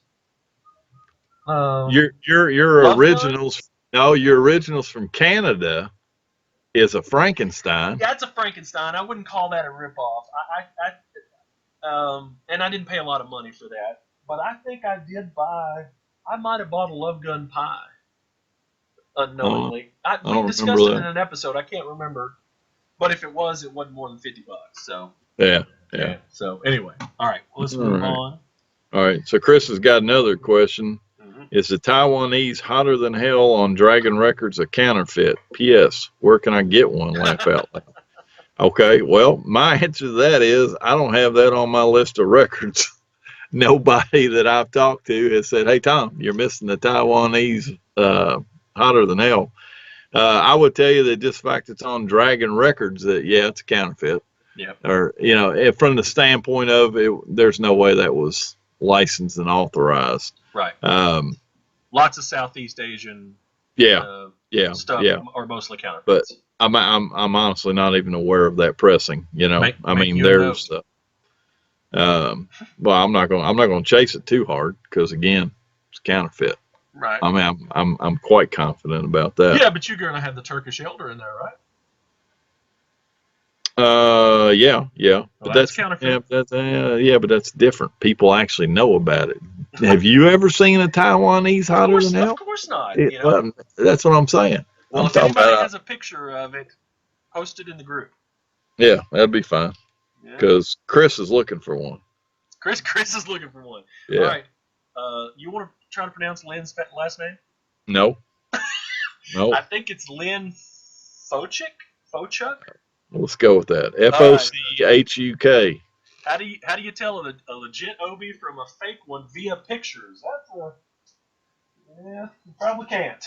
Your originals. No, your originals from Canada is a Frankenstein. Yeah, it's a Frankenstein. I wouldn't call that a ripoff. And I didn't pay a lot of money for that. But I think I did buy. I might have bought a Love Gun Pie unknowingly. We discussed it in an episode. I can't remember. But if it wasn't more than $50. So yeah. So anyway, all right. Let's move on. All right. So Chris has got another question. Is the Taiwanese hotter than hell on Dragon Records a counterfeit? P.S. Where can I get one? Laugh out loud. Okay. Well, my answer to that is I don't have that on my list of records. Nobody that I've talked to has said, "Hey Tom, you're missing the Taiwanese hotter than hell." I would tell you that just the fact it's on Dragon Records that it's a counterfeit. Yeah. Or from the standpoint of it, there's no way that was licensed and authorized. Right. Lots of Southeast Asian. Stuff are mostly counterfeits. But I'm honestly not even aware of that pressing. There's. Well, I'm not going to chase it too hard because again, it's counterfeit. Right. I mean, I'm quite confident about that. Yeah, but you're going to have the Turkish Elder in there, Yeah. Well, But that's that's counterfeit. but that's different. People actually know about it. Have you ever seen a Taiwanese hotter than Of hell? course not. You know. Well, that's what I'm saying. Well, I'm if talking anybody about. has a picture of it, post it in the group. Yeah, that'd be fine. Yeah. Because Chris is looking for one. Chris is looking for one. Yeah. All right. You want to try to pronounce Lynn's last name? No. No. I think it's Lynn Fochuk. Fochuk. Let's go with that. All right. Fochuk. How do you tell a legit OB from a fake one via pictures? You probably can't.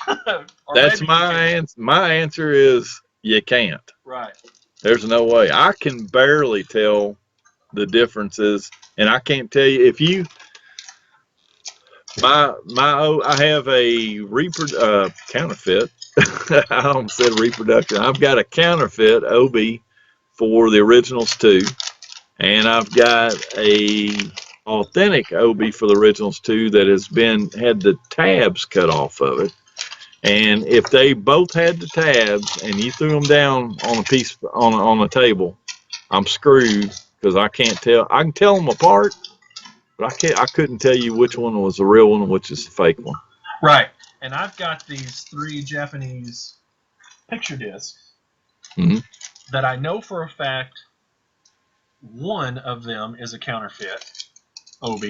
Or That's maybe you my can. answer. My answer is you can't. Right. There's no way. I can barely tell the differences, and I can't tell you if you. I have a counterfeit. I almost said reproduction. I've got a counterfeit OB for the originals too, and I've got a authentic OB for the originals too that has had the tabs cut off of it. And if they both had the tabs and you threw them down on a piece on a table, I'm screwed because I can't tell. I can tell them apart, but I couldn't tell you which one was the real one and which is the fake one. Right. And I've got these 3 Japanese picture discs that I know for a fact one of them is a counterfeit OB.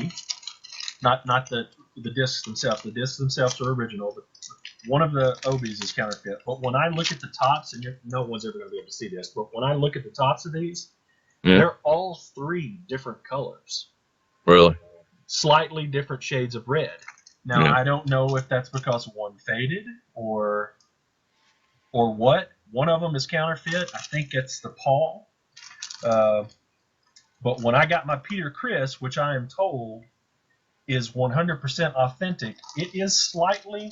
Not the discs themselves. The discs themselves are original, but one of the OBs is counterfeit. But when I look at the tops, and no one's ever going to be able to see this, but when I look at the tops of these, they're all 3 different colors. Really? Slightly different shades of red. Now, I don't know if that's because one faded or what. One of them is counterfeit. I think it's the Paul. But when I got my Peter Chris, which I am told is 100% authentic, it is slightly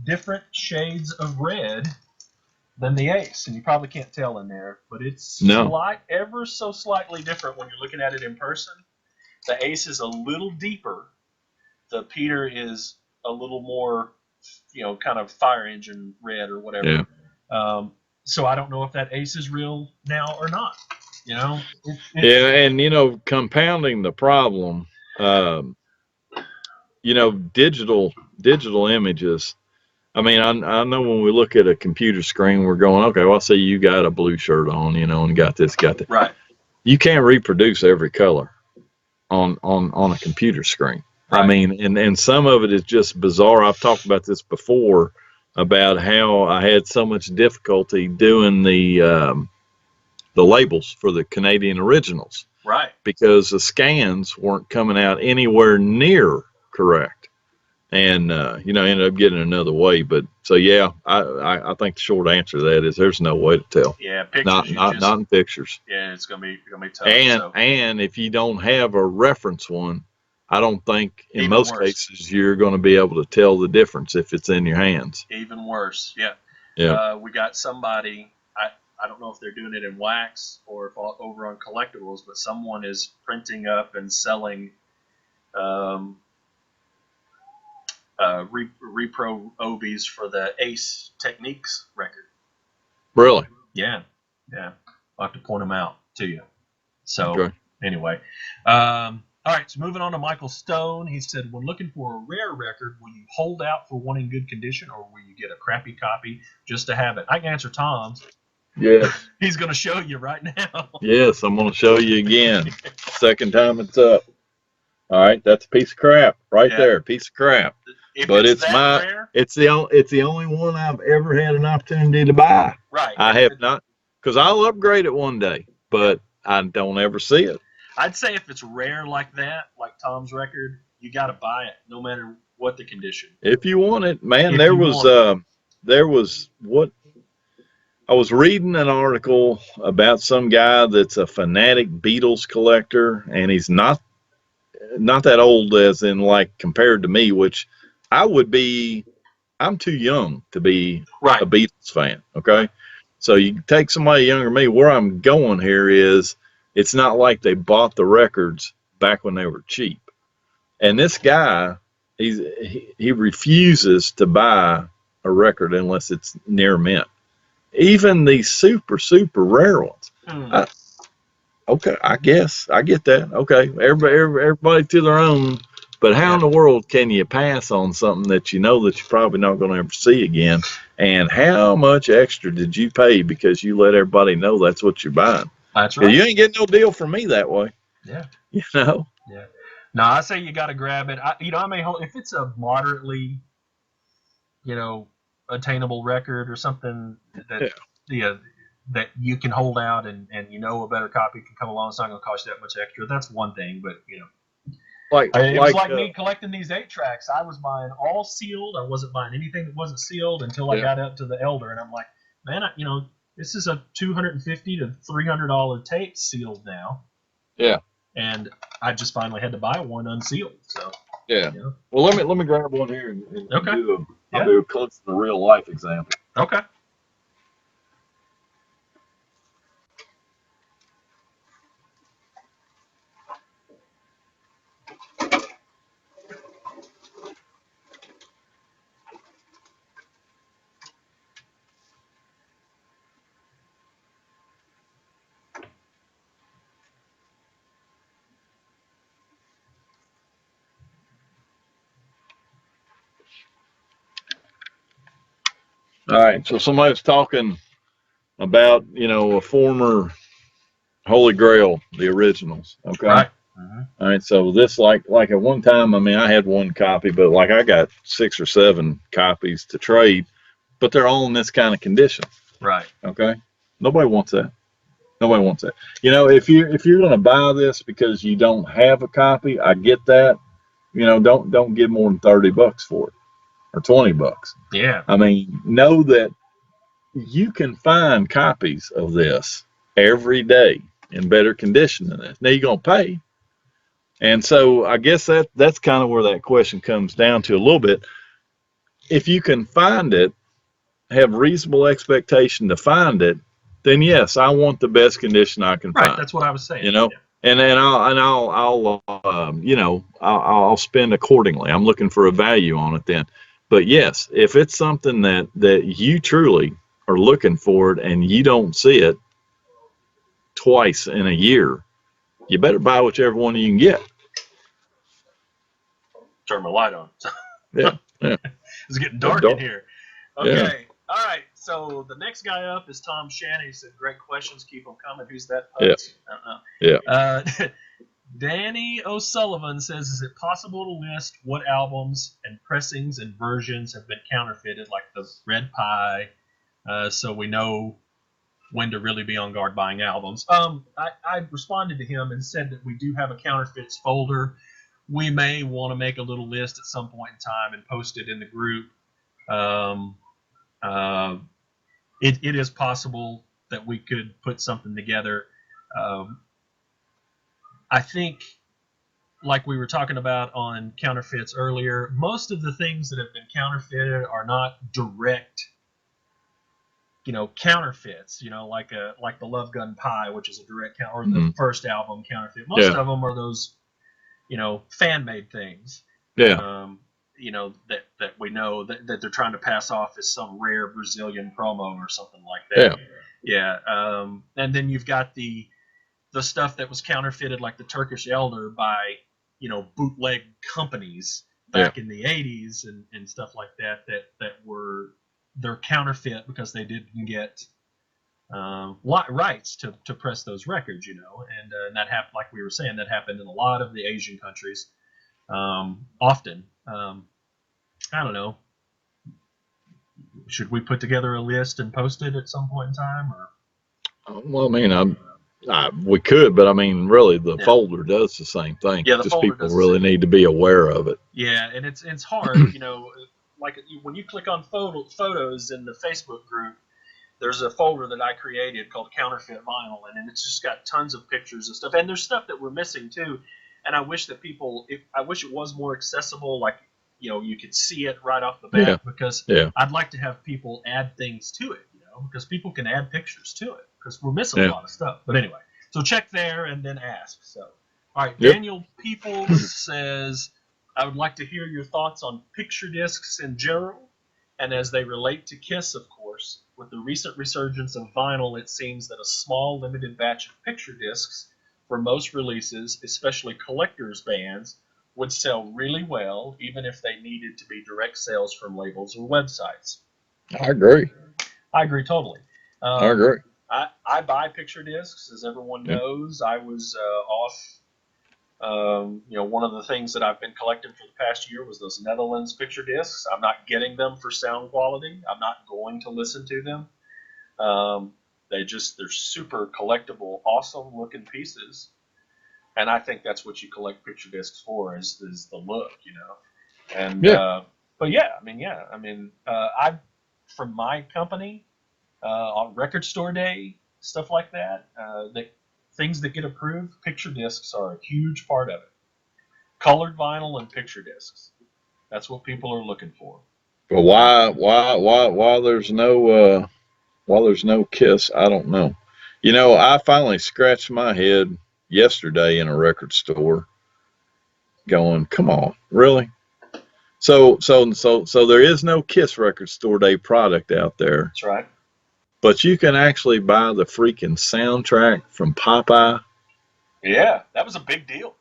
different shades of red than the Ace. And you probably can't tell in there, but it's ever so slightly different when you're looking at it in person. The Ace is a little deeper. The Peter is a little more, kind of fire engine red or whatever. Yeah. So I don't know if that Ace is real now or not. And compounding the problem, digital images. I mean, I know when we look at a computer screen, we're going, okay, well, I see you got a blue shirt on, and got this, got that. Right. You can't reproduce every color on a computer screen. Right. I mean, and some of it is just bizarre. I've talked about this before about how I had so much difficulty doing the labels for the Canadian originals. Right. Because the scans weren't coming out anywhere near correct. And, ended up getting another way. But so, yeah, I think the short answer to that is there's no way to tell. Yeah. Pictures. Not in pictures. Yeah. It's going to be tough. And if you don't have a reference one, I don't think in most cases you're going to be able to tell the difference if it's in your hands. Even worse. Yeah. Yeah. We got somebody, I don't know if they're doing it in wax or if over on Collectibles, but someone is printing up and selling repro OBs for the Ace Techniques record. Really? Yeah. I'll have to point them out to you. So, okay. Anyway. All right, so moving on to Michael Stone. He said, when looking for a rare record, will you hold out for one in good condition, or will you get a crappy copy just to have it? I can answer Tom's. Yes. He's going to show you right now. Yes, I'm going to show you again. Second time it's up. All right, that's a piece of crap right there. Piece of crap. But it's the only one I've ever had an opportunity to buy. Right. I have not, because I'll upgrade it one day, but I don't ever see it. I'd say if it's rare like that, like Tom's record, you got to buy it no matter what the condition. If you want it, man, there was what I was reading an article about some guy that's a fanatic Beatles collector, and he's not that old as in like compared to me, which I would be. I'm too young to be a Beatles fan. Okay. So you take somebody younger than me. Where I'm going here is it's not like they bought the records back when they were cheap. And this guy, he refuses to buy a record unless it's near mint. Even these super, super rare ones. I, okay, I guess I get that. Okay, everybody to their own. But how in the world can you pass on something that you know that you're probably not going to ever see again? And how much extra did you pay because you let everybody know that's what you're buying? That's right. You ain't getting no deal from me that way. Yeah. You know. Yeah. No, I say you got to grab it. I may hold if it's a moderately, attainable record or something that that you can hold out and a better copy can come along. It's not going to cost you that much extra. That's one thing, but it was like me collecting these 8-tracks. I was buying all sealed. I wasn't buying anything that wasn't sealed until I got up to the Elder, and I'm like, man, this is a $250 to $300 tape sealed now. Yeah. And I just finally had to buy one unsealed. So. Yeah. Well, let me grab one here and do a close to the real life example. Okay. All right. So somebody was talking about a former Holy Grail, the originals. Okay. Right. All right. So this like at one time, I mean, I had one copy, but like I got 6 or 7 copies to trade, but they're all in this kind of condition. Right. Okay. Nobody wants that. Nobody wants that. If you're going to buy this because you don't have a copy, I get that. Don't give more than $30 for it or $20. Yeah. I mean, know that you can find copies of this every day in better condition than this. Now you're going to pay. And so I guess that's kind of where that question comes down to a little bit. If you can find it, have reasonable expectation to find it, then yes, I want the best condition I can find. Right, that's what I was saying. And then I'll spend accordingly. I'm looking for a value on it then. But yes, if it's something that you truly are looking for it and you don't see it twice in a year, you better buy whichever one you can get. Turn my light on. Yeah. It's getting dark in here. Okay. Yeah. All right. So the next guy up is Tom Shannon. He said, "Great questions. Keep them coming." Who's that? Putz? Yeah. Danny O'Sullivan says, "Is it possible to list what albums and pressings and versions have been counterfeited, like the Red Pie, so we know when to really be on guard buying albums?" I responded to him and said that we do have a counterfeits folder. We may want to make a little list at some point in time and post it in the group. It is possible that we could put something together. I think, like we were talking about on counterfeits earlier, most of the things that have been counterfeited are not direct, counterfeits. Like the Love Gun Pie, which is a direct or the first album counterfeit. Most of them are those, fan-made things. Yeah. That we know that they're trying to pass off as some rare Brazilian promo or something like that. Yeah. And then you've got the stuff that was counterfeited, like the Turkish Elder, by bootleg companies back in the 80s and stuff like that they're counterfeit because they didn't get rights to press those records, and that happened, like we were saying, that happened in a lot of the Asian countries. Often. I don't know. Should we put together a list and post it at some point in time? Or? Well, I mean, we could, but I mean, really, the folder does the same thing. Yeah, just people really need to be aware of it. Yeah, and it's hard, like when you click on photos in the Facebook group, there's a folder that I created called Counterfeit Vinyl, and it's just got tons of pictures and stuff. And there's stuff that we're missing too. And I wish that I wish it was more accessible, like, you could see it right off the bat, because I'd like to have people add things to it, because people can add pictures to it, because we're missing a lot of stuff. But anyway, so check there and then ask. So, all right, Daniel Peoples says, "I would like to hear your thoughts on picture discs in general, and as they relate to KISS, of course. with the recent resurgence of vinyl, it seems that a small limited batch of picture discs for most releases, especially collectors' bands, would sell really well, even if they needed to be direct sales from labels or websites. I agree. I agree totally. I agree. I buy picture discs, as everyone knows. I was off. One of the things that I've been collecting for the past year was those Netherlands picture discs. I'm not getting them for sound quality. I'm not going to listen to them. They're super collectible, awesome looking pieces. And I think that's what you collect picture discs for is the look, And but yeah, I from my company on record store day, stuff like that, things that get approved, picture discs are a huge part of it. Colored vinyl and picture discs. That's what people are looking for. But why there's no Kiss, I don't know. I finally scratched my head yesterday in a record store going, come on, really? So there is no Kiss record store day product out there. That's right. But you can actually buy the freaking soundtrack from Popeye. Yeah, that was a big deal.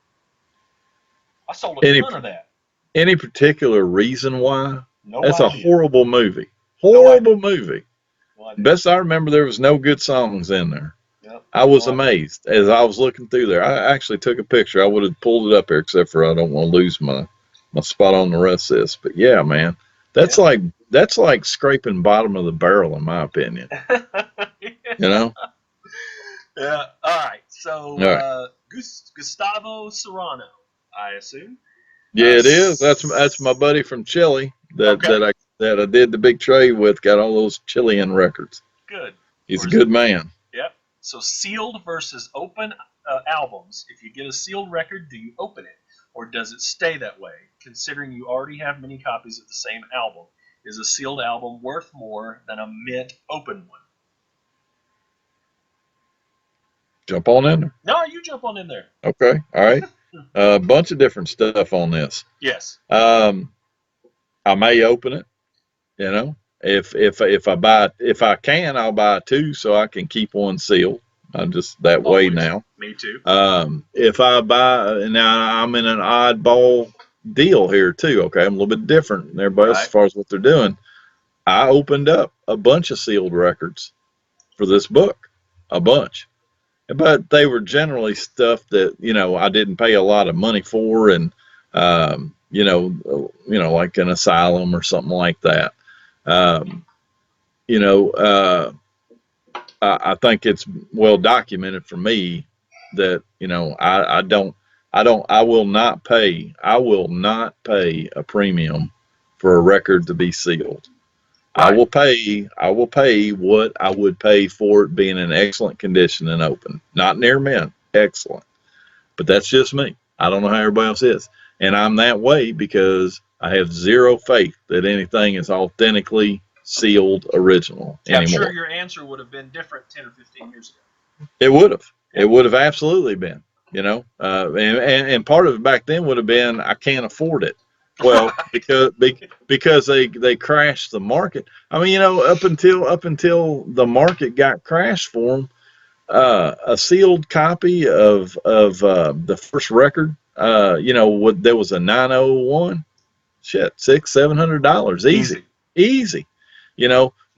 I sold a ton of that. Any particular reason why? No That's idea. a horrible movie. Horrible movie. No Best I remember, there was no good songs in there. Yep. I was amazed as I was looking through there. I actually took a picture. I would have pulled it up here, except for I don't want to lose my spot on the rest of this. But yeah, man, that's like scraping bottom of the barrel, in my opinion. Yeah. All right. So Gustavo Serrano, I assume. Yeah, it is. That's my buddy from Chile that I did the big trade with. Got all those Chilean records. Good. He's a good man. Yep. So sealed versus open albums. If you get a sealed record, do you open it, or does it stay that way? Considering you already have many copies of the same album, is a sealed album worth more than a mint open one? Jump on in there. No, you jump on in there. Okay. All right. A bunch of different stuff on this. Yes. I may open it. If I can, I'll buy two so I can keep one sealed. I'm just that way now. Me too. If I buy, now I'm in an oddball deal here too. Okay, I'm a little bit different than everybody else as far as what they're doing. I opened up a bunch of sealed records for this book, a bunch, but they were generally stuff that I didn't pay a lot of money for, and like an Asylum or something like that. I think it's well documented for me that I will not pay a premium for a record to be sealed. Right. I will pay what I would pay for it being in excellent condition and open. Not near mint, excellent. But that's just me. I don't know how everybody else is. And I'm that way because I have zero faith that anything is authentically sealed original anymore. I'm sure your answer would have been different 10 or 15 years ago. It would have. It would have absolutely been, and part of it back then would have been, I can't afford it. Well, because they crashed the market. I mean, up until the market got crashed for them, a sealed copy of the first record, there was a 901, shit, $600-700, easy.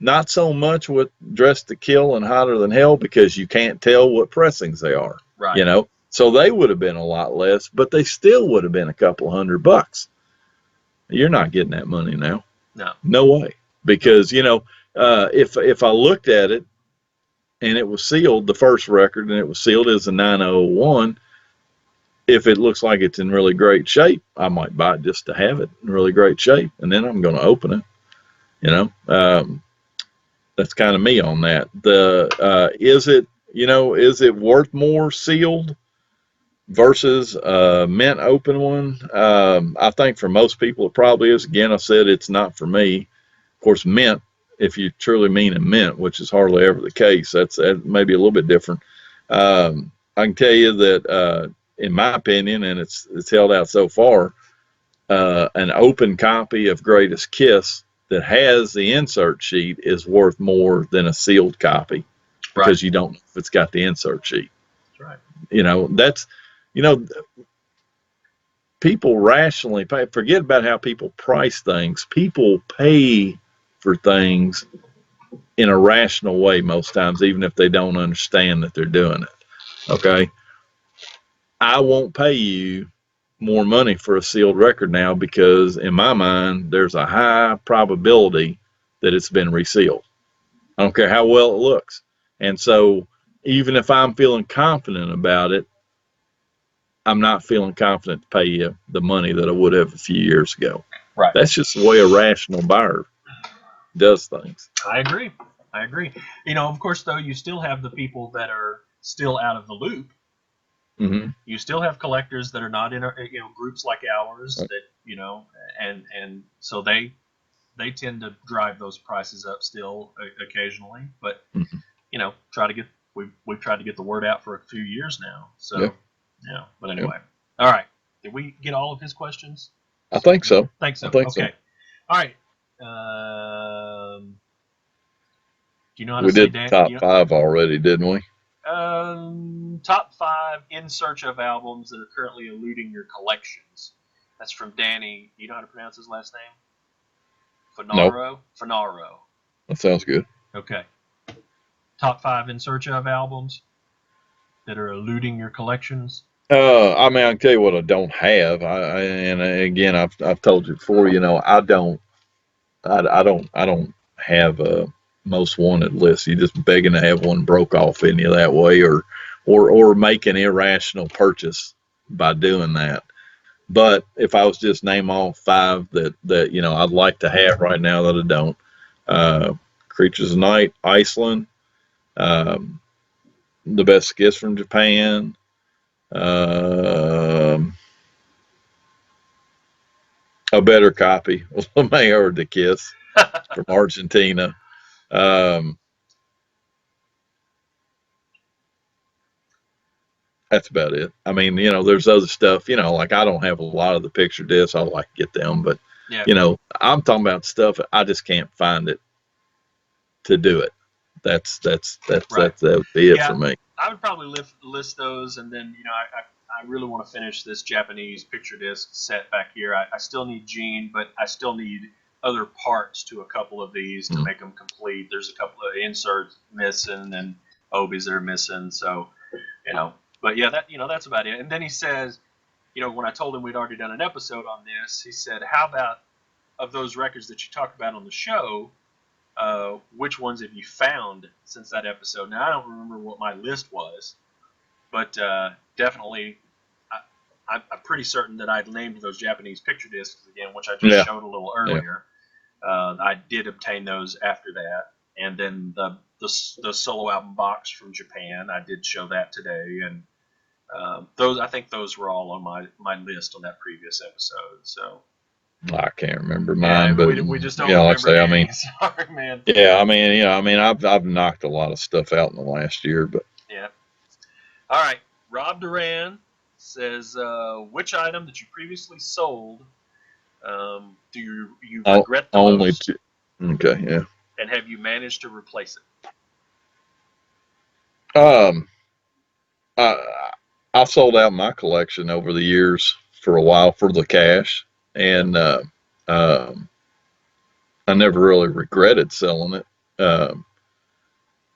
Not so much with Dressed to Kill and Hotter Than Hell because you can't tell what pressings they are. Right. So they would have been a lot less, but they still would have been a couple $100. You're not getting that money now. No way. Because, if I looked at it and it was sealed, the first record, and it was sealed as a 901, if it looks like it's in really great shape, I might buy it just to have it in really great shape, and then I'm going to open it. That's kind of me on that. Is it worth more sealed versus mint open one? I think for most people it probably is. Again, I said it's not for me. Of course, mint, if you truly mean a mint, which is hardly ever the case, that may be a little bit different. I can tell you that in my opinion, and it's held out so far, an open copy of Greatest Kiss that has the insert sheet is worth more than a sealed copy because you don't know if it's got the insert sheet. That's right. You know, that's, you know, people rationally pay. Forget about how people price things. People pay for things in a rational way most times, even if they don't understand that they're doing it. Okay. I won't pay you more money for a sealed record now because in my mind, there's a high probability that it's been resealed. I don't care how well it looks. And so even if I'm feeling confident about it, I'm not feeling confident to pay you the money that I would have a few years ago. Right. That's just the way a rational buyer does things. I agree. You know, of course, though, you still have the people that are still out of the loop. Mm-hmm. You still have collectors that are not in, groups like ours that, and so they tend to drive those prices up still occasionally. But Mm-hmm. we've tried to get the word out for a few years now. So Yeah. But anyway, all right. Did we get all of his questions? I think so. Think so. I think okay. so. All right. Do you know how to We say did top 5 already, didn't we? Top 5 in search of albums that are currently eluding your collections. That's from Danny. Do you know how to pronounce his last name? Finaro? No. Finaro. That sounds good. Okay. Top 5 in search of albums that are eluding your collections. I mean, I can tell you what I don't have. And again, I've told you before. You know, I don't have a most wanted list. You're just begging to have one broke off in you that way, or make an irrational purchase by doing that. But if I was just name all 5 that you know I'd like to have right now that I don't, Creatures of Night, Iceland, the Best Gifts from Japan. A better copy of LeMay or the Kiss from Argentina. That's about it. I mean, you know, there's other stuff, you know, like I don't have a lot of the picture discs. I like to get them, but you know, I'm talking about stuff I just can't find it to do it. That would be it for me. I would probably list those, and then I really want to finish this Japanese picture disc set back here. I still need Gene, but I still need other parts to a couple of these to make them complete. There's a couple of inserts missing and OBIs that are missing, so But yeah, that's about it. And then he says, when I told him we'd already done an episode on this, he said, "How about of those records that you talked about on the show? Which ones have you found since that episode?" Now, I don't remember what my list was, but definitely, I'm pretty certain that I'd named those Japanese picture discs again, which I just showed a little earlier. I did obtain those after that, and then the solo album box from Japan, I did show that today, and I think those were all on my list on that previous episode. So I can't remember mine, but we just don't remember. Like I say, I mean, sorry, man. Yeah, I mean, I've knocked a lot of stuff out in the last year, but yeah. All right, Rob Duran says, which item that you previously sold do you regret the only most? Okay, yeah. And have you managed to replace it? I sold out my collection over the years for a while for the cash, and I never really regretted selling it.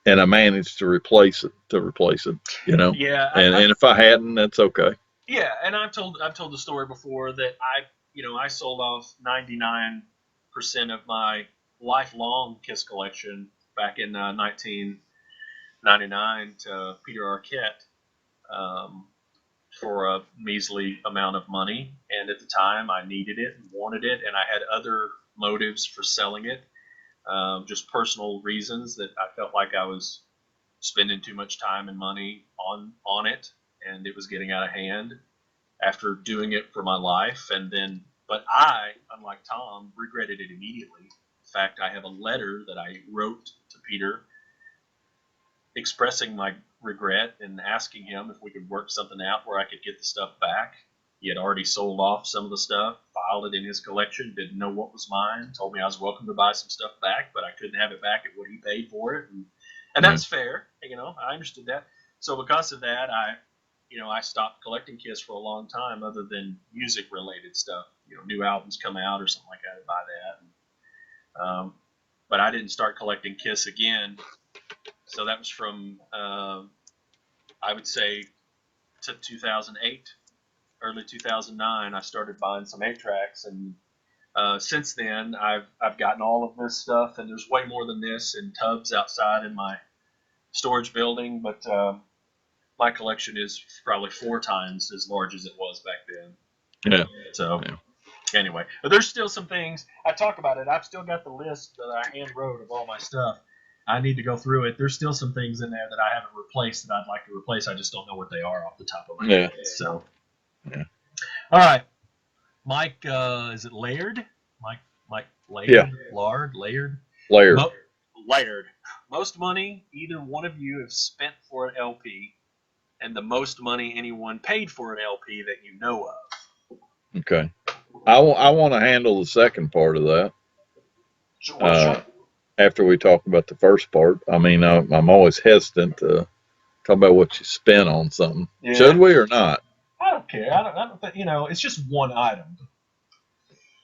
And I managed to replace it. Yeah. And if I hadn't, that's okay. Yeah, and I've told the story before that I sold off 99% of my lifelong Kiss collection back in 1999 to Peter Arquette for a measly amount of money, and at the time I needed it and wanted it, and I had other motives for selling it, just personal reasons that I felt like I was spending too much time and money on it, and it was getting out of hand after doing it for my life. But I, unlike Tom, regretted it immediately. In fact, I have a letter that I wrote to Peter expressing my regret and asking him if we could work something out where I could get the stuff back, He had already sold off some of the stuff, filed it in his collection, didn't know what was mine, told me I was welcome to buy some stuff back, but I couldn't have it back at what he paid for it. And that's fair. I understood that. So because of that, I stopped collecting Kiss for a long time, other than music related stuff. New albums come out or something like that, I'd buy that. But I didn't start collecting Kiss again. So that was from, I would say, to 2008, early 2009. I started buying some 8-tracks, and since then I've gotten all of this stuff, and there's way more than this in tubs outside in my storage building. But my collection is probably 4 times as large as it was back then. Yeah. So anyway, but there's still some things. I talk about it. I've still got the list that I hand wrote of all my stuff. I need to go through it. There's still some things in there that I haven't replaced that I'd like to replace. I just don't know what they are off the top of my head. So, all right, Mike. Is it Laird? Mike Laird. Yeah. Laird. Laird. Most money either one of you have spent for an LP, and the most money anyone paid for an LP that you know of. Okay. I want to handle the second part of that. Sure. After we talk about the first part. I mean, I'm always hesitant to talk about what you spent on something. Yeah. Should we or not? I don't care. I don't think, it's just one item.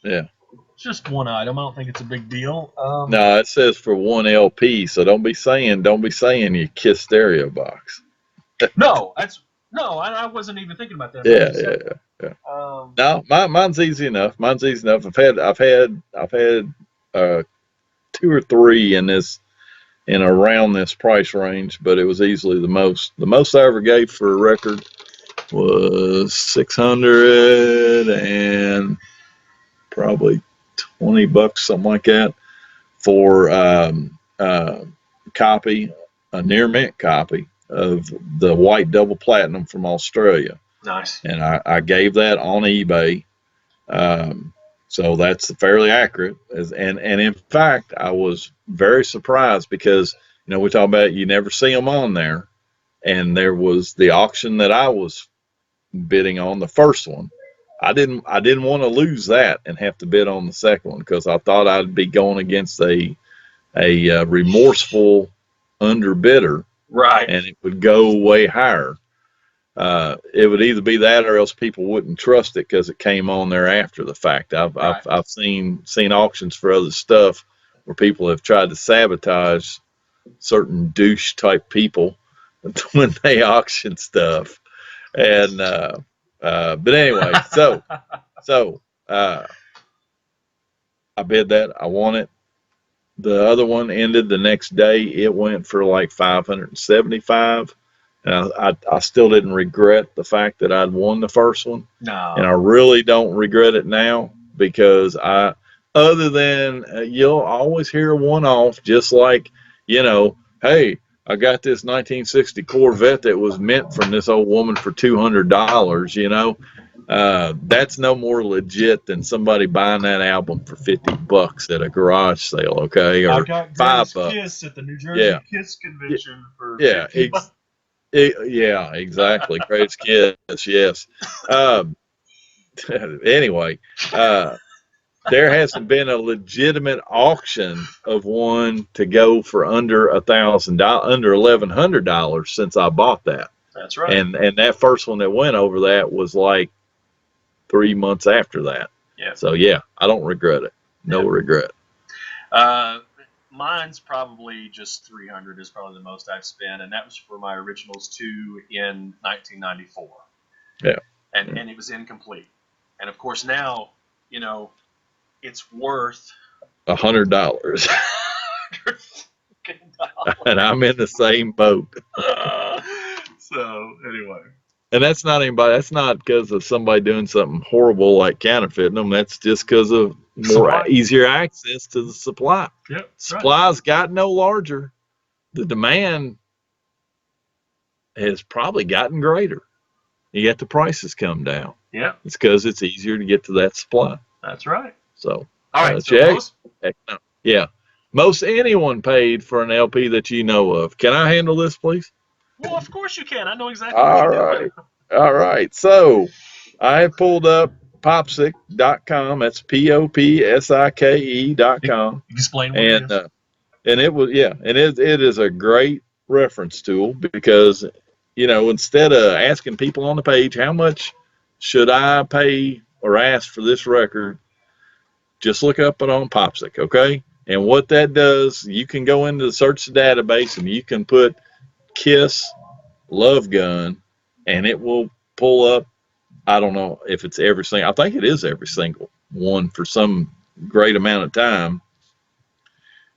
Yeah. It's just one item. I don't think it's a big deal. No, it says for one LP, so don't be saying you Kiss stereo box. I wasn't even thinking about that. Yeah. No, mine's easy enough. I've had 2 or 3 in around this price range, but it was easily the most. The most I ever gave for a record was $600 and probably $20, something like that, for copy, a near mint copy of the white double platinum from Australia. Nice. And I gave that on eBay. So that's fairly accurate. And in fact, I was very surprised because, we talk about you never see them on there. And there was the auction that I was bidding on, the first one. I didn't want to lose that and have to bid on the second one, because I thought I'd be going against a remorseful underbidder. Right. And it would go way higher. It would either be that, or else people wouldn't trust it because it came on there after the fact. I've seen auctions for other stuff where people have tried to sabotage certain douche type people when they auction stuff. And but anyway, so I bid that. I won it. The other one ended the next day. It went for like $575. And I still didn't regret the fact that I'd won the first one. No. And I really don't regret it now, because other than you'll always hear a one-off, just like, hey, I got this 1960 Corvette that was mint from this old woman for $200, that's no more legit than somebody buying that album for $50 at a garage sale, okay? Or I got $5. Kiss at the New Jersey Kiss convention for $50. Yeah, exactly. Greatest Kiss, yes. Anyway, there hasn't been a legitimate auction of one to go for under $1,000, under $1,100 since I bought that. That's right. And that first one that went over that was like 3 months after that. Yeah. So yeah, I don't regret it. No regret. Mine's probably just $300 is probably the most I've spent, and that was for my Originals 2 in 1994. Yeah. And it was incomplete. And of course now, it's worth $100. And I'm in the same boat. So anyway. And that's not because of somebody doing something horrible like counterfeiting them. That's just because of easier access to the supply. Yep, Supply's gotten no larger. The demand has probably gotten greater. Yet the prices come down. Yeah. It's because it's easier to get to that supply. That's right. So, all right. Most anyone paid for an LP that you know of. Can I handle this, please? Well, of course you can. I know exactly what you're doing. All right. So, I have pulled up popsike.com. That's popsike.com. Explain what And it is. and it was, yeah, and it is a great reference tool because, instead of asking people on the page how much should I pay or ask for this record, just look up it on Popsike, okay? And what that does, you can go into the search database and you can put Kiss Love Gun, and it will pull up. I don't know if it's every single. I think it is every single one for some great amount of time.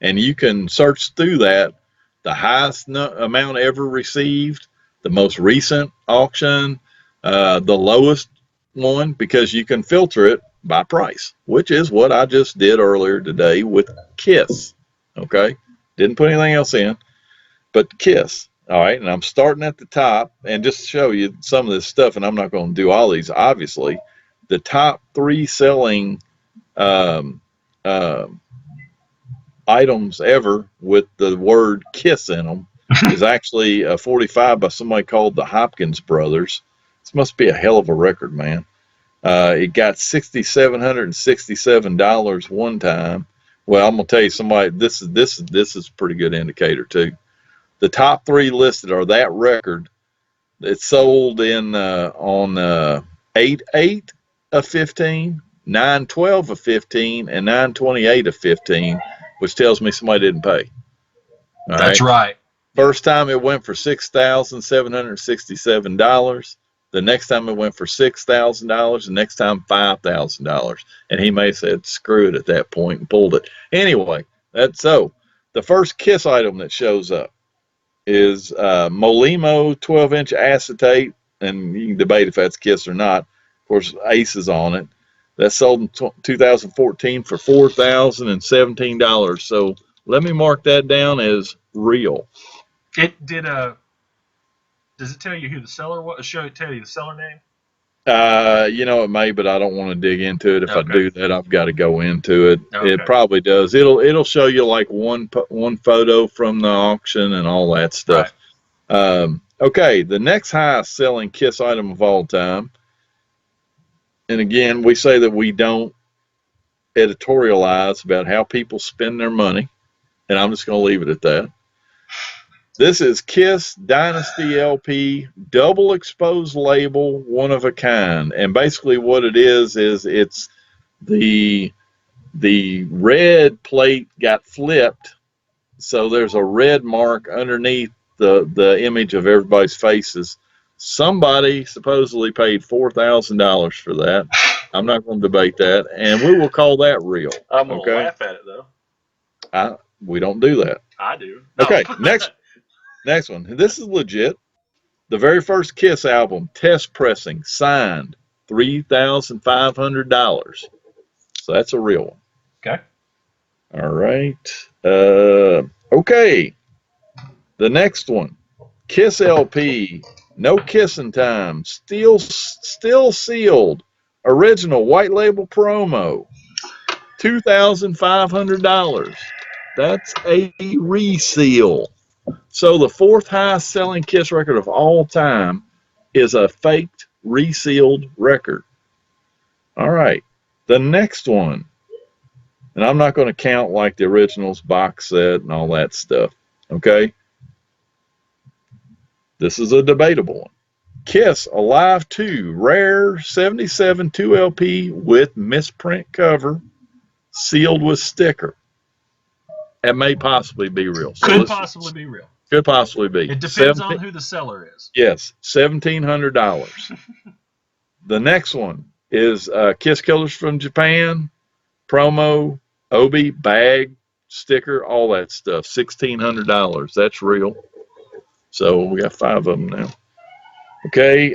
And you can search through that, the highest amount ever received, the most recent auction, the lowest one, because you can filter it by price, which is what I just did earlier today with Kiss. Okay, didn't put anything else in, but Kiss. All right, and I'm starting at the top, and just to show you some of this stuff, and I'm not going to do all these, obviously. The top 3 selling items ever with the word Kiss in them is actually a 45 by somebody called the Hopkins Brothers. This must be a hell of a record, man. It got $6,767 one time. Well, I'm gonna tell you, somebody, this is a pretty good indicator too. The top 3 listed are that record. It sold in on 8/8 of 15, 9/12 of 15, and 9/28 of 15, which tells me somebody didn't pay. All That's right. First time it went for $6,767. The next time it went for $6,000. The next time $5,000. And he may have said screw it at that point and pulled it. Anyway, that's so. The first Kiss item that shows up is Molimo 12-inch acetate, and you can debate if that's Kiss or not. Of course, Ace is on it. That sold in 2014 for $4,017. So let me mark that down as real. It did does it tell you who the seller was? Tell you the seller name? It may, but I don't want to dig into it. If I do that, I've got to go into it. Okay. It probably does. It'll show you like one photo from the auction and all that stuff. Right. Okay, the next highest selling Kiss item of all time. And again, we say that we don't editorialize about how people spend their money, and I'm just going to leave it at that. This is Kiss Dynasty LP, double exposed label, one of a kind. And basically what it is it's the red plate got flipped, so there's a red mark underneath the image of everybody's faces. Somebody supposedly paid $4,000 for that. I'm not going to debate that, and we will call that real. I'm going to laugh at it, though. We don't do that. I do. No. Okay, next one. This is legit. The very first Kiss album, test pressing, signed, $3,500. So that's a real one. Okay. All right. Okay. The next one, Kiss LP, no kissing time, still sealed, original white label promo, $2,500. That's a reseal. So the 4th highest selling Kiss record of all time is a faked, resealed record. All right. The next one, and I'm not going to count like the originals, box set, and all that stuff. Okay. This is a debatable one. Kiss Alive 2, rare 77 2LP with misprint cover, sealed with sticker. That may possibly be real. So Could possibly be real. Could possibly be. It depends on who the seller is. Yes, $1,700. The next one is Kiss Killers from Japan, promo, Obi, bag, sticker, all that stuff. $1,600. That's real. So we got 5 of them now. Okay,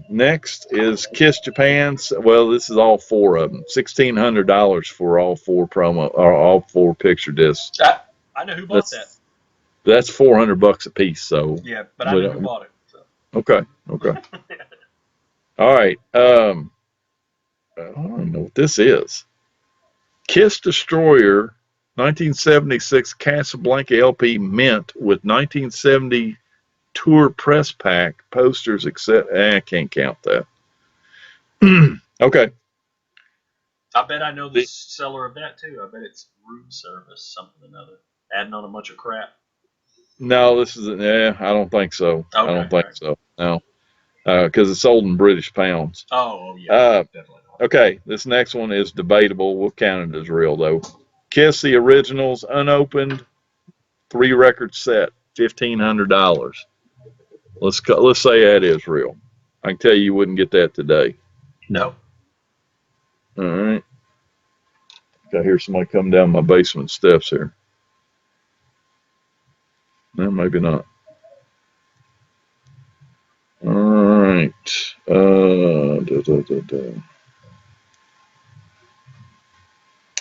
next is Kiss Japan. Well, this is all 4 of them. $1,600 for all 4 promo or all 4 picture discs. I know who bought that. That's $400 a piece. So yeah, but I know who bought it. So. Okay. All right. I don't know what this is. Kiss Destroyer, 1976 Casablanca LP mint with 1970 tour press pack, posters, etc. I can't count that. Okay. I bet I know the seller of that too. I bet it's room service, something or another, adding on a bunch of crap. No, this is I don't think so. I don't think so. No, because it's sold in British pounds. Oh yeah, definitely not. Okay, this next one is debatable. We'll count it as real though. Kiss the Originals unopened 3-record set, $1,500. Let's say that is real. I can tell you wouldn't get that today. No. All right. I hear somebody come down my basement steps here. No, maybe not. All right.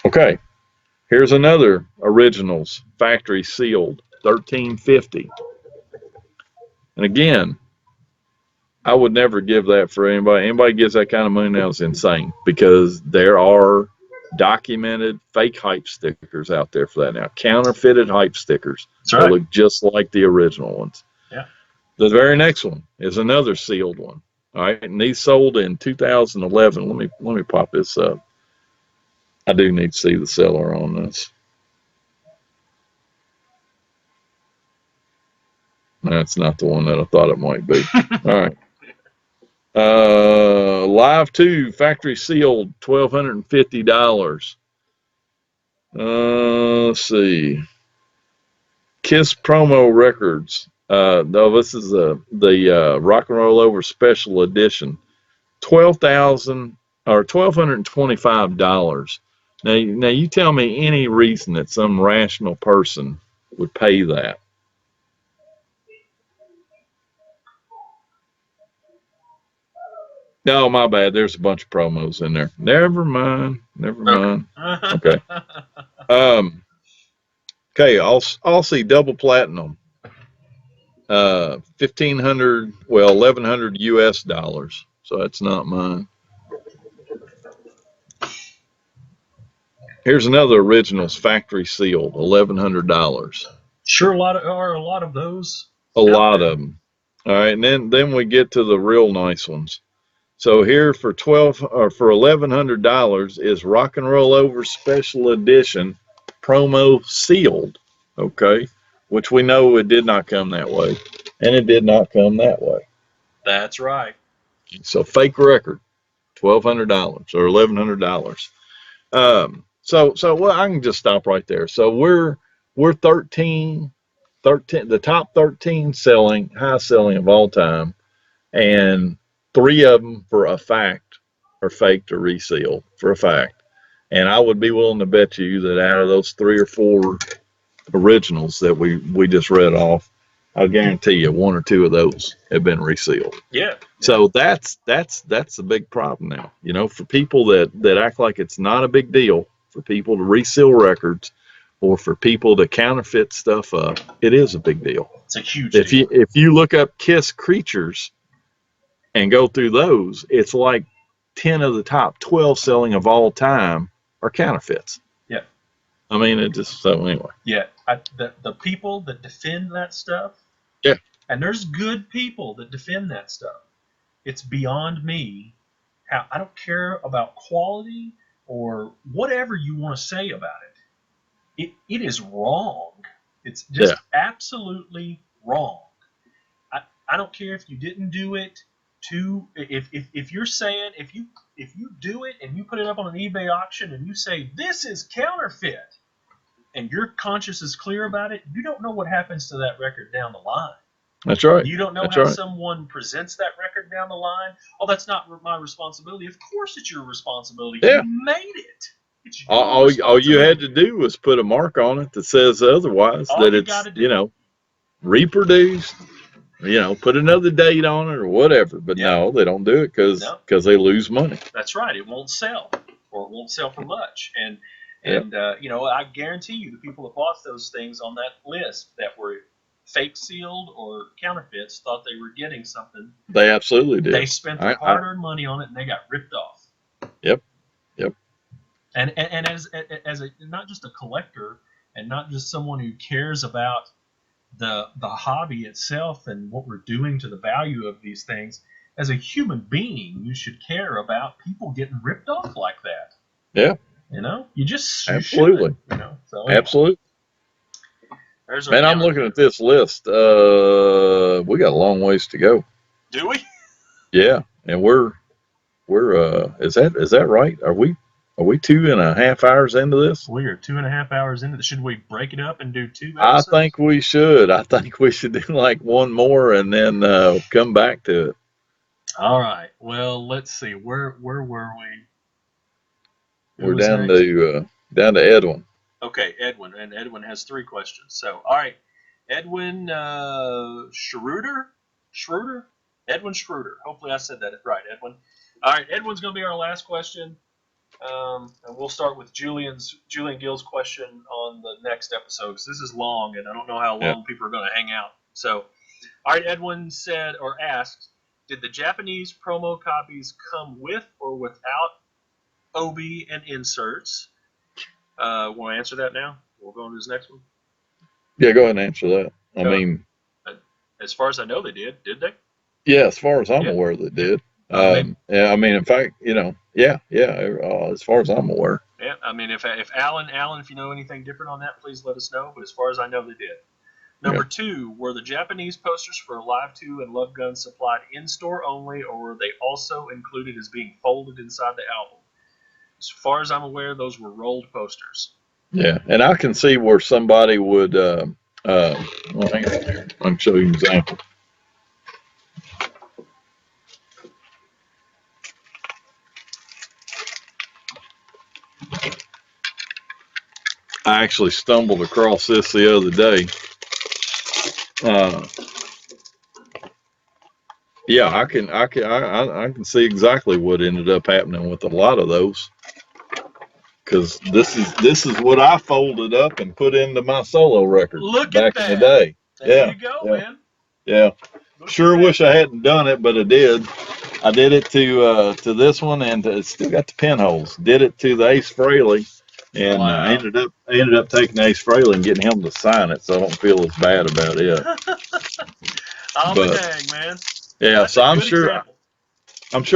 Okay. Here's another Originals factory sealed, $13.50. And again, I would never give that for anybody. Anybody gives that kind of money now is insane, because there are documented fake hype stickers out there for that now. Counterfeited hype stickers that look just like the original ones. Yeah. The very next one is another sealed one. All right, and these sold in 2011. Let me pop this up. I do need to see the seller on this. That's not the one that I thought it might be. All right. Live 2 factory sealed, $1,250. Let's see. Kiss promo records. No, this is the Rock and Roll Over Special Edition. $1,225. Now you tell me any reason that some rational person would pay that. No, my bad. There's a bunch of promos in there. Never mind. Okay. Okay. Aussie double platinum. 1,500. Well, 1,100 US dollars. So that's not mine. Here's another Originals factory sealed, $1,100. Sure, a lot of those. A lot of them. All right, and then we get to the real nice ones. So here for $1,100 is Rock and Roll Over Special Edition promo sealed. Okay, which we know it did not come that way, and it did not come that way. That's right. So fake record, $1,200 or $1,100. So well, I can just stop right there. So we're 13, the top 13 high selling of all time, and 3 of them for a fact are faked or resealed for a fact. And I would be willing to bet you that out of those 3 or 4 originals that we just read off, I'll guarantee you 1 or 2 of those have been resealed. Yeah. So that's a big problem now. You know, for people that act like it's not a big deal for people to reseal records, or for people to counterfeit stuff up, it is a big deal. It's a huge deal. If you look up Kiss creatures and go through those, it's like 10 of the top 12 selling of all time are counterfeits. Yeah. I mean, it just, so anyway. Yeah. The people that defend that stuff. Yeah. And there's good people that defend that stuff. It's beyond me how, I don't care about quality or whatever you want to say about it. It is wrong. It's just absolutely wrong. I don't care if you didn't do it if you're saying if you do it and you put it up on an eBay auction and you say this is counterfeit and your conscience is clear about it, you don't know what happens to that record down the line. That's right. You don't know how someone presents that record down the line. Oh, that's not my responsibility. Of course it's your responsibility. Yeah. You made it. All you had to do was put a mark on it that says otherwise, that it's, reproduced, put another date on it or whatever. But no, they don't do it because they lose money. That's right. It won't sell, or it won't sell for much. And I guarantee you the people that bought those things on that list that were fake sealed or counterfeits thought they were getting something. They absolutely did. They spent their hard-earned money on it and they got ripped off. Yep. And as a not just a collector and not just someone who cares about the hobby itself and what we're doing to the value of these things, as a human being, you should care about people getting ripped off like that. Yeah. You just Absolutely. should, So anyway, Absolutely. There's our Man, I'm looking at this list. We got a long ways to go. Do we? Yeah, and we're is that right? Are we 2.5 hours into this? We are 2.5 hours into this. Should we break it up and do 2 I episodes? think we should. I think we should do like one more and then come back to it. All right. Well, let's see. Where were we? We're down to Edwin. Okay, Edwin, and Edwin has 3 questions. So, all right, Edwin Schroeder, Edwin Schroeder. Hopefully, I said that right, Edwin. All right, Edwin's going to be our last question, and we'll start with Julian Gill's question on the next episode because this is long, and I don't know how long people are going to hang out. So, all right, Edwin said or asked, did the Japanese promo copies come with or without OB and inserts? Want to answer that now? We'll go on to this next one. Yeah, go ahead and answer that. I mean, as far as I know, they did they? Yeah, as far as I'm aware, they did. Yeah, I mean, in fact, as far as I'm aware. Yeah, I mean, if Alan, if you know anything different on that, please let us know. But as far as I know, they did. Number 2, were the Japanese posters for Live 2 and Love Gun supplied in-store only, or were they also included as being folded inside the album? As far as I'm aware, those were rolled posters. Yeah, and I can see where somebody would, hang on here. I can show you an example. I actually stumbled across this the other day. Yeah, I can see exactly what ended up happening with a lot of those. Because this is what I folded up and put into my solo record back in the day. There you go, man. Yeah. Sure wish I hadn't done it, but I did. I did it to this one, and it's still got the pinholes. Did it to the Ace Frehley, and I ended up taking Ace Frehley and getting him to sign it, so I don't feel as bad about it. Dang, man. Yeah, that's so I'm sure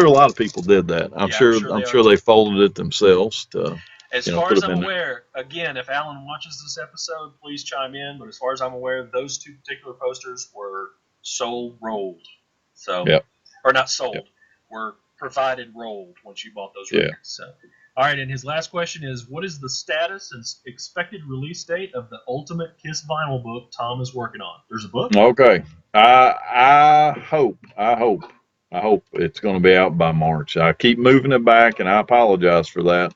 a lot of people did that. I'm sure they folded it themselves to. As far as I'm aware, again, if Alan watches this episode, please chime in. But as far as I'm aware, those 2 particular posters were sold rolled. So, or not sold, were provided rolled once you bought those records. So, all right. And his last question is, what is the status and expected release date of the Ultimate Kiss vinyl book Tom is working on? There's a book. Okay. I hope it's going to be out by March. I keep moving it back, and I apologize for that.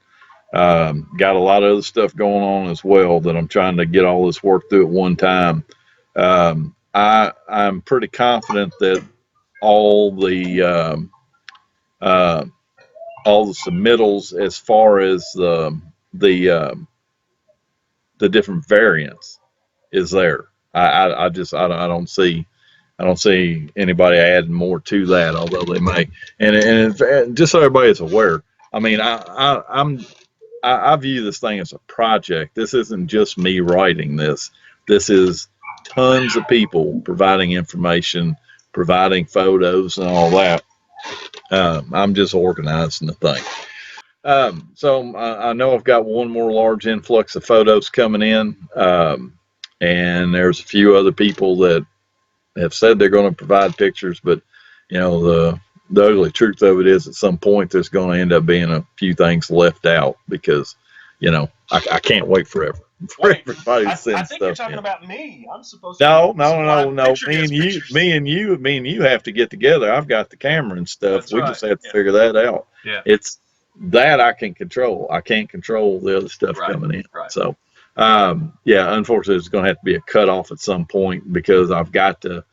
Got a lot of other stuff going on as well that I'm trying to get all this work through at one time. I'm pretty confident that all the submittals as far as the different variants is there. I don't see anybody adding more to that, although they may. And just so everybody is aware, I mean, I view this thing as a project. This isn't just me writing this. This is tons of people providing information, providing photos and all that. I'm just organizing the thing. So I know I've got one more large influx of photos coming in. And there's a few other people that have said they're going to provide pictures, but the ugly truth of it is at some point there's going to end up being a few things left out because, I can't wait forever for everybody to send stuff. I think you're talking about me. I'm supposed to. No. Me and you have to get together. I've got the camera and stuff. That's we just have to figure that out. Yeah. It's that I can control. I can't control the other stuff coming in. Right. So, unfortunately, it's going to have to be a cutoff at some point because I've got to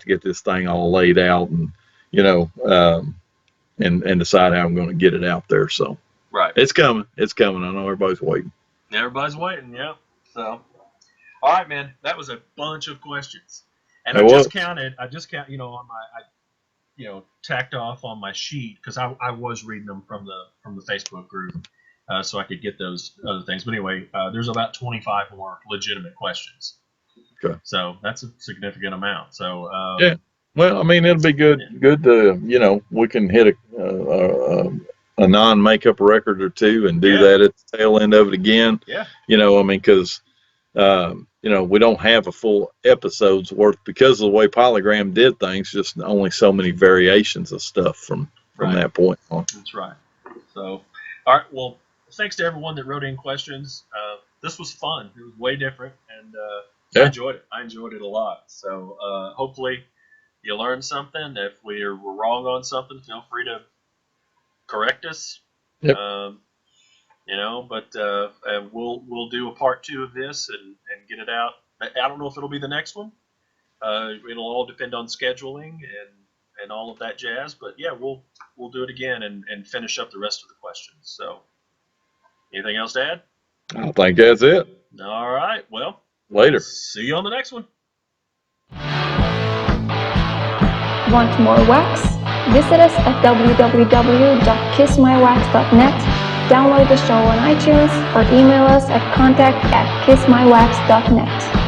get this thing all laid out and and decide how I'm going to get it out there. So, right, it's coming. I know everybody's waiting. Everybody's waiting. Yeah. So, all right, man, that was a bunch of questions, and I just counted. On my, tacked off on my sheet because I was reading them from the Facebook group. So I could get those other things. But anyway, there's about 25 more legitimate questions. Okay. So that's a significant amount. So Well, I mean, it'll be good to, we can hit a non-makeup record or two and do that at the tail end of it again. Yeah. I mean, because, we don't have a full episode's worth because of the way Polygram did things, just only so many variations of stuff from that point on. That's right. So, all right. Well, thanks to everyone that wrote in questions. This was fun. It was way different, and I enjoyed it. I enjoyed it a lot. So hopefully you learned something. If we were wrong on something, feel free to correct us. Yep. But we'll do a part 2 of this and get it out. I don't know if it'll be the next one. It'll all depend on scheduling and all of that jazz. But yeah, we'll do it again and finish up the rest of the questions. So, anything else to add? I think that's it. All right. Well, later. See you on the next one. Want more wax? Visit us at www.kissmywax.net, download the show on iTunes, or email us at contact@kissmywax.net.